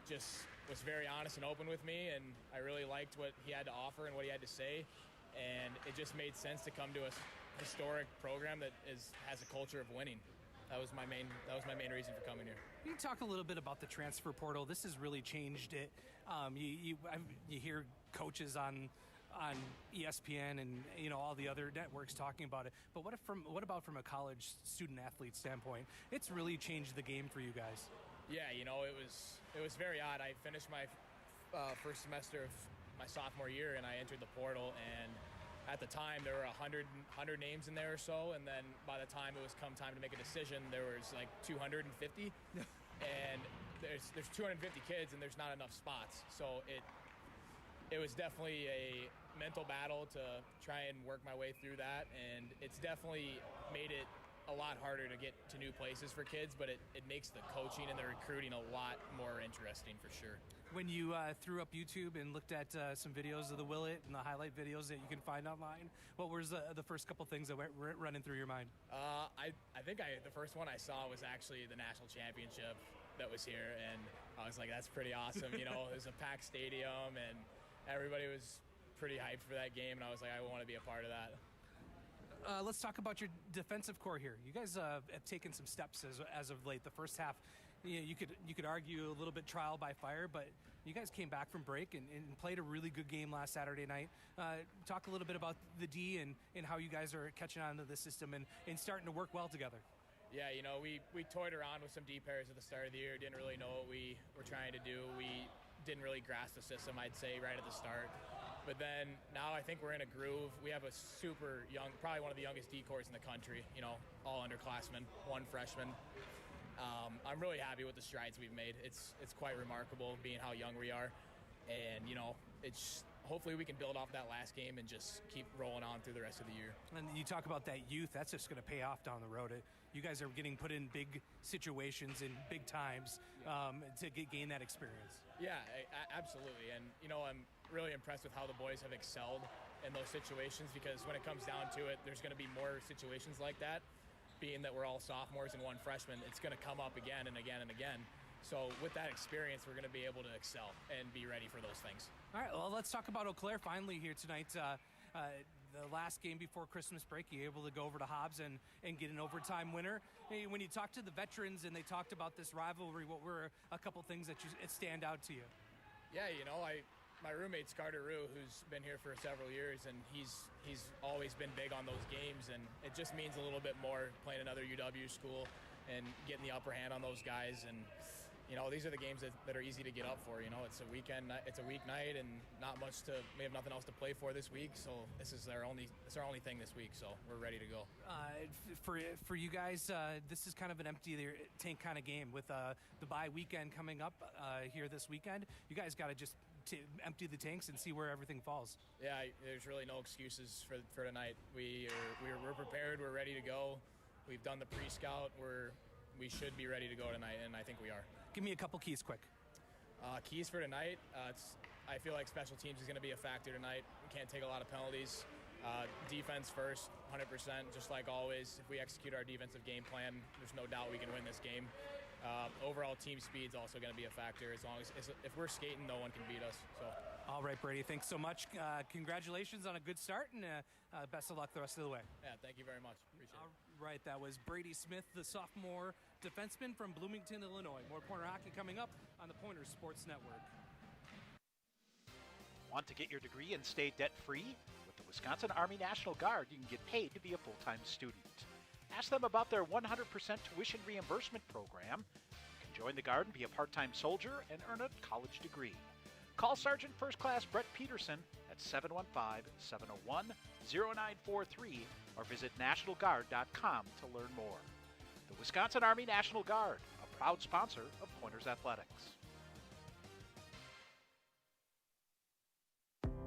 just was very honest and open with me, and I really liked what he had to offer and what he had to say, and it just made sense to come to a historic program that has a culture of winning. That was my main reason for coming here. Can you talk a little bit about the transfer portal? This has really changed it. You hear coaches on ESPN and all the other networks talking about it, but what about from a college student athlete standpoint? It's really changed the game for you guys. Yeah, it was very odd. I finished my first semester of my sophomore year, and I entered the portal, and at the time there were 100 names in there or so, and then by the time it was come time to make a decision, there was like 250, and there's 250 kids, and there's not enough spots. So it was definitely a mental battle to try and work my way through that, and it's definitely made it a lot harder to get to new places for kids, but it makes the coaching and the recruiting a lot more interesting for sure. When you threw up YouTube and looked at some videos of the Willet and the highlight videos that you can find online, what was the first couple things that were running through your mind? I think the first one I saw was actually the national championship. that was here, and I was like, that's pretty awesome. You know, it was a packed stadium, and everybody was pretty hyped for that game, and I was like, I want to be a part of that. Let's talk about your defensive core here. You guys have taken some steps as of late. The first half, you could argue a little bit trial by fire, but you guys came back from break and played a really good game last Saturday night. Talk a little bit about the D and how you guys are catching on to the system and starting to work well together. Yeah, you know, we toyed around with some D pairs at the start of the year. Didn't really know what we were trying to do. We didn't really grasp the system, I'd say, right at the start. But then now I think we're in a groove. We have a super young, probably one of the youngest D corps in the country, you know, all underclassmen, 1 freshman. I'm really happy with the strides we've made. It's quite remarkable being how young we are. And, you know, hopefully we can build off that last game and just keep rolling on through the rest of the year. And you talk about that youth, that's just going to pay off down the road. You guys are getting put in big situations in big times to gain that experience. Yeah, absolutely. And, you know, I'm really impressed with how the boys have excelled in those situations, because when it comes down to it, there's going to be more situations like that. Being that we're all sophomores and 1 freshman, it's going to come up again and again and again. So with that experience, we're going to be able to excel and be ready for those things. All right, well, let's talk about Eau Claire finally here tonight. The last game before Christmas break, you able to go over to Hobbs and get an overtime winner. Hey, when you talk to the veterans and they talked about this rivalry, what were a couple things that stand out to you? Yeah, you know, my roommate's Carter Rue, who's been here for several years, and he's always been big on those games, and it just means a little bit more playing another UW school and getting the upper hand on those guys. And you know, these are the games that are easy to get up for. You know, it's a weeknight, and not much we have nothing else to play for this week, so it's our only thing this week, so we're ready to go. For you guys, this is kind of an empty tank kind of game with the bye weekend coming up here this weekend. You guys got to just empty the tanks and see where everything falls. Yeah, there's really no excuses for tonight. We're prepared. We're ready to go. We've done the pre-scout. We should be ready to go tonight, and I think we are. Give me a couple keys quick. Keys for tonight, I feel like special teams is going to be a factor tonight. We can't take a lot of penalties. Defense first, 100%, just like always. If we execute our defensive game plan, there's no doubt we can win this game. Overall team speed is also going to be a factor. As long as if we're skating, no one can beat us. So. All right, Brady, thanks so much. Congratulations on a good start, and best of luck the rest of the way. Yeah, thank you very much. Appreciate it. All right, that was Brady Smith, the sophomore defenseman from Bloomington, Illinois. More Pointer hockey coming up on the Pointer Sports Network. Want to get your degree and stay debt-free? With the Wisconsin Army National Guard, you can get paid to be a full-time student. Ask them about their 100% tuition reimbursement program. You can join the Guard and be a part-time soldier and earn a college degree. Call Sergeant First Class Brett Peterson at 715-701-0943 or visit nationalguard.com to learn more. The Wisconsin Army National Guard, a proud sponsor of Pointers Athletics.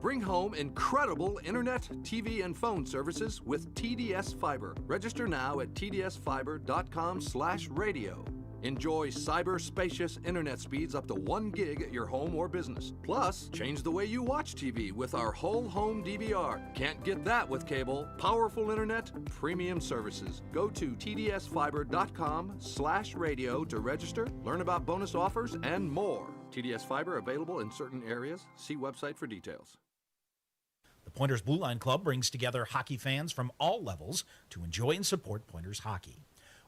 Bring home incredible internet, TV, and phone services with TDS Fiber. Register now at tdsfiber.com/radio. Enjoy cyber-spacious internet speeds up to 1 gig at your home or business. Plus, change the way you watch TV with our whole home DVR. Can't get that with cable. Powerful internet, premium services. Go to tdsfiber.com/radio to register, learn about bonus offers, and more. TDS Fiber available in certain areas. See website for details. The Pointers Blue Line Club brings together hockey fans from all levels to enjoy and support Pointers hockey.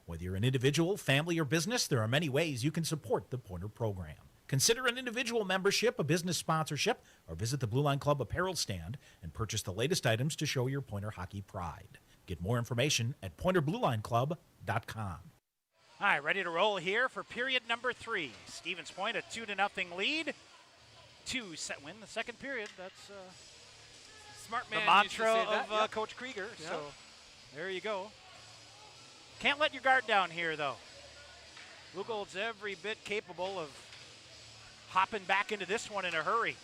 Whether you're an individual, family, or business, there are many ways you can support the Pointer program. Consider an individual membership, a business sponsorship, or visit the Blue Line Club apparel stand and purchase the latest items to show your Pointer hockey pride. Get more information at pointerbluelineclub.com. All right, ready to roll here for period number 3. Stevens Point, a 2-0 lead. 2 set win the second period. That's smart man the mantra used to say that. of Yep. Coach Krieger. Yep. So there you go. Can't let your guard down here, though. Blugolds every bit capable of hopping back into this one in a hurry.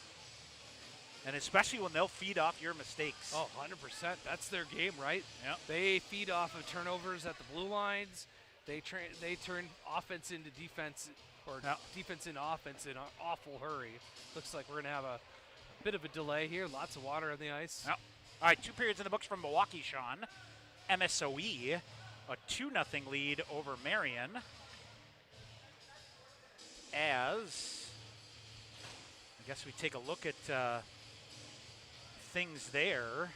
And especially when they'll feed off your mistakes. Oh, 100%. That's their game, right? Yep. They feed off of turnovers at the blue lines. They turn offense into defense, or defense into offense in an awful hurry. Looks like we're going to have a bit of a delay here. Lots of water on the ice. Yep. All right, 2 periods in the books from Milwaukee, Sean. MSOE, a 2-0 lead over Marion. as I guess we take a look at things there.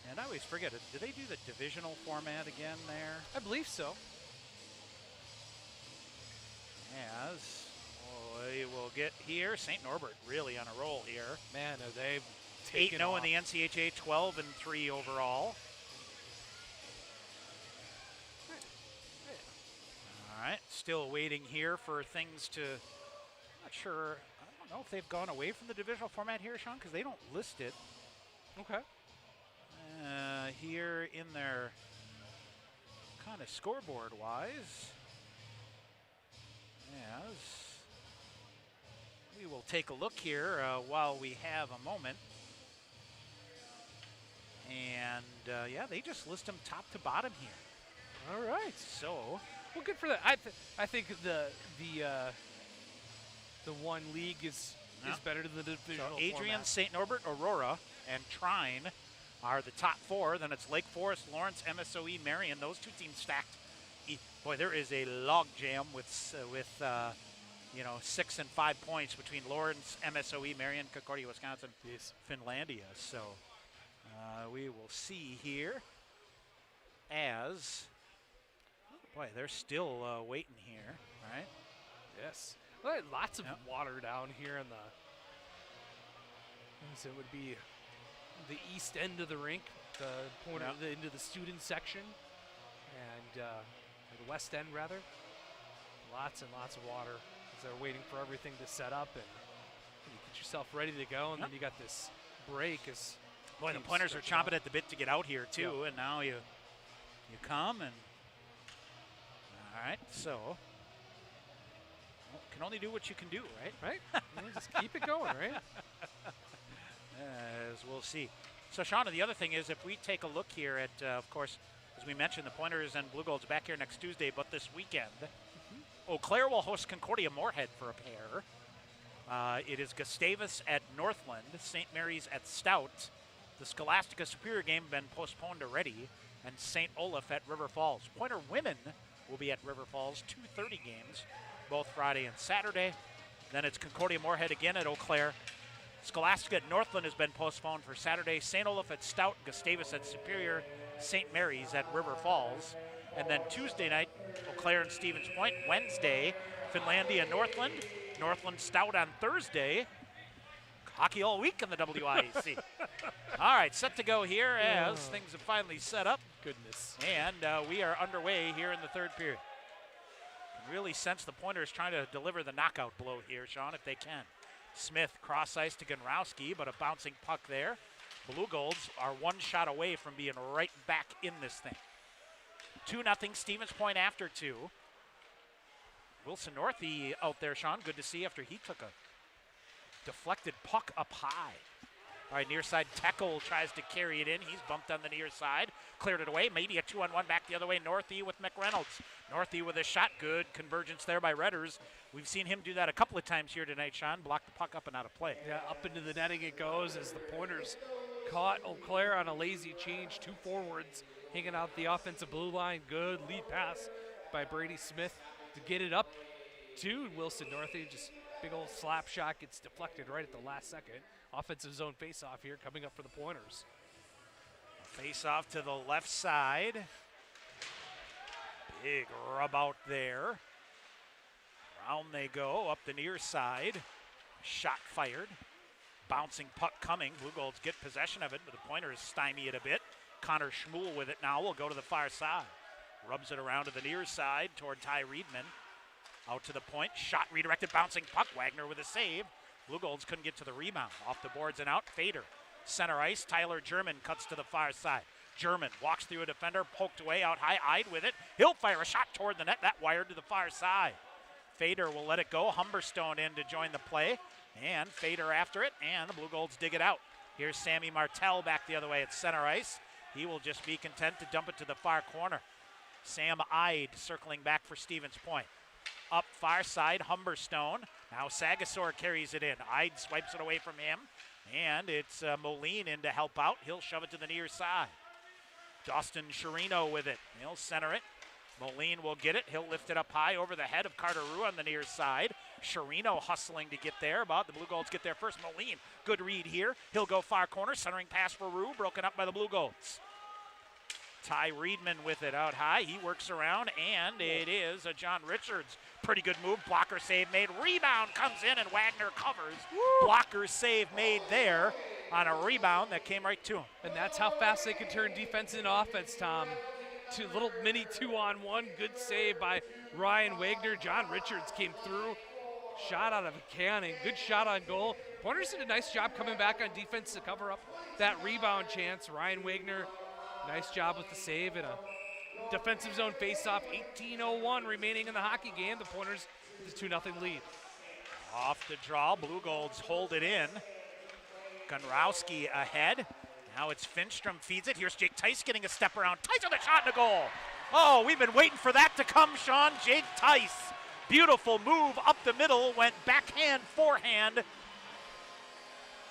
And I always forget it. Do they do the divisional format again there? I believe so. As we will get here, St. Norbert really on a roll here. Man, are they 8-0 in the NCHA, 12-3 overall. All right, still waiting here for things to. Not sure. I don't know if they've gone away from the divisional format here, Sean, because they don't list it. Okay. Here in their kind of scoreboard wise, as we will take a look here while we have a moment. And yeah, they just list them top to bottom here. All right. So, well, good for that. I think the one league is better than the divisional so Adrian, format. St. Norbert, Aurora, and Trine are the top four. Then it's Lake Forest, Lawrence, MSOE, Marion. Those two teams stacked. Boy, there is a log jam with 6 and 5 points between Lawrence, MSOE, Marion, Concordia, Wisconsin, Finlandia. So we will see here as, boy, they're still waiting here, right? Yes. Well, lots of water down here in so it would be the east end of the rink, into the student section, and the west end rather. Lots and lots of water as they're waiting for everything to set up and you get yourself ready to go, and then you got this break. Boy, the Pointers are chomping at the bit to get out here too, and now you come and all right, so can only do what you can do, right? Right. Just keep it going, right? As we'll see. So, Sean, the other thing is if we take a look here at, of course, as we mentioned, the Pointers and Blugolds back here next Tuesday, but this weekend, Eau Claire will host Concordia Moorhead for a pair. It is Gustavus at Northland, St. Mary's at Stout. The Scholastica Superior game been postponed already, and St. Olaf at River Falls. Pointer women will be at River Falls, 2:30 games, both Friday and Saturday. Then it's Concordia Moorhead again at Eau Claire. Scholastica at Northland has been postponed for Saturday. St. Olaf at Stout, Gustavus at Superior, St. Mary's at River Falls. And then Tuesday night, Eau Claire and Stevens Point. Wednesday, Finlandia and Northland. Northland Stout on Thursday. Hockey all week in the WIEC. All right, set to go here as things have finally set up. Goodness. And we are underway here in the third period. Can really sense the Pointers trying to deliver the knockout blow here, Sean, if they can. Smith cross ice to Ganrowski, but a bouncing puck there. Blugolds are one shot away from being right back in this thing. 2-0 Stevens Point after 2. Wilson Northey out there, Sean. Good to see after he took a deflected puck up high. All right, near side, Teckel tries to carry it in. He's bumped on the near side. Cleared it away. Maybe a 2-on-1 back the other way. Northey with McReynolds. Northey with a shot. Good convergence there by Redders. We've seen him do that a couple of times here tonight, Sean. Block the puck up and out of play. Yeah, up into the netting it goes as the Pointers caught Eau Claire on a lazy change. 2 forwards hanging out the offensive blue line. Good lead pass by Brady Smith to get it up to Wilson Northey. Just big old slap shot gets deflected right at the last second. Offensive zone face-off here coming up for the Pointers. Face-off to the left side. Big rub out there. Round they go, up the near side. Shot fired. Bouncing puck coming. Blugolds get possession of it, but the Pointers stymie it a bit. Connor Schmuel with it now will go to the far side. Rubs it around to the near side toward Ty Reedman. Out to the point. Shot redirected, bouncing puck. Wagner with a save. Blugolds couldn't get to the rebound. Off the boards and out. Fader. Center ice. Tyler German cuts to the far side. German walks through a defender, poked away out high, eyed with it. He'll fire a shot toward the net. That wired to the far side. Fader will let it go. Humberstone in to join the play. And Fader after it. And the Blugolds dig it out. Here's Sammy Martell back the other way at center ice. He will just be content to dump it to the far corner. Sam Ide circling back for Stevens Point. Up far side, Humberstone. Now Sagasor carries it in. Ide swipes it away from him. And it's Moline in to help out. He'll shove it to the near side. Dustin Chirino with it. He'll center it. Moline will get it. He'll lift it up high over the head of Carter Rue on the near side. Sherino hustling to get there, but the Blugolds get there first. Moline, good read here. He'll go far corner, centering pass for Rue, broken up by the Blugolds. Ty Reedman with it out high. He works around, and it is a John Richards. Pretty good move. Blocker save made. Rebound comes in, and Wagner covers. Blocker save made there on a rebound that came right to him. And that's how fast they can turn defense into offense, Tom. Little mini 2-on-1. Good save by Ryan Wagner. John Richards came through. Shot out of a cannon. Good shot on goal. Pointers did a nice job coming back on defense to cover up that rebound chance. Ryan Wagner, nice job with the save and a defensive zone faceoff. 18:01 remaining in the hockey game. The Pointers with a 2-0 lead. Off the draw. Blugolds hold it in. Gunrowski ahead. Now it's Finstrom feeds it. Here's Jake Tice getting a step around. Tice with a shot and a goal. Oh, we've been waiting for that to come, Sean. Jake Tice. Beautiful move up the middle. Went backhand, forehand.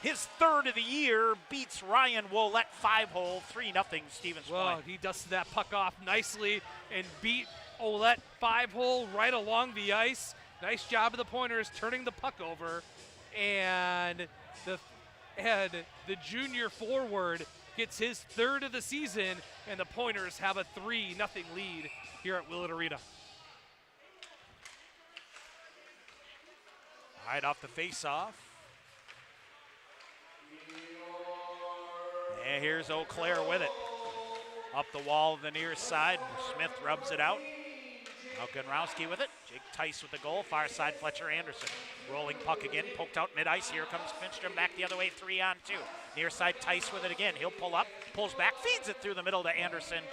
His third of the year beats Ryan Wollett 5-hole, 3-0 Stevens Well, Point. he dusted that puck off nicely and beat Ouellette 5-hole right along the ice. Nice job of the Pointers turning the puck over. And the junior forward gets his third of the season, and the Pointers have a 3-0 lead here at Willett Arena. All right, off the face-off. And here's Eau Claire with it. Up the wall of the near side. Smith rubs it out. Now Gunrowski with it. Jake Tice with the goal. Far side, Fletcher Anderson. Rolling puck again. Poked out mid-ice. Here comes Finstrom back the other way. 3-on-2. Near side, Tice with it again. He'll pull up. Pulls back. Feeds it through the middle to Anderson.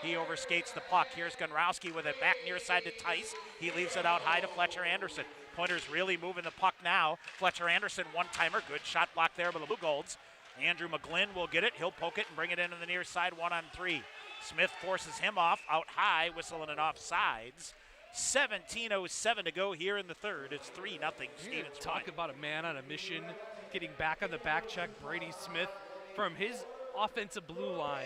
He overskates the puck. Here's Gunrowski with it. Back near side to Tice. He leaves it out high to Fletcher Anderson. Pointers really moving the puck now. Fletcher Anderson, one-timer. Good shot block there by the Blugolds. Andrew McGlynn will get it. He'll poke it and bring it into the near side, 1-on-3. Smith forces him off, out high, whistling it offsides. 17:07 to go here in the third. It's 3-0 Stevens. Talk about a man on a mission, getting back on the back check. Brady Smith from his offensive blue line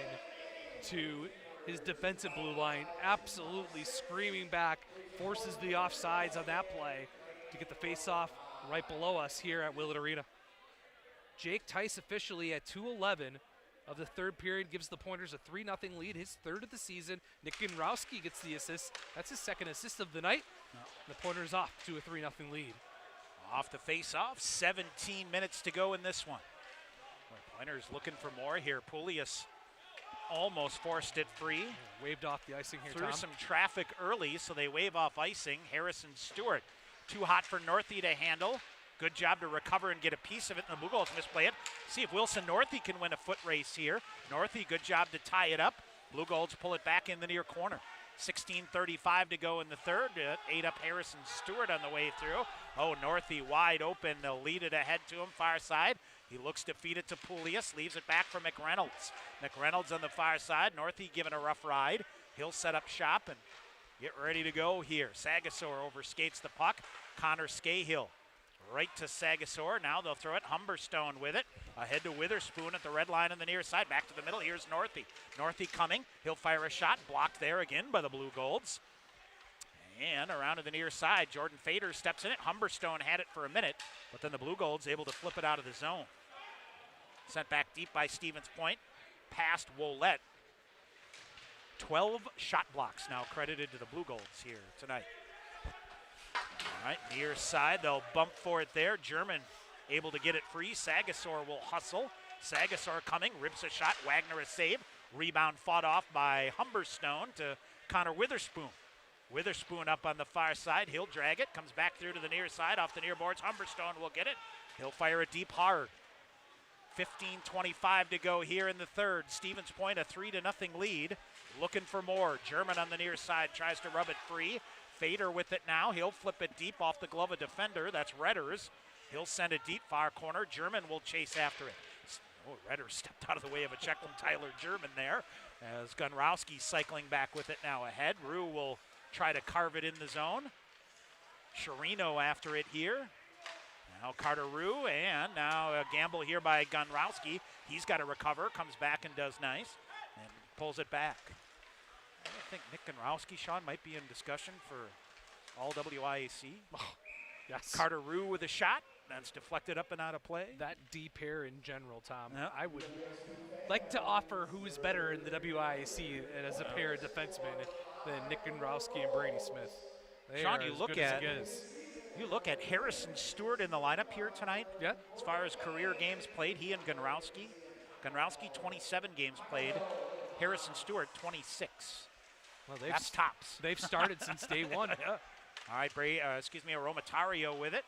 to his defensive blue line, absolutely screaming back, forces the offsides on that play to get the face-off right below us here at Willett Arena. Jake Tice officially at 2:11 of the third period gives the Pointers a 3-0 lead, his third of the season. Nick Gunrowski gets the assist. That's his second assist of the night. The Pointers off to a 3-0 lead. Off the face-off, 17 minutes to go in this one. Pointers looking for more here. Poulias almost forced it free. Waved off the icing here, Through Tom. some traffic early, so they wave off icing. Harrison Stewart, too hot for Northey to handle. Good job to recover and get a piece of it, and the Blugolds misplay it. See if Wilson Northey can win a foot race here. Northey, good job to tie it up. Blugolds pull it back in the near corner. 16:35 to go in the third. 8 up Harrison Stewart on the way through. Oh, Northey wide open. They'll lead it ahead to him, far side. He looks to feed it to Poulias, leaves it back for McReynolds. McReynolds on the far side. Northey giving a rough ride. He'll set up shop and get ready to go here. Sagasor overskates the puck. Connor Scahill right to Sagasor. Now they'll throw it. Humberstone with it. Ahead to Witherspoon at the red line on the near side. Back to the middle. Here's Northey. Northey coming. He'll fire a shot. Blocked there again by the Blugolds. And around to the near side. Jordan Fader steps in it. Humberstone had it for a minute, but then the Blugolds able to flip it out of the zone. Sent back deep by Stevens Point. Past Wollett. 12 shot blocks now credited to the Blugolds here tonight. All right, near side, they'll bump for it there. German able to get it free. Sagasor will hustle. Sagasor coming, rips a shot. Wagner a save. Rebound fought off by Humberstone to Connor Witherspoon. Witherspoon up on the far side. He'll drag it. Comes back through to the near side. Off the near boards. Humberstone will get it. He'll fire it deep hard. 15:25 to go here in the third. Stevens Point a 3-0 lead. Looking for more. German on the near side tries to rub it free. Fader with it now. He'll flip it deep off the glove of defender. That's Redders. He'll send it deep far corner. German will chase after it. Oh, Redders stepped out of the way of a check from Tyler German there. As Gunrowski cycling back with it now ahead. Rue will try to carve it in the zone. Sherino after it here. Now Carter Rue, and now a gamble here by Gunrowski. He's got to recover, comes back and does nice, and pulls it back. think Nick Ganrowski, Sean, might be in discussion for all WIAC. Yes. Carter Rue with a shot. That's deflected up and out of play. That D pair in general, Tom. Yeah. I would like to offer who is better in the WIAC as a pair of defensemen than Nick Ganrowski and Brady Smith. They Sean, are you as look good as at it gets. you look at Harrison Stewart in the lineup here tonight. Yeah. As far as career games played, he and Ganrowski. Ganrowski 27 games played. Harrison Stewart 26. Well, that's tops. They've started since day one. Yeah. All right, Aromatario with it,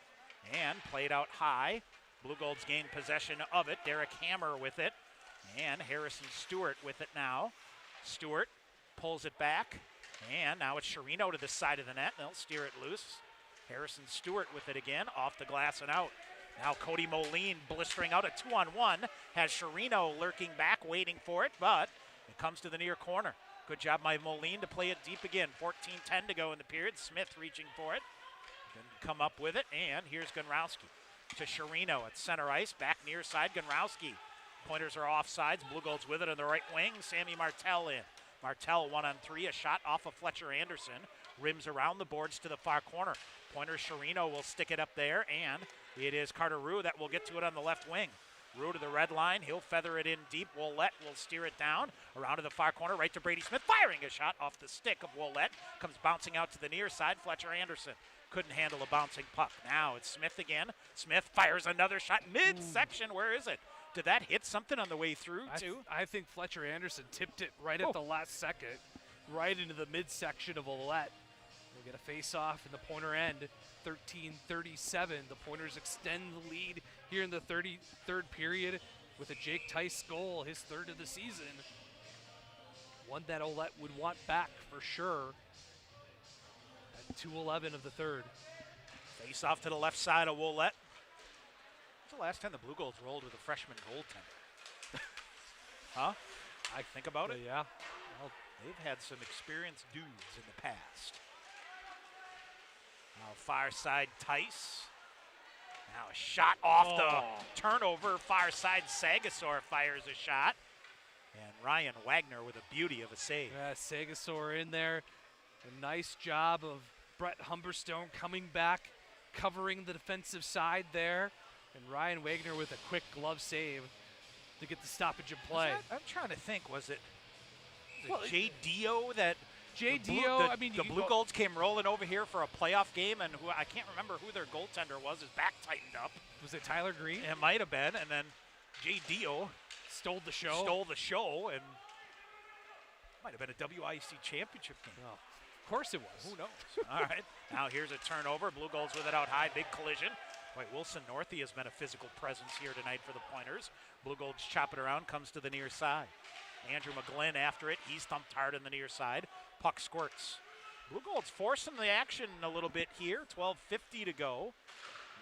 and played out high. Blugolds gained possession of it. Derek Hammer with it, and Harrison Stewart with it now. Stewart pulls it back, and now it's Chirino to the side of the net. They'll steer it loose. Harrison Stewart with it again, off the glass and out. Now Cody Moline blistering out a 2-on-1. Has Chirino lurking back, waiting for it, but it comes to the near corner. Good job by Moline to play it deep again. 14:10 to go in the period. Smith reaching for it. Didn't come up with it, and here's Ganrowski to Chirino at center ice. Back near side, Ganrowski. Pointers are offsides. Blugolds with it on the right wing. Sammy Martell in. Martell 1-on-3. A shot off of Fletcher Anderson. Rims around the boards to the far corner. Pointer Chirino will stick it up there, and it is Carter Rue that will get to it on the left wing. Rue to the red line. He'll feather it in deep. Woolette will steer it down. Around to the far corner, right to Brady Smith. Firing a shot off the stick of Woolette. Comes bouncing out to the near side. Fletcher Anderson couldn't handle a bouncing puck. Now it's Smith again. Smith fires another shot midsection. Where is it? Did that hit something on the way through, too? I think Fletcher Anderson tipped it right at the last second, right into the midsection of Ouellette. We'll get a face-off in the Pointer end. 13:37. The Pointers extend the lead here in the 33rd period with a Jake Tice goal, his third of the season. One that Ouellette would want back for sure at 2:11 of the third. Face off to the left side of Woolette. When's the last time the Blugolds rolled with a freshman goaltender? Huh? I think about it. Yeah. Well, they've had some experienced dudes in the past. Now far side Tice. Now a shot off the turnover. Far side Sagasor fires a shot. And Ryan Wagner with a beauty of a save. Yeah, Sagasor in there. A nice job of Brett Humberstone coming back, covering the defensive side there. And Ryan Wagner with a quick glove save to get the stoppage of play. I'm trying to think, was it Jay Dio that the Blugolds came rolling over here for a playoff game, and who I can't remember who their goaltender was. His back tightened up. Was it Tyler Green? It might have been, and then Jay Dio stole the show, and might have been a WIC championship game. Well, of course it was. Who knows? All right, now here's a turnover. Blugolds with it out high, big collision. Wait, Wilson Northey has been a physical presence here tonight for the Pointers. Blugolds chop it around, comes to the near side. Andrew McGlynn after it. He's thumped hard on the near side. Puck squirts. Blugolds forcing the action a little bit here. 12:50 to go.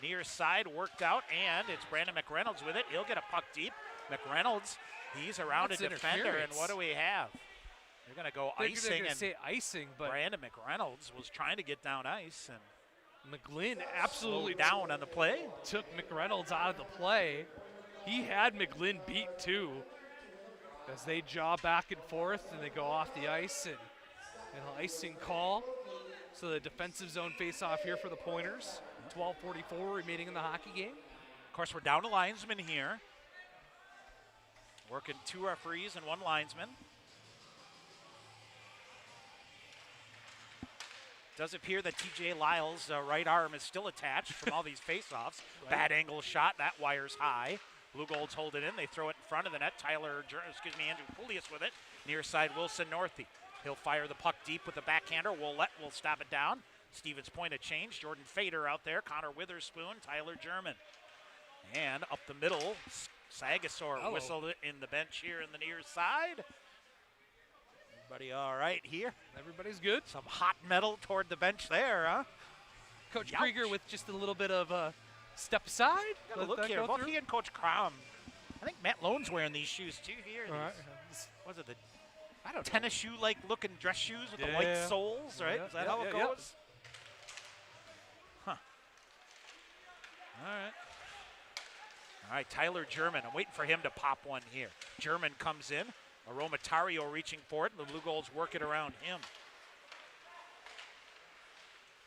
Near side worked out, and it's Brandon McReynolds with it. He'll get a puck deep. McReynolds, he's around a defender, and what do we have? They're going to go icing. They're going to say icing, but Brandon McReynolds was trying to get down ice, and McGlynn absolutely down on the play. Took McReynolds out of the play. He had McGlynn beat too. As they jaw back and forth and they go off the ice, and an icing call. So the defensive zone face-off here for the Pointers. 12:44 remaining in the hockey game. Of course, we're down a linesman here. Working two referees and one linesman. Does appear that TJ Lyle's right arm is still attached from all these face-offs. Right. Bad angle shot, that wires high. Blugolds hold it in, they throw it in front of the net. Andrew Poulias with it. Near side, Wilson Northey. He'll fire the puck deep with the backhander. Woolette will stop it down. Stevens Point a change. Jordan Fader out there. Connor Witherspoon, Tyler German. And up the middle, Sagasor whistled it in the bench here in the near side. Everybody all right here? Everybody's good. Some hot metal toward the bench there, huh? Coach Krieger with just a little bit of a step aside. Got a look here. Both he and Coach Crom. I think Matt Lone's wearing these shoes too here. Right. Was it the tennis shoe-like looking dress shoes with the white soles, right? Yeah, Is that how it goes? Huh. All right. All right, Tyler German. I'm waiting for him to pop one here. German comes in, Aromatario reaching for it, and the Blugolds work it around him.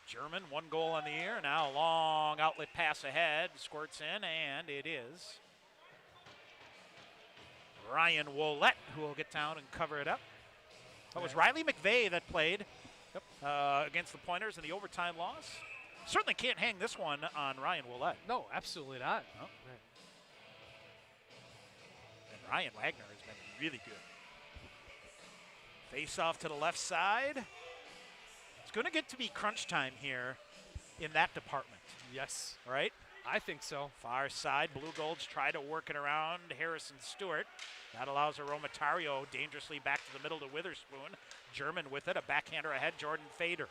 German, 1 goal on the year. Now a long outlet pass ahead, squirts in, and it is Ryan Wollett who will get down and cover it up. That was Riley McVeigh that played against the Pointers in the overtime loss. Certainly can't hang this one on Ryan Wollett. No, absolutely not. No. And Ryan Wagner has been really good. Face off to the left side. It's going to get to be crunch time here in that department. Yes. Right? I think so. Far side, Blugolds try to work it around Harrison Stewart. That allows Aromatario dangerously back to the middle to Witherspoon. German with it, a backhander ahead, Jordan Fader.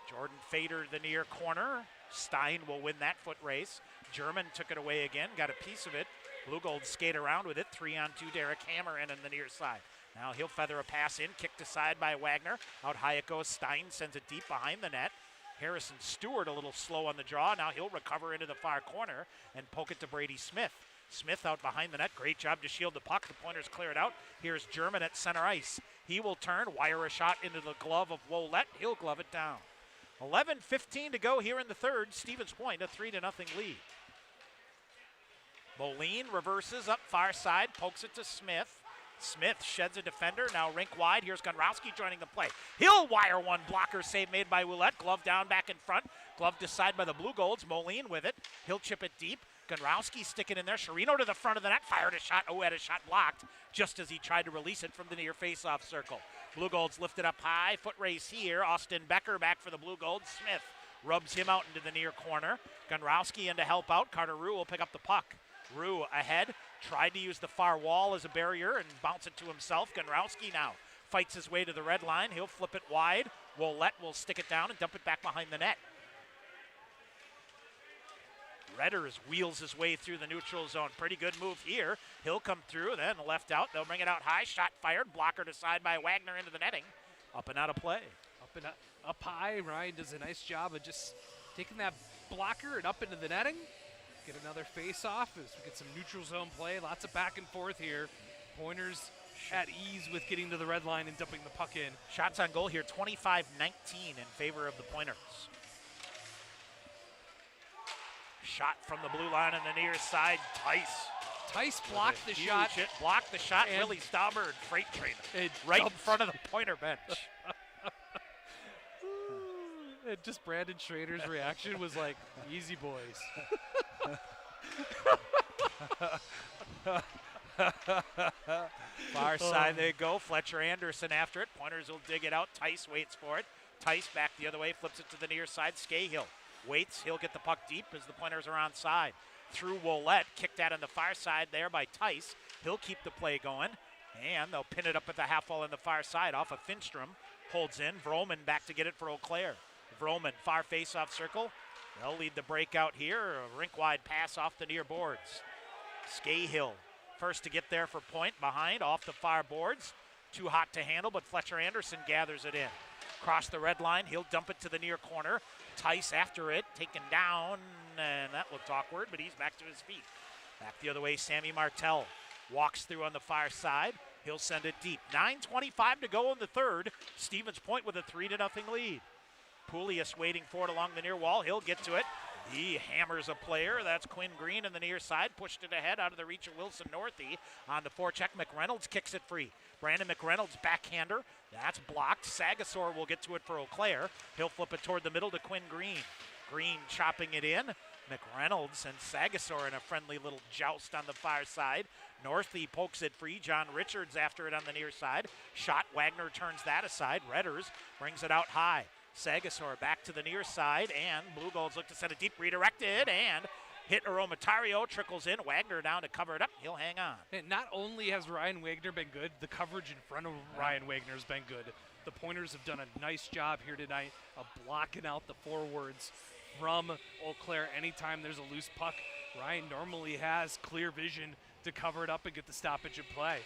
Jordan Fader, the near corner. Stein will win that foot race. German took it away again, got a piece of it. Blugolds skate around with it, 3-on-2, Derek Hammer in on the near side. Now he'll feather a pass in, kicked aside by Wagner. Out high it goes, Stein sends it deep behind the net. Harrison Stewart a little slow on the draw. Now he'll recover into the far corner and poke it to Brady Smith. Smith out behind the net. Great job to shield the puck. The Pointers clear it out. Here's German at center ice. He will turn, wire a shot into the glove of Wollett. He'll glove it down. 11:15 to go here in the third. Stevens Point, a 3-0 lead. Moline reverses up far side, pokes it to Smith. Smith sheds a defender, now rink wide. Here's Gonrowski joining the play. He'll wire one, blocker save made by Wollett. Glove down back in front. Glove aside by the Blugolds. Moline with it. He'll chip it deep. Gonrowski sticking in there. Chirino to the front of the net. Fired a shot. Oh, had a shot blocked just as he tried to release it from the near face-off circle. Blugolds lifted up high. Foot race here. Austin Becker back for the Blugolds. Smith rubs him out into the near corner. Gonrowski in to help out. Carter Rue will pick up the puck. Rue ahead. Tried to use the far wall as a barrier and bounce it to himself. Gonrowski now fights his way to the red line. He'll flip it wide. Wollett will stick it down and dump it back behind the net. Redders wheels his way through the neutral zone. Pretty good move here. He'll come through, then left out. They'll bring it out high. Shot fired. Blocker to side by Wagner into the netting. Up and out of play. Up high. Ryan does a nice job of just taking that blocker and up into the netting. Get another face-off as we get some neutral zone play. Lots of back and forth here. Pointers at ease with getting to the red line and dumping the puck in. Shots on goal here, 25-19 in favor of the Pointers. Shot from the blue line on the near side, Tice blocked the shot. Blocked the shot, Willie Staubert, freight train, right in front of the Pointer bench. And just Brandon Schrader's reaction was like, easy boys. Far side they go. Fletcher Anderson after it. Pointers will dig it out. Tice waits for it. Tice back the other way, flips it to the near side. Scahill waits. He'll get the puck deep as the Pointers are on side. Through Wollett, kicked out on the far side there by Tice. He'll keep the play going, and they'll pin it up at the half wall on the far side off of Finstrom. Holds in. Vroman back to get it for Eau Claire. Vroman, far face-off circle. They'll lead the breakout here. A rink-wide pass off the near boards. Scahill, first to get there for point. Behind, off the far boards. Too hot to handle, but Fletcher Anderson gathers it in. Across the red line, he'll dump it to the near corner. Tice after it, taken down, and that looked awkward, but he's back to his feet. Back the other way, Sammy Martell walks through on the far side. He'll send it deep. 9:25 to go in the third. Stevens Point with a 3-0 lead. Poulius waiting for it along the near wall. He'll get to it. He hammers a player. That's Quinn Green on the near side. Pushed it ahead out of the reach of Wilson Northey. On the forecheck, McReynolds kicks it free. Brandon McReynolds, backhander. That's blocked. Sagasor will get to it for Eau Claire. He'll flip it toward the middle to Quinn Green. Green chopping it in. McReynolds and Sagasor in a friendly little joust on the far side. Northey pokes it free. John Richards after it on the near side. Shot. Wagner turns that aside. Redders brings it out high. Sagasor back to the near side, and Blugolds look to send it deep, redirected, and hit Aromatario, trickles in. Wagner down to cover it up. He'll hang on. And not only has Ryan Wagner been good, the coverage in front of Ryan Wagner has been good. The Pointers have done a nice job here tonight of blocking out the forwards from Eau Claire. Anytime there's a loose puck, Ryan normally has clear vision to cover it up and get the stoppage in play.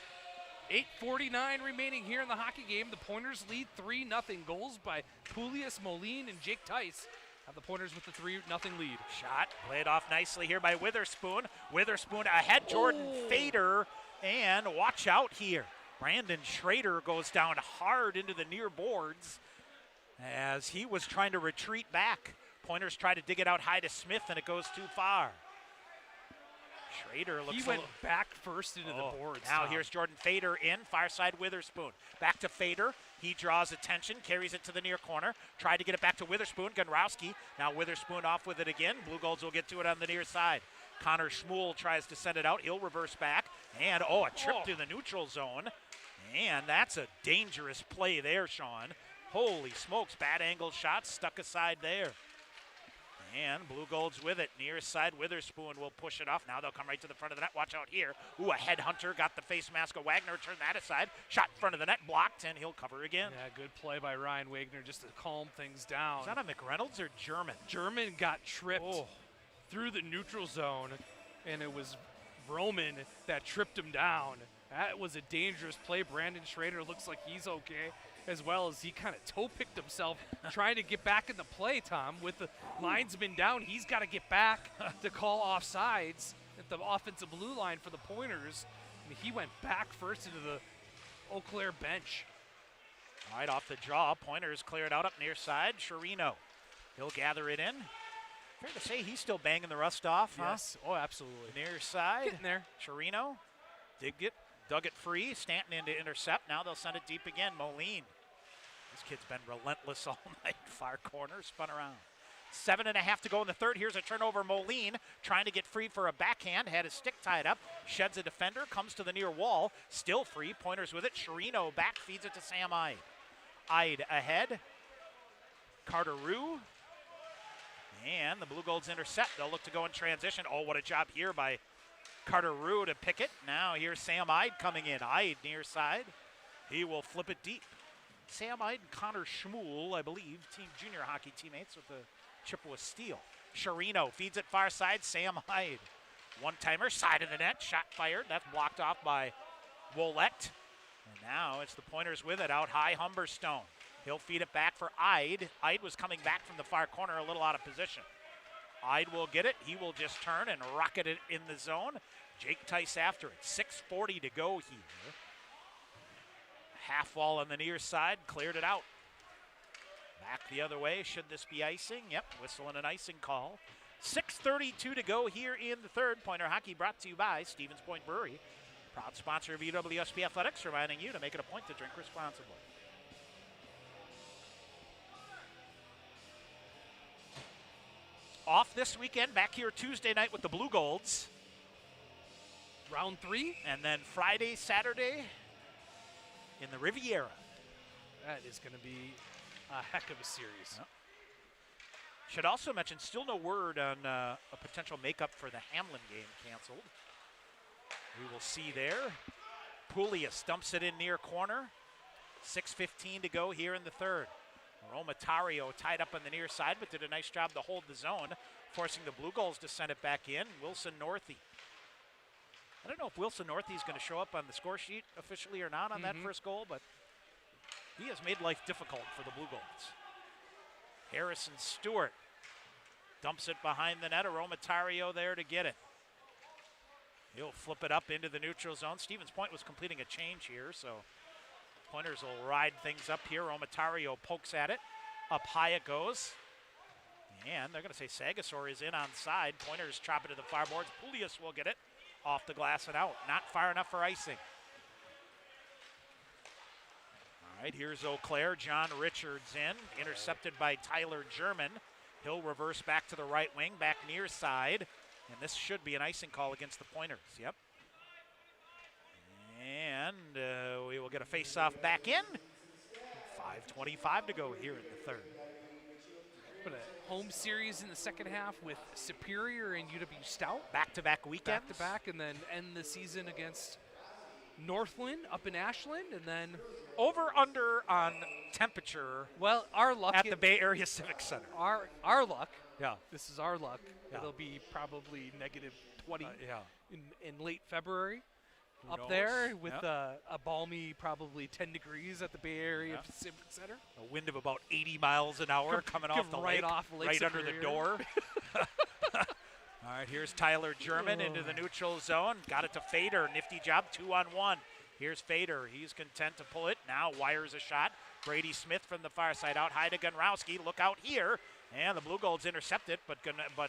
8:49 remaining here in the hockey game. The Pointers lead 3-0. Goals by Poulius, Moline, and Jake Tice have the Pointers with the 3-0 lead. Shot played off nicely here by Witherspoon. Witherspoon ahead, Jordan Fader, and watch out here. Brandon Schrader goes down hard into the near boards as he was trying to retreat back. Pointers try to dig it out high to Smith, and it goes too far. Schrader looks. He went back first into the boards. Now Tom. here's Jordan Fader in, far side Witherspoon. Back to Fader. He draws attention, carries it to the near corner. Tried to get it back to Witherspoon. Gunrowski. Now Witherspoon off with it again. Blugolds will get to it on the near side. Connor Schmuel tries to send it out. He'll reverse back. And, a trip to the neutral zone. And that's a dangerous play there, Sean. Holy smokes, bad angle shot stuck aside there. And Blugolds with it. Near side, Witherspoon will push it off. Now they'll come right to the front of the net. Watch out here. Ooh, a headhunter got the face mask of Wagner. Turn that aside. Shot in front of the net, blocked, and he'll cover again. Yeah, good play by Ryan Wagner just to calm things down. Is that a McReynolds or German? German got tripped through the neutral zone, and it was Roman that tripped him down. That was a dangerous play. Brandon Schrader looks like he's okay, as well as he kind of toe-picked himself trying to get back in the play, Tom. With the linesman down, he's got to get back to call offsides at the offensive blue line for the Pointers. And he went back first into the Eau Claire bench. All right, off the draw, Pointers cleared out up near side. Chirino, he'll gather it in. Fair to say he's still banging the rust off, huh? Yes, absolutely. Near side. Getting there. Chirino, dug it free. Stanton in to intercept. Now they'll send it deep again. Moline. This kid's been relentless all night. Far corner, spun around. 7.5 to go in the third. Here's a turnover. Moline trying to get free for a backhand. Had his stick tied up. Sheds a defender. Comes to the near wall. Still free. Pointers with it. Chirino back. Feeds it to Sam Ide. Ide ahead. Carter Rue. And the Blugolds intercept. They'll look to go in transition. Oh, what a job here by Carter Rue to pick it. Now here's Sam Ide coming in. Ide near side. He will flip it deep. Sam Ide and Connor Schmuel, I believe, team junior hockey teammates with the Chippewa Steel. Chirino feeds it far side. Sam Ide. One-timer, side of the net. Shot fired. That's blocked off by Wollett. And now it's the Pointers with it out high. Humberstone. He'll feed it back for Ide. Ide was coming back from the far corner, a little out of position. Ide will get it. He will just turn and rocket it in the zone. Jake Tice after it. 6:40 to go here. Half wall on the near side, cleared it out. Back the other way. Should this be icing? Yep, whistle and an icing call. 6:32 to go here in the third. Pointer hockey brought to you by Stevens Point Brewery. Proud sponsor of UWSP Athletics, reminding you to make it a point to drink responsibly. Off this weekend, back here Tuesday night with the Blugolds. Round 3. And then Friday, Saturday in the Riviera. That is going to be a heck of a series. Yep. Should also mention, still no word on a potential makeup for the Hamlin game canceled. We will see there. Poulias dumps it in near corner. 6:15 to go here in the third. Romatario tied up on the near side, but did a nice job to hold the zone, forcing the Blugolds to send it back in. Wilson Northey. I don't know if Wilson Northey is going to show up on the score sheet officially or not on that first goal, but he has made life difficult for the Blugolds. Harrison Stewart dumps it behind the net. Romatario there to get it. He'll flip it up into the neutral zone. Stevens Point was completing a change here, so Pointers will ride things up here. Romatario pokes at it. Up high it goes. And they're going to say Sagasor is in on side. Pointers chop it to the far boards. Poulias will get it off the glass and out. Not far enough for icing. All right, here's Eau Claire. John Richards in. Intercepted by Tyler German. He'll reverse back to the right wing, back near side. And this should be an icing call against the Pointers. Yep. And we will get a face-off back in. 5:25 to go here in the third. But a home series in the second half with Superior and UW Stout. Back-to-back weekends. Back-to-back, and then end the season against Northland up in Ashland, and then over/under on temperature. Well, our luck at the Bay Area Civic Center. Our luck. Yeah. This is our luck. Yeah. It'll be probably -20 yeah. in late February. Who up knows? there with Yep. a balmy probably 10 degrees at the Bay Area Pacific Center. A wind of about 80 miles an hour coming off the right lake, off Lake right under the Superior. door. All right, here's Tyler German into the neutral zone. Got it to Fader. Nifty job, 2-on-1. Here's Fader. He's content to pull it. Now wires a shot. Brady Smith from the far side out high to Gunrowski. Look out here. And the Blugolds intercept it, but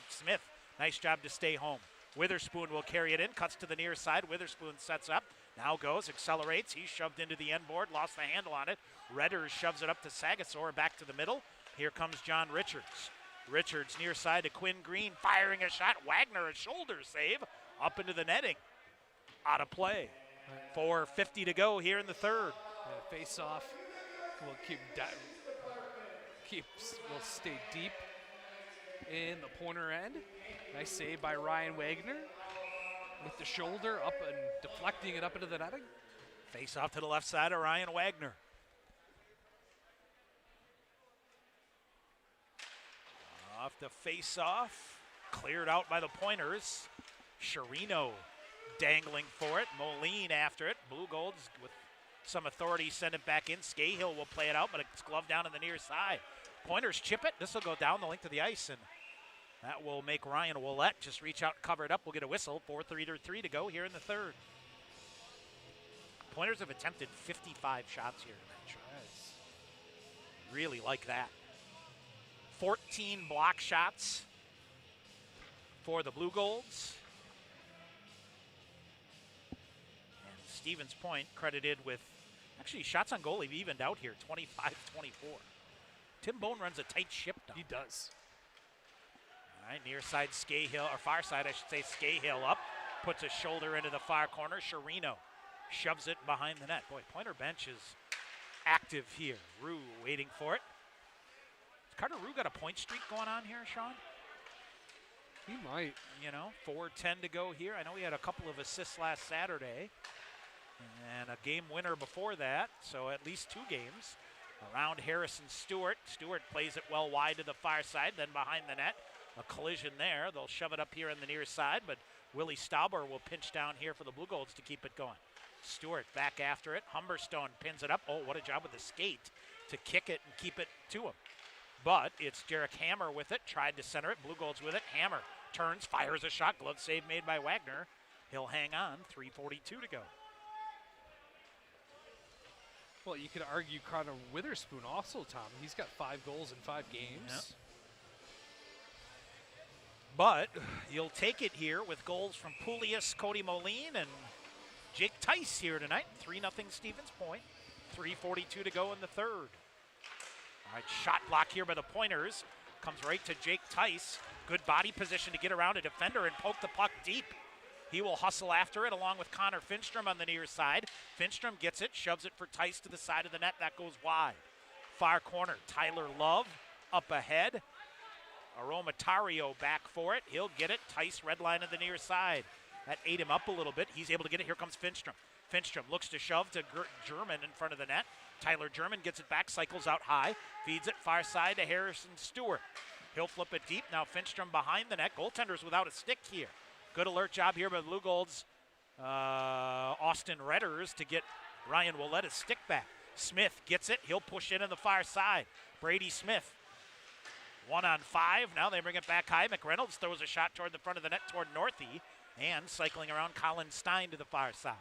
Smith, nice job to stay home. Witherspoon will carry it in. Cuts to the near side. Witherspoon sets up. Now goes, accelerates. He's shoved into the end board. Lost the handle on it. Redders shoves it up to Sagasor. Back to the middle. Here comes John Richards. Richards near side to Quinn Green. Firing a shot. Wagner a shoulder save. Up into the netting. Out of play. 4:50 to go here in the third. Face off. We'll we'll stay deep in the Pointer end. Nice save by Ryan Wagner with the shoulder up and deflecting it up into the netting. Face off to the left side of Ryan Wagner. Off the face off. Cleared out by the Pointers. Chirino dangling for it. Moline after it. Blugolds with some authority send it back in. Scahill will play it out, but it's gloved down on the near side. Pointers chip it. This will go down the length of the ice, and that will make Ryan Willett just reach out and cover it up. We'll get a whistle. 4:33 to go here in the third. Pointers have attempted 55 shots here tonight. Really like that. 14 block shots for the Blugolds. And Stevens Point credited with, actually, shots on goal have evened out here, 25-24. Tim Bone runs a tight ship down. He does. All right, near side Scahill, or far side, I should say, Scahill up. Puts a shoulder into the far corner. Chirino shoves it behind the net. Boy, Pointer bench is active here. Rue waiting for it. Has Carter Rue got a point streak going on here, Sean? He might. 4:10 to go here. I know he had a couple of assists last Saturday. And a game winner before that, so at least 2 games. Around Harrison Stewart. Stewart plays it well wide to the far side, then behind the net. A collision there. They'll shove it up here on the near side, but Willie Stauber will pinch down here for the Blugolds to keep it going. Stewart back after it. Humberstone pins it up. Oh, what a job with the skate to kick it and keep it to him. But it's Derek Hammer with it. Tried to center it. Blugolds with it. Hammer turns, fires a shot. Glove save made by Wagner. He'll hang on. 3:42 to go. Well, you could argue Connor Witherspoon also, Tom. He's got 5 goals in 5 games. Yep. But you'll take it here with goals from Poulias, Cody Moline, and Jake Tice here tonight. 3-0 Stevens Point. 3:42 to go in the third. All right, shot block here by the Pointers. Comes right to Jake Tice. Good body position to get around a defender and poke the puck deep. He will hustle after it along with Connor Finstrom on the near side. Finstrom gets it, shoves it for Tice to the side of the net. That goes wide. Far corner, Tyler Love up ahead. Aromatario back for it. He'll get it. Tice red line on the near side. That ate him up a little bit. He's able to get it. Here comes Finstrom. Finstrom looks to shove to German in front of the net. Tyler German gets it back, cycles out high, feeds it far side to Harrison Stewart. He'll flip it deep. Now Finstrom behind the net. Goaltenders without a stick here. Good alert job here by Blugolds. Austin Redders to get Ryan Willett a stick back. Smith gets it. He'll push in on the far side. Brady Smith. 1-on-5. Now they bring it back high. McReynolds throws a shot toward the front of the net toward Northey. And cycling around Colin Stein to the far side.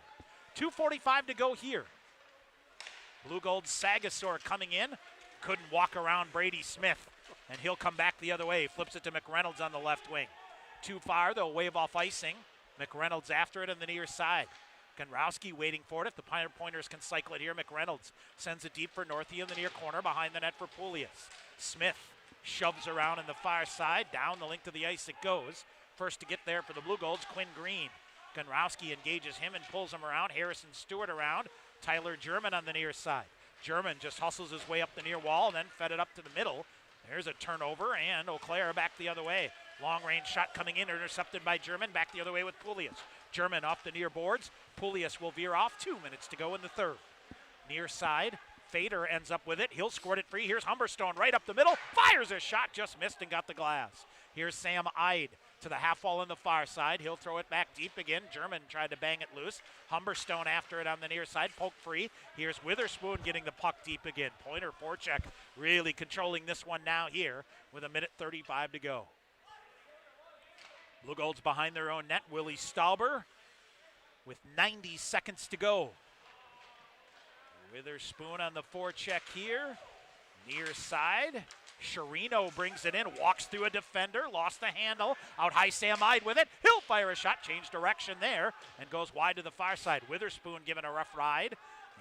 2:45 to go here. Blugolds Sagasor coming in. Couldn't walk around Brady Smith. And he'll come back the other way. Flips it to McReynolds on the left wing. Too far, they'll wave off icing. McReynolds after it on the near side. Gunrowski waiting for it. If the Pointers can cycle it here, McReynolds sends it deep for Northey in the near corner behind the net for Poulias. Smith shoves around on the far side. Down the length of the ice it goes. First to get there for the Blugolds, Quinn Green. Gunrowski engages him and pulls him around. Harrison Stewart around. Tyler German on the near side. German just hustles his way up the near wall and then fed it up to the middle. There's a turnover, and Eau Claire back the other way. Long-range shot coming in, intercepted by German. Back the other way with Poulias. German off the near boards. Poulias will veer off. 2 minutes to go in the third. Near side, Fader ends up with it. He'll squirt it free. Here's Humberstone right up the middle. Fires a shot, just missed and got the glass. Here's Sam Ide to the half wall on the far side. He'll throw it back deep again. German tried to bang it loose. Humberstone after it on the near side. Poke free. Here's Witherspoon getting the puck deep again. Pointer forecheck really controlling this one now here with 1:35 to go. Blugolds behind their own net. Willie Stauber with 90 seconds to go. Witherspoon on the forecheck here. Near side. Sherino brings it in, walks through a defender, lost the handle. Out high, Sam Ide with it. He'll fire a shot, change direction there, and goes wide to the far side. Witherspoon given a rough ride,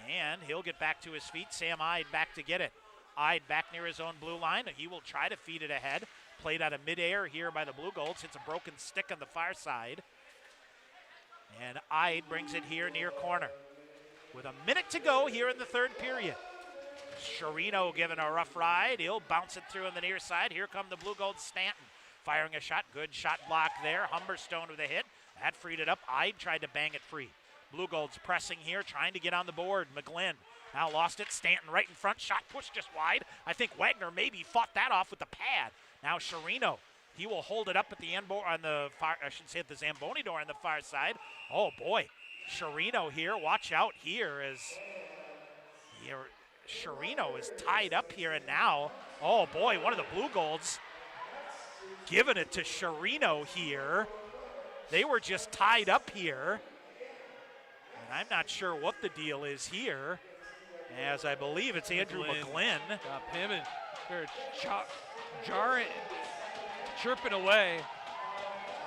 and he'll get back to his feet. Sam Ide back to get it. Ide back near his own blue line. He will try to feed it ahead. Played out of midair here by the Blugolds. Hits a broken stick on the far side. And Ide brings it here near corner. With a minute to go here in the third period. Sherino given a rough ride. He'll bounce it through on the near side. Here come the Blugolds. Stanton firing a shot. Good shot block there. Humberstone with a hit. That freed it up. Ide tried to bang it free. Blugolds pressing here, trying to get on the board. McGlynn now lost it. Stanton right in front. Shot pushed just wide. I think Wagner maybe fought that off with the pad. Now Sherino. He will hold it up at the end on the far, I should say at the Zamboni door on the far side. Oh boy. Sherino here. Watch out here as here. Sherino is tied up here, and now, oh boy, one of the Blugolds giving it to Sherino here. They were just tied up here, and I'm not sure what the deal is here, as I believe it's Andrew McGlynn. Him and they're jarring, chirping away.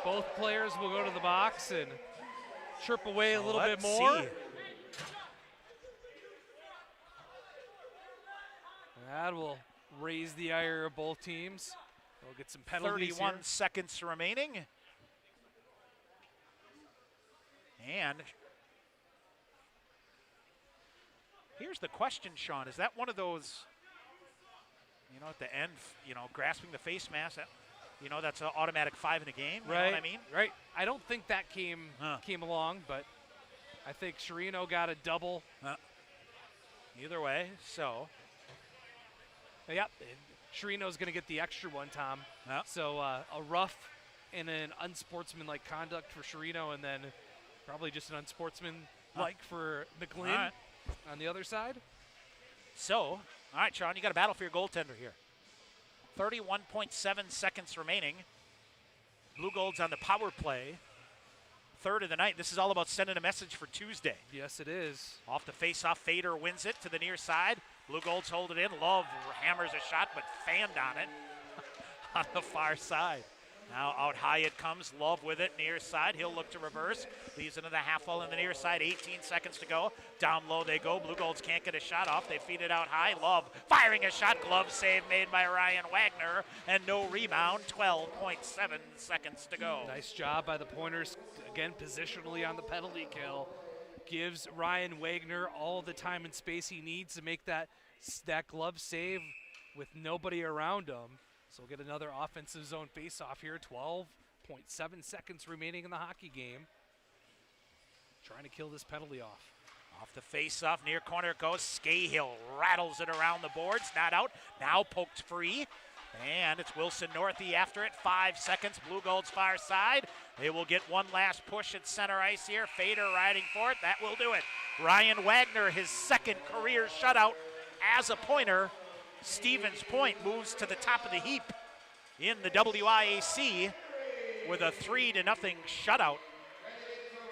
Both players will go to the box and chirp away a little bit more. See. That will raise the ire of both teams. We'll get some penalties 31 here. seconds remaining. And here's the question, Sean. Is that one of those, at the end, grasping the face mask, that's an automatic 5 in the game? You know what I mean? Right. I don't think that came along, but I think Sherino got a double. Either way, so. Yep, Sherino's going to get the extra one, Tom. Yep. So a rough and an unsportsmanlike conduct for Sherino, and then probably just an unsportsmanlike for McGlynn on the other side. So, all right, Sean, you got a battle for your goaltender here. 31.7 seconds remaining. Blugolds on the power play. Third of the night. This is all about sending a message for Tuesday. Yes, it is. Off the face-off, Fader wins it to the near side. Blugolds hold it in. Love hammers a shot, but fanned on it on the far side. Now out high it comes. Love with it, near side. He'll look to reverse. Leaves into the half wall in the near side. 18 seconds to go. Down low they go. Blugolds can't get a shot off. They feed it out high. Love firing a shot. Glove save made by Ryan Wagner, and no rebound. 12.7 seconds to go. Nice job by the Pointers. Again, positionally on the penalty kill. Gives Ryan Wagner all the time and space he needs to make that glove save with nobody around him. So we'll get another offensive zone face-off here. 12.7 seconds remaining in the hockey game. Trying to kill this penalty off. Off the face-off, near corner it goes. Scahill rattles it around the boards. Not out. Now poked free. And it's Wilson Northey after it. 5 seconds. Blugolds far side. They will get one last push at center ice here. Fader riding for it. That will do it. Ryan Wagner, his second career shutout as a Pointer. Stevens Point moves to the top of the heap in the WIAC with a 3-0 shutout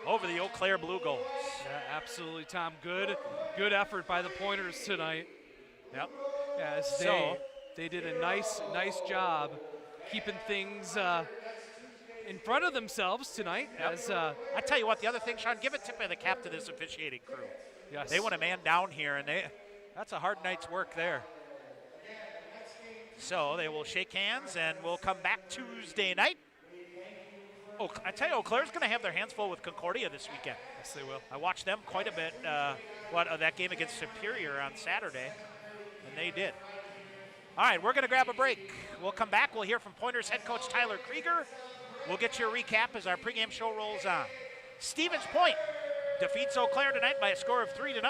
over the Eau Claire Blugolds. Yeah, absolutely, Tom. Good effort by the Pointers tonight. Yep. As they did a nice job keeping things in front of themselves tonight. Yep. As I tell you what, the other thing, Sean, give a tip to the captain of this officiating crew. Yes. They want a man down here, and that's a hard night's work there. So they will shake hands, and we'll come back Tuesday night. Oh, I tell you, Eau Claire's going to have their hands full with Concordia this weekend. Yes, they will. I watched them quite a bit. That game against Superior on Saturday, and they did. All right, we're going to grab a break. We'll come back. We'll hear from Pointers head coach Tyler Krieger. We'll get you a recap as our pregame show rolls on. Stevens Point defeats Eau Claire tonight by a score of 3-0.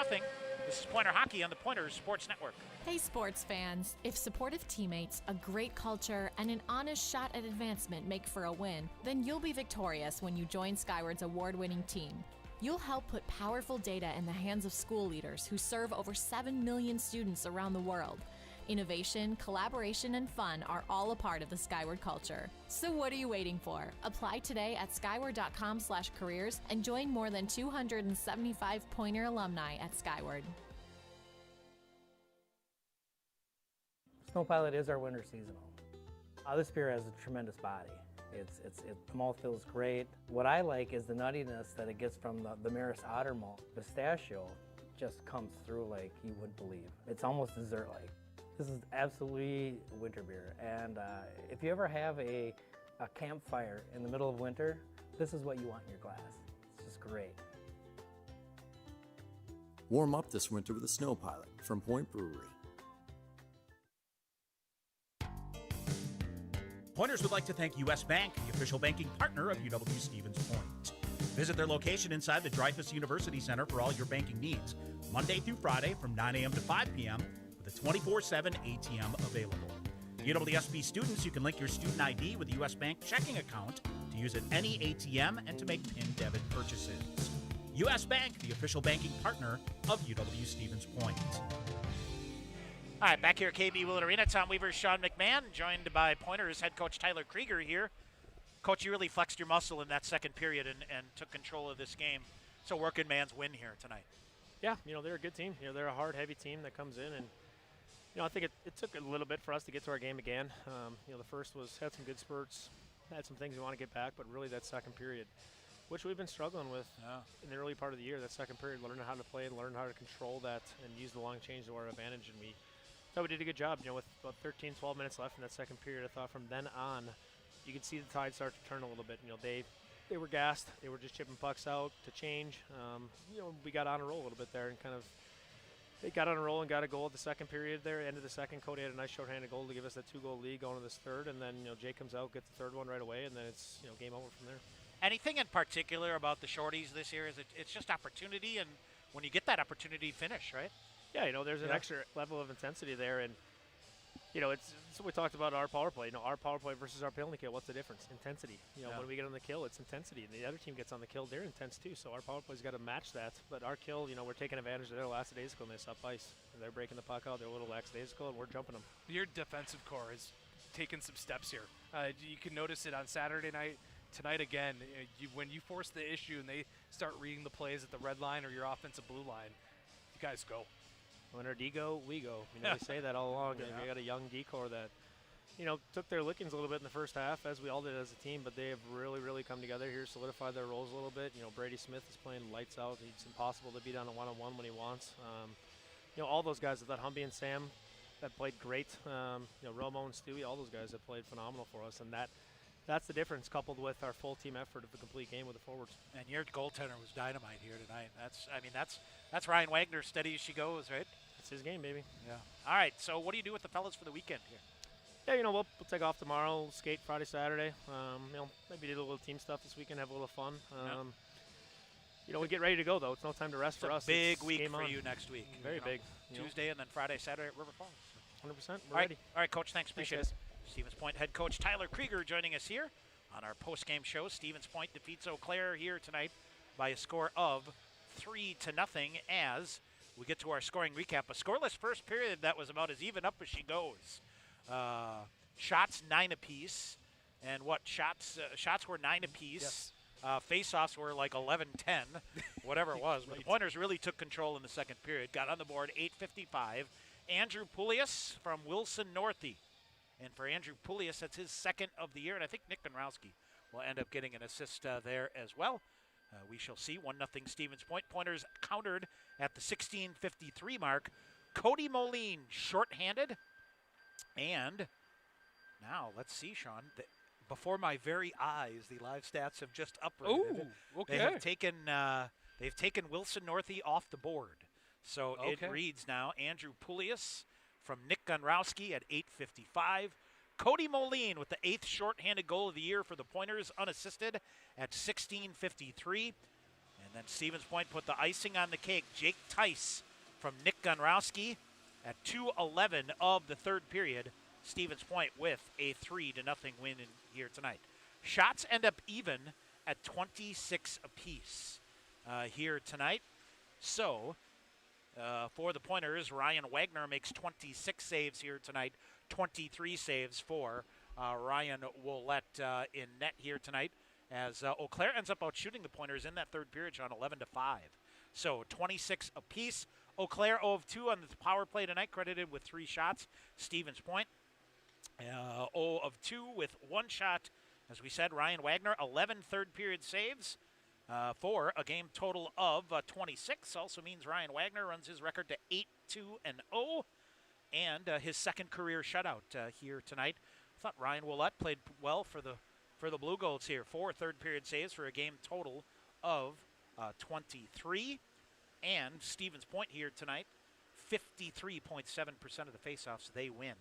This is Pointer Hockey on the Pointers Sports Network. Hey sports fans, if supportive teammates, a great culture, and an honest shot at advancement make for a win, then you'll be victorious when you join Skyward's award-winning team. You'll help put powerful data in the hands of school leaders who serve over 7 million students around the world. Innovation, collaboration, and fun are all a part of the Skyward culture. So what are you waiting for? Apply today at skyward.com/careers and join more than 275 Pointer alumni at Skyward. Snow Pilot is our winter seasonal. This beer has a tremendous body. The malt feels great. What I like is the nuttiness that it gets from the Maris Otter malt. Pistachio just comes through like you wouldn't believe. It's almost dessert-like. This is absolutely a winter beer, and if you ever have a campfire in the middle of winter, this is what you want in your glass. It's just great. Warm up this winter with a Snow Pilot from Point Brewery. Pointers would like to thank U.S. Bank, the official banking partner of UW-Stevens Point. Visit their location inside the Dreyfus University Center for all your banking needs, Monday through Friday from 9 a.m. to 5 p.m. with a 24/7 ATM available. UWSP students, you can link your student ID with a U.S. Bank checking account to use at any ATM and to make PIN debit purchases. U.S. Bank, the official banking partner of UW-Stevens Point. All right, back here at KB Willett Arena, Tom Weaver, Sean McMahon, joined by Pointers head coach Tyler Krieger here. Coach, you really flexed your muscle in that second period and took control of this game. So working man's win here tonight. Yeah, they're a good team. They're a hard, heavy team that comes in, and I think it took a little bit for us to get to our game again. The first had some good spurts, had some things we want to get back, but really that second period, which we've been struggling with in the early part of the year, that second period, learning how to play and learn how to control that and use the long change to our advantage, and we thought we did a good job. With about 13, 12 minutes left in that second period, I thought from then on, you could see the tide start to turn a little bit. They were gassed. They were just chipping pucks out to change. We got on a roll a little bit there and they got on a roll and got a goal at the second period there. End of the second, Cody had a nice shorthanded goal to give us that 2-goal lead going to this third, and then Jay comes out, gets the third one right away, and then it's game over from there. Anything in particular about the shorties this year? It's just opportunity, and when you get that opportunity, finish, right? Yeah, there's an extra level of intensity there, and it's what we talked about our power play. Our power play versus our penalty kill. What's the difference? Intensity. When we get on the kill, it's intensity. And the other team gets on the kill, they're intense too. So our power play's got to match that. But our kill, we're taking advantage of their lackadaisical and they up ice. And they're breaking the puck out. They're a little lackadaisical, and we're jumping them. Your defensive core has taken some steps here. You can notice it on Saturday night. Tonight again, when you force the issue and they start reading the plays at the red line or your offensive blue line, you guys go. When our D go, we go. We say that all along. We got a young D core that, took their lickings a little bit in the first half, as we all did as a team, but they have really, really come together here, solidified their roles a little bit. Brady Smith is playing lights out. It's impossible to beat on a one-on-one when he wants. All those guys, I thought Humby and Sam that played great. Romo and Stewie, all those guys have played phenomenal for us, and that's the difference, coupled with our full team effort of the complete game with the forwards. And your goaltender was dynamite here tonight. That's Ryan Wagner, steady as she goes, right? It's his game, baby. Yeah. All right. So what do you do with the fellas for the weekend here? Yeah, we'll take off tomorrow, skate Friday, Saturday. Maybe do a little team stuff this weekend, have a little fun. We get ready to go though. It's no time to rest for us. Big week for you next week. Very big. Tuesday and then Friday, Saturday at River Falls. 100%. We're ready. All right, Coach. Thanks. Appreciate it. Stevens Point head coach Tyler Krieger joining us here on our post-game show. Stevens Point defeats Eau Claire here tonight by a score of 3-0 as we get to our scoring recap. A scoreless first period that was about as even up as she goes. Shots 9 apiece, and shots were 9 apiece. Yes. Face-offs were like 11-10, whatever it was. But the Pointers really took control in the second period. Got on the board 8:55. Andrew Poulias from Wilson Northey. And for Andrew Poulias, that's his second of the year. And I think Nick Konrowski will end up getting an assist there as well. We shall see. 1-0 Stevens Point. Pointers countered at the 16:53 mark. Cody Moline shorthanded. And now, let's see, Sean. Before my very eyes, the live stats have just uprated. Ooh, okay. They've taken Wilson Northey off the board. So it reads now, Andrew Poulias from Nick Konrowski at 8:55. Cody Moline with the 8th shorthanded goal of the year for the Pointers, unassisted at 16:53. And then Stevens Point put the icing on the cake. Jake Tice from Nick Konrowski at 2:11 of the third period. Stevens Point with a 3-0 win in here tonight. Shots end up even at 26 apiece here tonight. So for the Pointers, Ryan Wagner makes 26 saves here tonight. 23 saves for Ryan Wollett in net here tonight, as Eau Claire ends up out shooting the Pointers in that third period, John, 11-5. So 26 apiece. Eau Claire 0 of 2 on the power play tonight, credited with 3 shots. Stevens Point 0 of 2 with 1 shot. As we said, Ryan Wagner, 11 third-period saves for a game total of 26. Also means Ryan Wagner runs his record to 8-2-0, and his second career shutout here tonight. I thought Ryan Willett played well for the Blugolds here. 4 third-period saves for a game total of 23. And Stevens Point here tonight, 53.7% of the faceoffs they win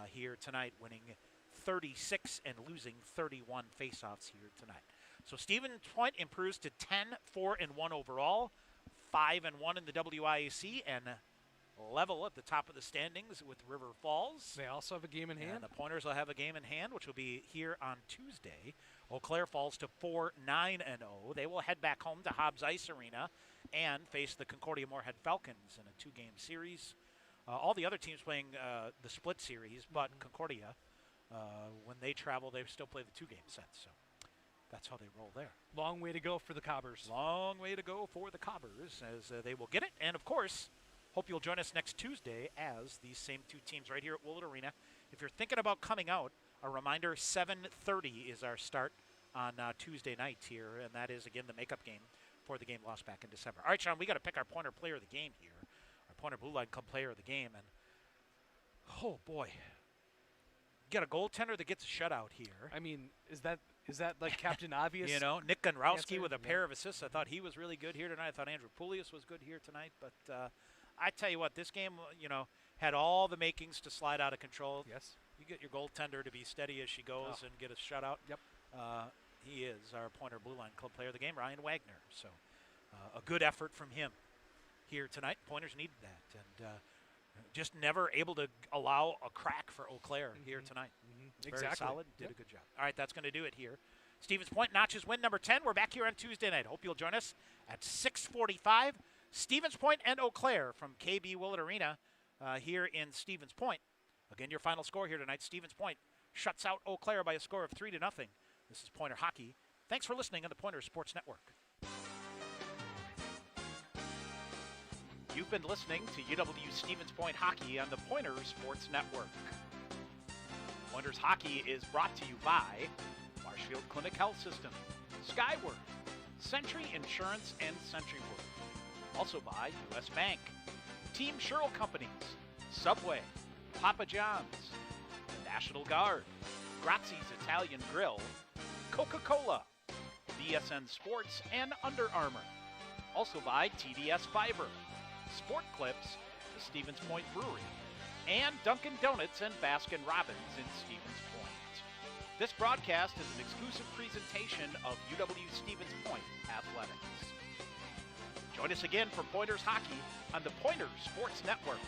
here tonight, winning 36 and losing 31 faceoffs here tonight. So Stevens Point improves to 10-4-1 overall, 5-1 in the WIAC, and level at the top of the standings with River Falls. They also have a game in hand. And the Pointers will have a game in hand, which will be here on Tuesday. Eau Claire falls to 4-9-0. They will head back home to Hobbs Ice Arena and face the Concordia Moorhead Falcons in a 2-game series. All the other teams playing the split series, but Concordia, when they travel, they still play the 2-game set. So that's how they roll there. Long way to go for the Cobbers. Long way to go for the Cobbers, as they will get it. And, of course, hope you'll join us next Tuesday as these same 2 teams right here at Willett Arena. If you're thinking about coming out, a reminder, 7:30 is our start on Tuesday night here, and that is, again, the makeup game for the game lost back in December. All right, Sean, we got to pick our Pointer player of the game here. Our Pointer Blue Line Club player of the game, and oh, boy. Got a goaltender that gets a shutout here. I mean, is that like Captain Obvious? You know, Nick Gonrowski with a pair of assists. I thought he was really good here tonight. I thought Andrew Poulias was good here tonight, but I tell you what, this game, had all the makings to slide out of control. Yes. You get your goaltender to be steady as she goes and get a shutout. Yep. He is our Pointer Blue Line Club player of the game, Ryan Wagner. So a good effort from him here tonight. Pointers needed that, and just never able to allow a crack for Eau Claire here tonight. Exactly. Very solid. Did a good job. All right, that's going to do it here. Stevens Point notches win number 10. We're back here on Tuesday night. Hope you'll join us at 6:45. Stevens Point and Eau Claire from KB Willett Arena here in Stevens Point. Again, your final score here tonight. Stevens Point shuts out Eau Claire by a score of 3-0. This is Pointer Hockey. Thanks for listening on the Pointer Sports Network. You've been listening to UW Stevens Point Hockey on the Pointer Sports Network. Pointers Hockey is brought to you by Marshfield Clinic Health System, Skyward, Century Insurance, and Centurywood. Also by U.S. Bank, Team Sherrill Companies, Subway, Papa John's, the National Guard, Grazzi's Italian Grill, Coca-Cola, BSN Sports, and Under Armour. Also by TDS Fiber, Sport Clips, the Stevens Point Brewery, and Dunkin' Donuts and Baskin Robbins in Stevens Point. This broadcast is an exclusive presentation of UW Stevens Point Athletics. Join us again for Pointers Hockey on the Pointer Sports Network.